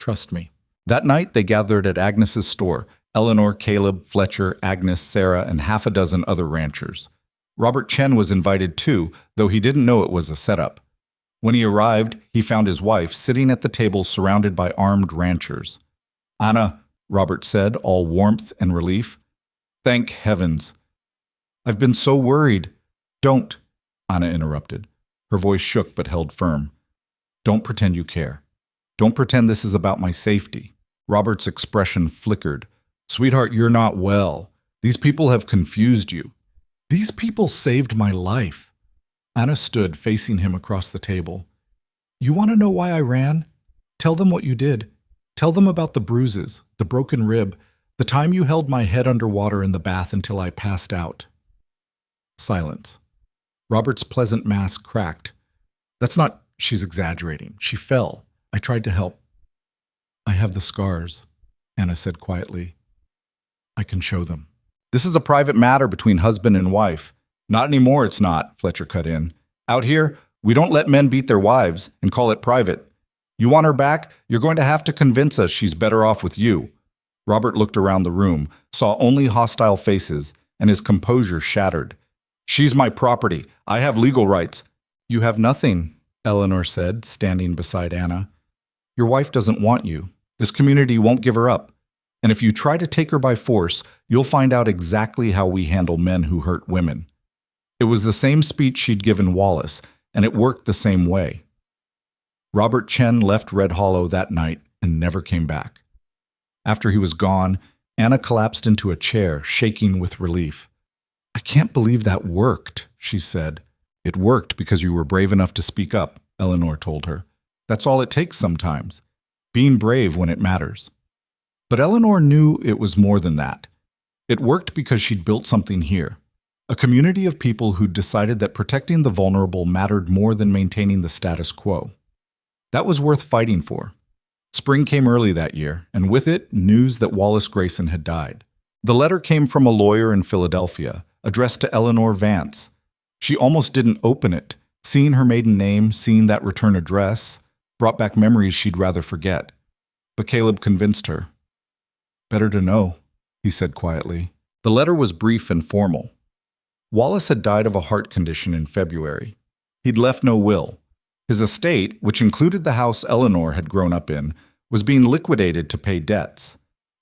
Trust me. That night they gathered at Agnes's store, Eleanor, Caleb, Fletcher, Agnes, Sarah, and half a dozen other ranchers. Robert Chen was invited too, though he didn't know it was a setup. When he arrived, he found his wife sitting at the table surrounded by armed ranchers. Anna, Robert said, all warmth and relief. Thank heavens. I've been so worried. Don't, Anna interrupted. Her voice shook but held firm. Don't pretend you care. Don't pretend this is about my safety. Robert's expression flickered. Sweetheart, you're not well. These people have confused you. These people saved my life. Anna stood facing him across the table. You want to know why I ran? Tell them what you did. Tell them about the bruises, the broken rib, the time you held my head underwater in the bath until I passed out. Silence. Robert's pleasant mask cracked. That's not... She's exaggerating. She fell. I tried to help. I have the scars, Anna said quietly. I can show them. This is a private matter between husband and wife. Not anymore, it's not, Fletcher cut in. Out here, we don't let men beat their wives and call it private. You want her back? You're going to have to convince us she's better off with you. Robert looked around the room, saw only hostile faces, and his composure shattered. She's my property. I have legal rights. You have nothing, Eleanor said, standing beside Anna. Your wife doesn't want you. This community won't give her up. And if you try to take her by force, you'll find out exactly how we handle men who hurt women. It was the same speech she'd given Wallace, and it worked the same way. Robert Chen left Red Hollow that night and never came back. After he was gone, Anna collapsed into a chair, shaking with relief. I can't believe that worked, she said. It worked because you were brave enough to speak up, Eleanor told her. That's all it takes sometimes, being brave when it matters. But Eleanor knew it was more than that. It worked because she'd built something here, a community of people who'd decided that protecting the vulnerable mattered more than maintaining the status quo. That was worth fighting for. Spring came early that year, and with it, news that Wallace Grayson had died. The letter came from a lawyer in Philadelphia, addressed to Eleanor Vance. She almost didn't open it. Seeing her maiden name, seeing that return address, brought back memories she'd rather forget. But Caleb convinced her. Better to know, he said quietly. The letter was brief and formal. Wallace had died of a heart condition in February. He'd left no will. His estate, which included the house Eleanor had grown up in, was being liquidated to pay debts.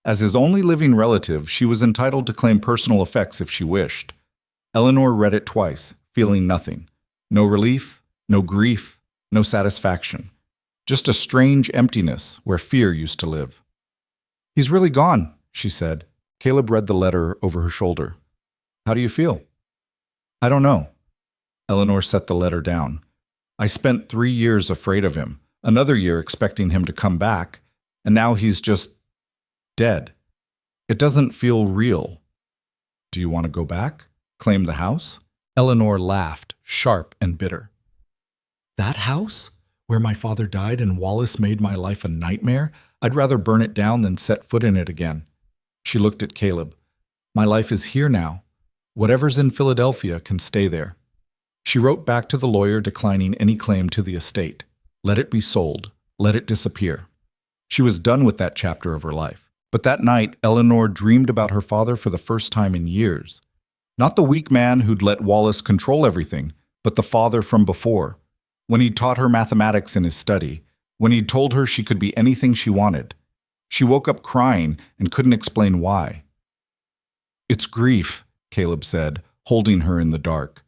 As his only living relative, she was entitled to claim personal effects if she wished. Eleanor read it twice, feeling nothing. No relief, no grief, no satisfaction. Just a strange emptiness where fear used to live. He's really gone, she said. Caleb read the letter over her shoulder. How do you feel? I don't know. Eleanor set the letter down. I spent 3 years afraid of him, another year expecting him to come back, and now he's just dead. It doesn't feel real. Do you want to go back? Claim the house? Eleanor laughed, sharp and bitter. That house? Where my father died and Wallace made my life a nightmare? I'd rather burn it down than set foot in it again. She looked at Caleb. My life is here now. Whatever's in Philadelphia can stay there. She wrote back to the lawyer declining any claim to the estate. Let it be sold. Let it disappear. She was done with that chapter of her life. But that night, Eleanor dreamed about her father for the first time in years. Not the weak man who'd let Wallace control everything, but the father from before. When he'd taught her mathematics in his study, when he'd told her she could be anything she wanted. She woke up crying and couldn't explain why. It's grief, Caleb said, holding her in the dark.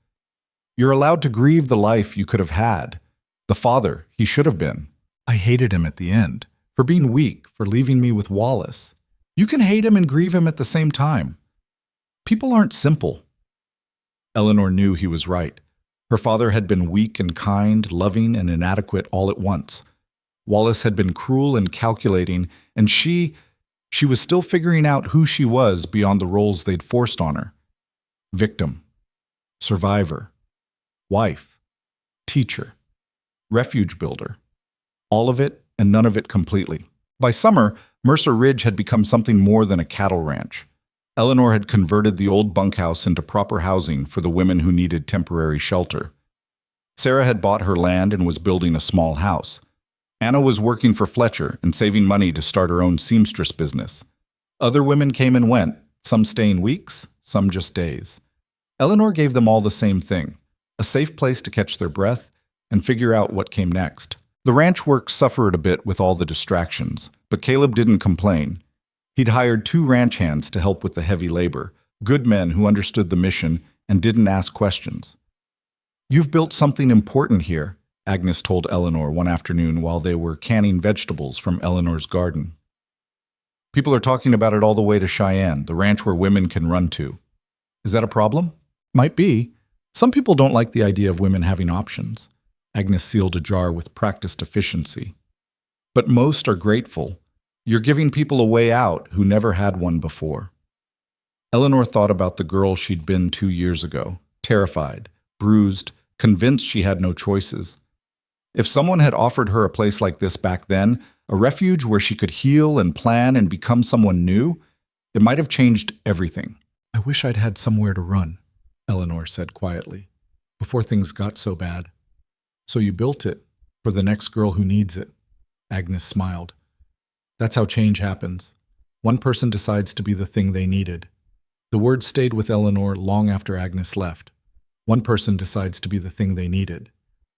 You're allowed to grieve the life you could have had, the father he should have been. I hated him at the end, for being weak, for leaving me with Wallace. You can hate him and grieve him at the same time. People aren't simple. Eleanor knew he was right. Her father had been weak and kind, loving and inadequate all at once. Wallace had been cruel and calculating, and she was still figuring out who she was beyond the roles they'd forced on her. Victim, survivor, wife, teacher, refuge builder. All of it and none of it completely. By summer, Mercer Ridge had become something more than a cattle ranch. Eleanor had converted the old bunkhouse into proper housing for the women who needed temporary shelter. Sarah had bought her land and was building a small house. Anna was working for Fletcher and saving money to start her own seamstress business. Other women came and went, some staying weeks, some just days. Eleanor gave them all the same thing, a safe place to catch their breath and figure out what came next. The ranch work suffered a bit with all the distractions, but Caleb didn't complain. He'd hired 2 ranch hands to help with the heavy labor, good men who understood the mission and didn't ask questions. You've built something important here, Agnes told Eleanor one afternoon while they were canning vegetables from Eleanor's garden. People are talking about it all the way to Cheyenne, the ranch where women can run to. Is that a problem? Might be. Some people don't like the idea of women having options. Agnes sealed a jar with practiced efficiency. But most are grateful. You're giving people a way out who never had one before. Eleanor thought about the girl she'd been 2 years ago, terrified, bruised, convinced she had no choices. If someone had offered her a place like this back then, a refuge where she could heal and plan and become someone new, it might have changed everything. I wish I'd had somewhere to run, Eleanor said quietly, before things got so bad. So you built it for the next girl who needs it. Agnes smiled. That's how change happens. One person decides to be the thing they needed. The word stayed with Eleanor long after Agnes left. One person decides to be the thing they needed.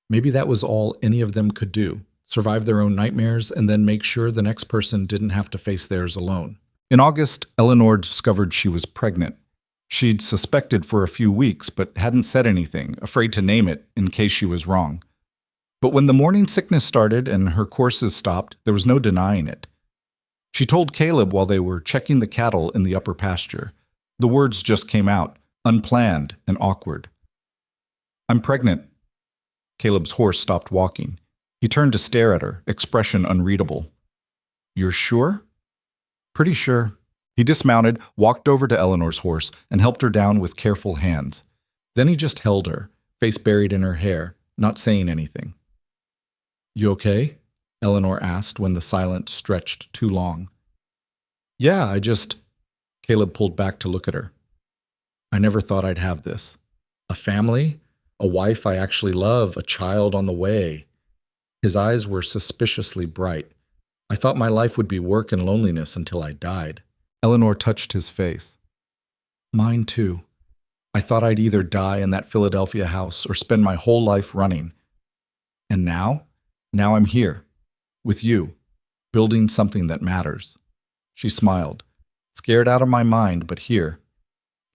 Maybe that was all any of them could do, survive their own nightmares and then make sure the next person didn't have to face theirs alone. In August, Eleanor discovered she was pregnant. She'd suspected for a few weeks, but hadn't said anything, afraid to name it in case she was wrong. But when the morning sickness started and her courses stopped, there was no denying it. She told Caleb while they were checking the cattle in the upper pasture. The words just came out, unplanned and awkward. I'm pregnant. Caleb's horse stopped walking. He turned to stare at her, expression unreadable. You're sure? Pretty sure. He dismounted, walked over to Eleanor's horse, and helped her down with careful hands. Then he just held her, face buried in her hair, not saying anything. You okay? Eleanor asked when the silence stretched too long. Yeah, Caleb pulled back to look at her. I never thought I'd have this. A family, a wife I actually love, a child on the way. His eyes were suspiciously bright. I thought my life would be work and loneliness until I died. Eleanor touched his face. Mine too. I thought I'd either die in that Philadelphia house or spend my whole life running. And now I'm here. With you, building something that matters. She smiled. Scared out of my mind, but here.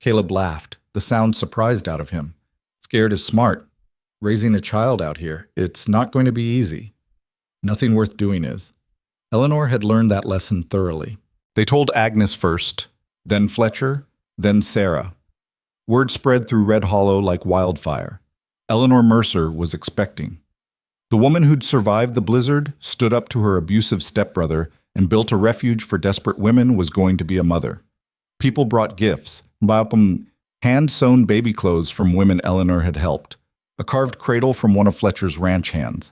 Caleb laughed, the sound surprised out of him. Scared is smart. Raising a child out here, it's not going to be easy. Nothing worth doing is. Eleanor had learned that lesson thoroughly. They told Agnes first, then Fletcher, then Sarah. Word spread through Red Hollow like wildfire. Eleanor Mercer was expecting. The woman who'd survived the blizzard, stood up to her abusive stepbrother, and built a refuge for desperate women was going to be a mother. People brought gifts, hand-sewn baby clothes from women Eleanor had helped, a carved cradle from one of Fletcher's ranch hands.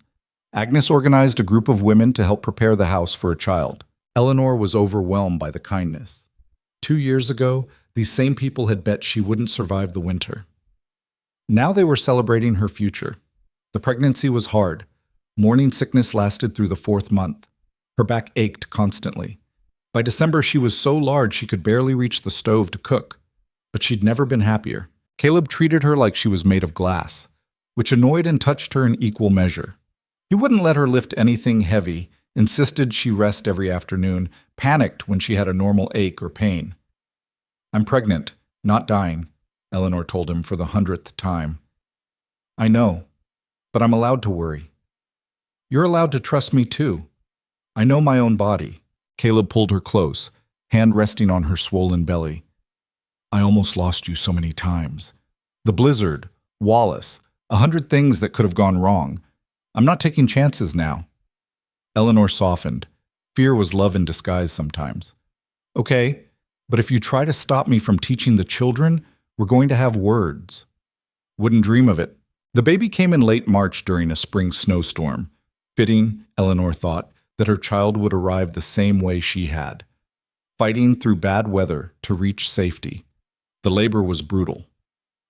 Agnes organized a group of women to help prepare the house for a child. Eleanor was overwhelmed by the kindness. 2 years ago, these same people had bet she wouldn't survive the winter. Now they were celebrating her future. The pregnancy was hard. Morning sickness lasted through the 4th month. Her back ached constantly. By December, she was so large she could barely reach the stove to cook. But she'd never been happier. Caleb treated her like she was made of glass, which annoyed and touched her in equal measure. He wouldn't let her lift anything heavy, insisted she rest every afternoon, panicked when she had a normal ache or pain. "I'm pregnant, not dying," Eleanor told him for the 100th time. "I know, but I'm allowed to worry. You're allowed to trust me too. I know my own body." Caleb pulled her close, hand resting on her swollen belly. "I almost lost you so many times. The blizzard, Wallace, 100 things that could have gone wrong. I'm not taking chances now." Eleanor softened. Fear was love in disguise sometimes. "Okay, but if you try to stop me from teaching the children, we're going to have words." "Wouldn't dream of it." The baby came in late March during a spring snowstorm. Fitting, Eleanor thought, that her child would arrive the same way she had, fighting through bad weather to reach safety. The labor was brutal.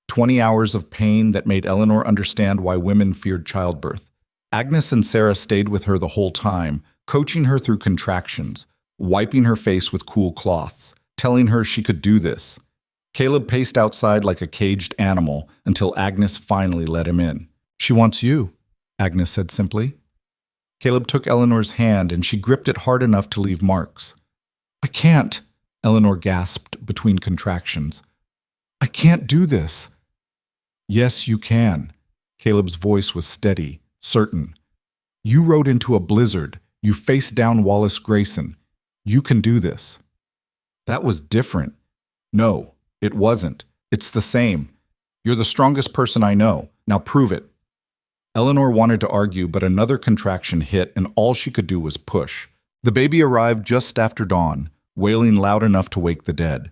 20 hours of pain that made Eleanor understand why women feared childbirth. Agnes and Sarah stayed with her the whole time, coaching her through contractions, wiping her face with cool cloths, telling her she could do this. Caleb paced outside like a caged animal until Agnes finally let him in. "She wants you," Agnes said simply. Caleb took Eleanor's hand and she gripped it hard enough to leave marks. "I can't," Eleanor gasped between contractions. "I can't do this." "Yes, you can." Caleb's voice was steady, certain. "You rode into a blizzard. You faced down Wallace Grayson. You can do this." That was different. "No, it wasn't. It's the same. You're the strongest person I know. Now prove it." Eleanor wanted to argue, but another contraction hit and all she could do was push. The baby arrived just after dawn, wailing loud enough to wake the dead.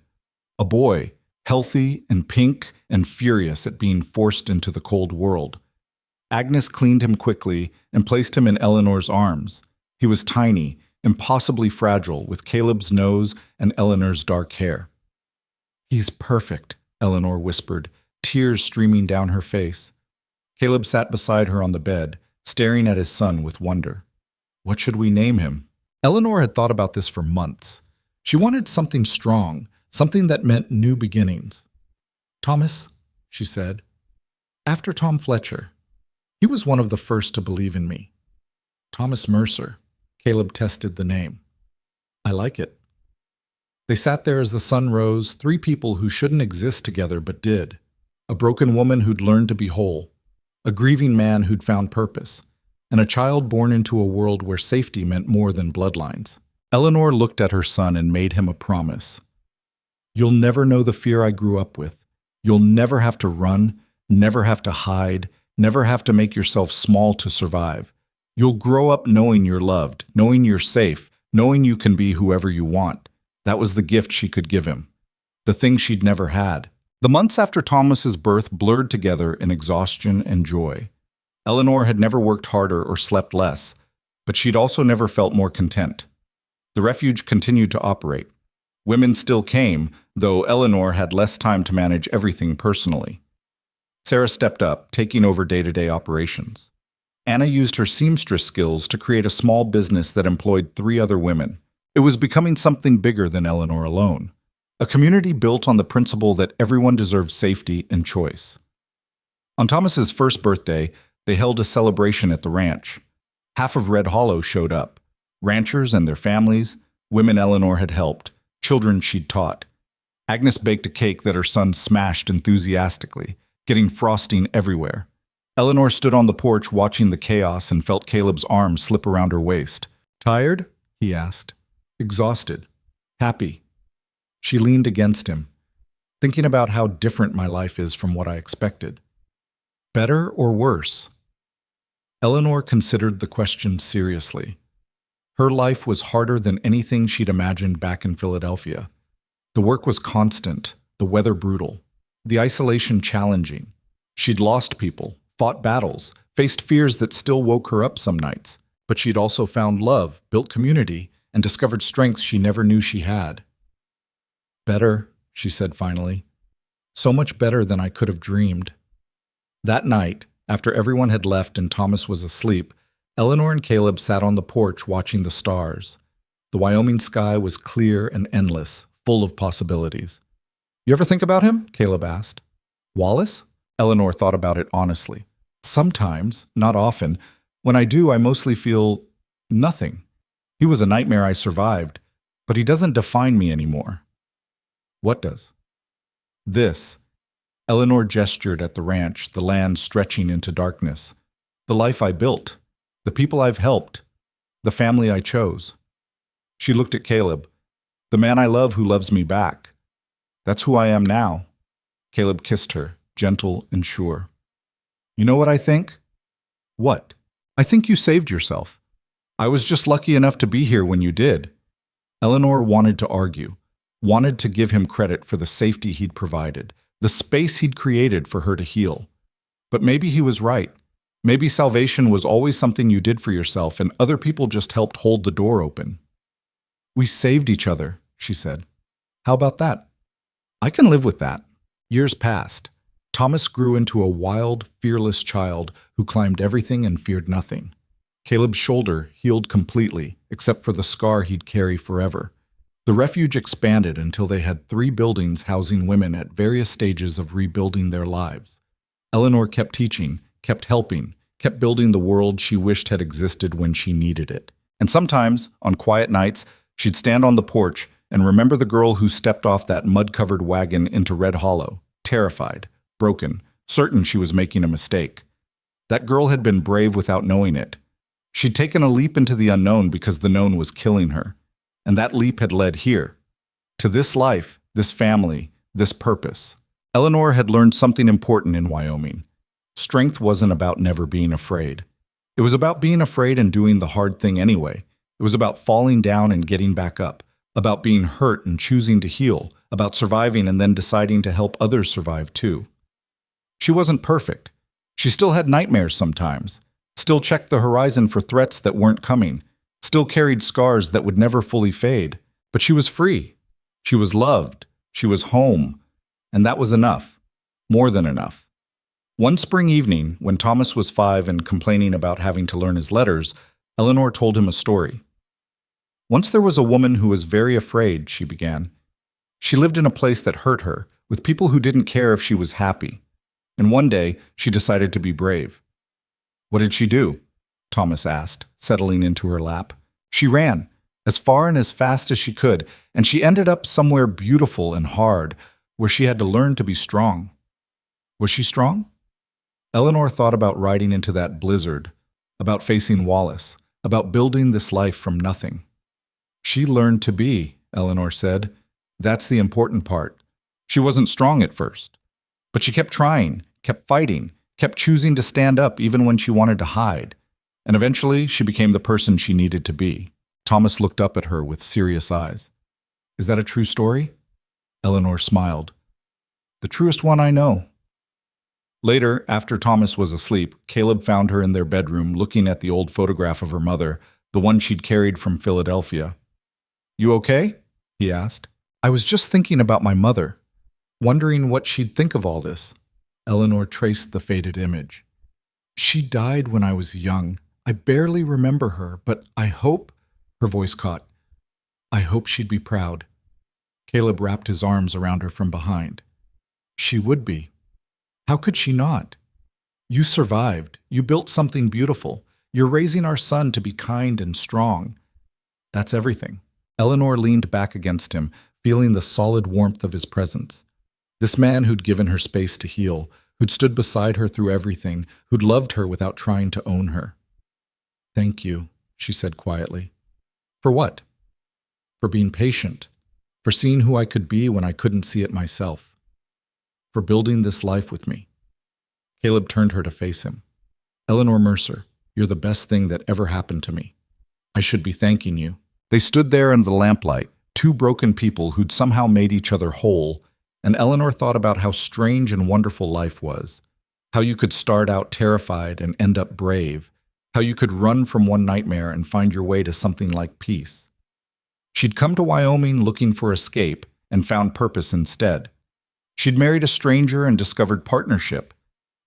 A boy, healthy and pink and furious at being forced into the cold world. Agnes cleaned him quickly and placed him in Eleanor's arms. He was tiny, impossibly fragile, with Caleb's nose and Eleanor's dark hair. "He's perfect," Eleanor whispered, tears streaming down her face. Caleb sat beside her on the bed, staring at his son with wonder. "What should we name him?" Eleanor had thought about this for months. She wanted something strong, something that meant new beginnings. "Thomas," she said. "After Tom Fletcher. He was one of the first to believe in me." "Thomas Mercer." Caleb tested the name. "I like it." They sat there as the sun rose, 3 people who shouldn't exist together but did. A broken woman who'd learned to be whole. A grieving man who'd found purpose. And a child born into a world where safety meant more than bloodlines. Eleanor looked at her son and made him a promise. "You'll never know the fear I grew up with. You'll never have to run, never have to hide, never have to make yourself small to survive. You'll grow up knowing you're loved, knowing you're safe, knowing you can be whoever you want." That was the gift she could give him. The thing she'd never had. The months after Thomas's birth blurred together in exhaustion and joy. Eleanor had never worked harder or slept less, but she'd also never felt more content. The refuge continued to operate. Women still came, though Eleanor had less time to manage everything personally. Sarah stepped up, taking over day-to-day operations. Anna used her seamstress skills to create a small business that employed 3 other women. It was becoming something bigger than Eleanor alone. A community built on the principle that everyone deserves safety and choice. On Thomas's first birthday, they held a celebration at the ranch. Half of Red Hollow showed up. Ranchers and their families, women Eleanor had helped, children she'd taught. Agnes baked a cake that her son smashed enthusiastically, getting frosting everywhere. Eleanor stood on the porch watching the chaos and felt Caleb's arm slip around her waist. "Tired?" he asked. "Exhausted. Happy." She leaned against him, thinking about how different my life is from what I expected. Better or worse? Eleanor considered the question seriously. Her life was harder than anything she'd imagined back in Philadelphia. The work was constant, the weather brutal, the isolation challenging. She'd lost people, fought battles, faced fears that still woke her up some nights. But she'd also found love, built community, and discovered strengths she never knew she had. Better, she said finally. So much better than I could have dreamed. That night, after everyone had left and Thomas was asleep, Eleanor and Caleb sat on the porch watching the stars. The Wyoming sky was clear and endless, full of possibilities. You ever think about him? Caleb asked. Wallace? Eleanor thought about it honestly. Sometimes, not often. When I do, I mostly feel nothing. He was a nightmare I survived, but he doesn't define me anymore. What does? This. Eleanor gestured at the ranch, the land stretching into darkness. The life I built, the people I've helped, the family I chose. She looked at Caleb, the man I love who loves me back. That's who I am now. Caleb kissed her, gentle and sure. You know what I think? What? I think you saved yourself. I was just lucky enough to be here when you did. Eleanor wanted to argue, wanted to give him credit for the safety he'd provided, the space he'd created for her to heal. But maybe he was right. Maybe salvation was always something you did for yourself and other people just helped hold the door open. We saved each other, she said. How about that? I can live with that. Years passed. Thomas grew into a wild, fearless child who climbed everything and feared nothing. Caleb's shoulder healed completely, except for the scar he'd carry forever. The refuge expanded until they had 3 buildings housing women at various stages of rebuilding their lives. Eleanor kept teaching, kept helping, kept building the world she wished had existed when she needed it. And sometimes, on quiet nights, she'd stand on the porch and remember the girl who stepped off that mud-covered wagon into Red Hollow, terrified, broken, certain she was making a mistake. That girl had been brave without knowing it. She'd taken a leap into the unknown because the known was killing her. And that leap had led here, to this life, this family, this purpose. Eleanor had learned something important in Wyoming. Strength wasn't about never being afraid. It was about being afraid and doing the hard thing anyway. It was about falling down and getting back up, about being hurt and choosing to heal, about surviving and then deciding to help others survive too. She wasn't perfect. She still had nightmares sometimes, still checked the horizon for threats that weren't coming, still carried scars that would never fully fade. But she was free. She was loved. She was home. And that was enough. More than enough. One spring evening, when Thomas was 5 and complaining about having to learn his letters, Eleanor told him a story. Once there was a woman who was very afraid, she began. She lived in a place that hurt her, with people who didn't care if she was happy. And one day, she decided to be brave. What did she do? Thomas asked, settling into her lap. She ran, as far and as fast as she could, and she ended up somewhere beautiful and hard, where she had to learn to be strong. Was she strong? Eleanor thought about riding into that blizzard, about facing Wallace, about building this life from nothing. She learned to be, Eleanor said. That's the important part. She wasn't strong at first, but she kept trying, kept fighting, kept choosing to stand up even when she wanted to hide. And eventually, she became the person she needed to be. Thomas looked up at her with serious eyes. Is that a true story? Eleanor smiled. The truest one I know. Later, after Thomas was asleep, Caleb found her in their bedroom looking at the old photograph of her mother, the one she'd carried from Philadelphia. You okay? He asked. I was just thinking about my mother, wondering what she'd think of all this. Eleanor traced the faded image. She died when I was young. I barely remember her, but I hope, her voice caught, I hope she'd be proud. Caleb wrapped his arms around her from behind. She would be. How could she not? You survived. You built something beautiful. You're raising our son to be kind and strong. That's everything. Eleanor leaned back against him, feeling the solid warmth of his presence. This man who'd given her space to heal, who'd stood beside her through everything, who'd loved her without trying to own her. Thank you, she said quietly. For what? For being patient, for seeing who I could be when I couldn't see it myself, for building this life with me. Caleb turned her to face him. Eleanor Mercer, you're the best thing that ever happened to me. I should be thanking you. They stood there in the lamplight, two broken people who'd somehow made each other whole, and Eleanor thought about how strange and wonderful life was. How you could start out terrified and end up brave. How you could run from one nightmare and find your way to something like peace. She'd come to Wyoming looking for escape and found purpose instead. She'd married a stranger and discovered partnership.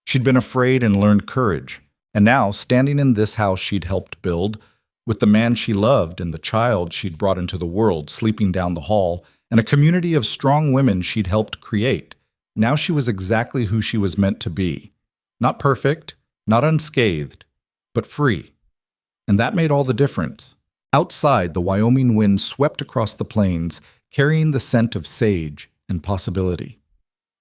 She'd been afraid and learned courage. And now, standing in this house she'd helped build, with the man she loved and the child she'd brought into the world sleeping down the hall, and a community of strong women she'd helped create, now she was exactly who she was meant to be. Not perfect, not unscathed, but free. And that made all the difference. Outside, the Wyoming wind swept across the plains, carrying the scent of sage and possibility.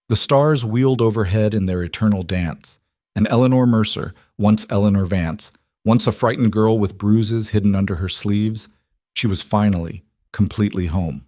The stars wheeled overhead in their eternal dance, and Eleanor Mercer, once Eleanor Vance, once a frightened girl with bruises hidden under her sleeves, she was finally completely home.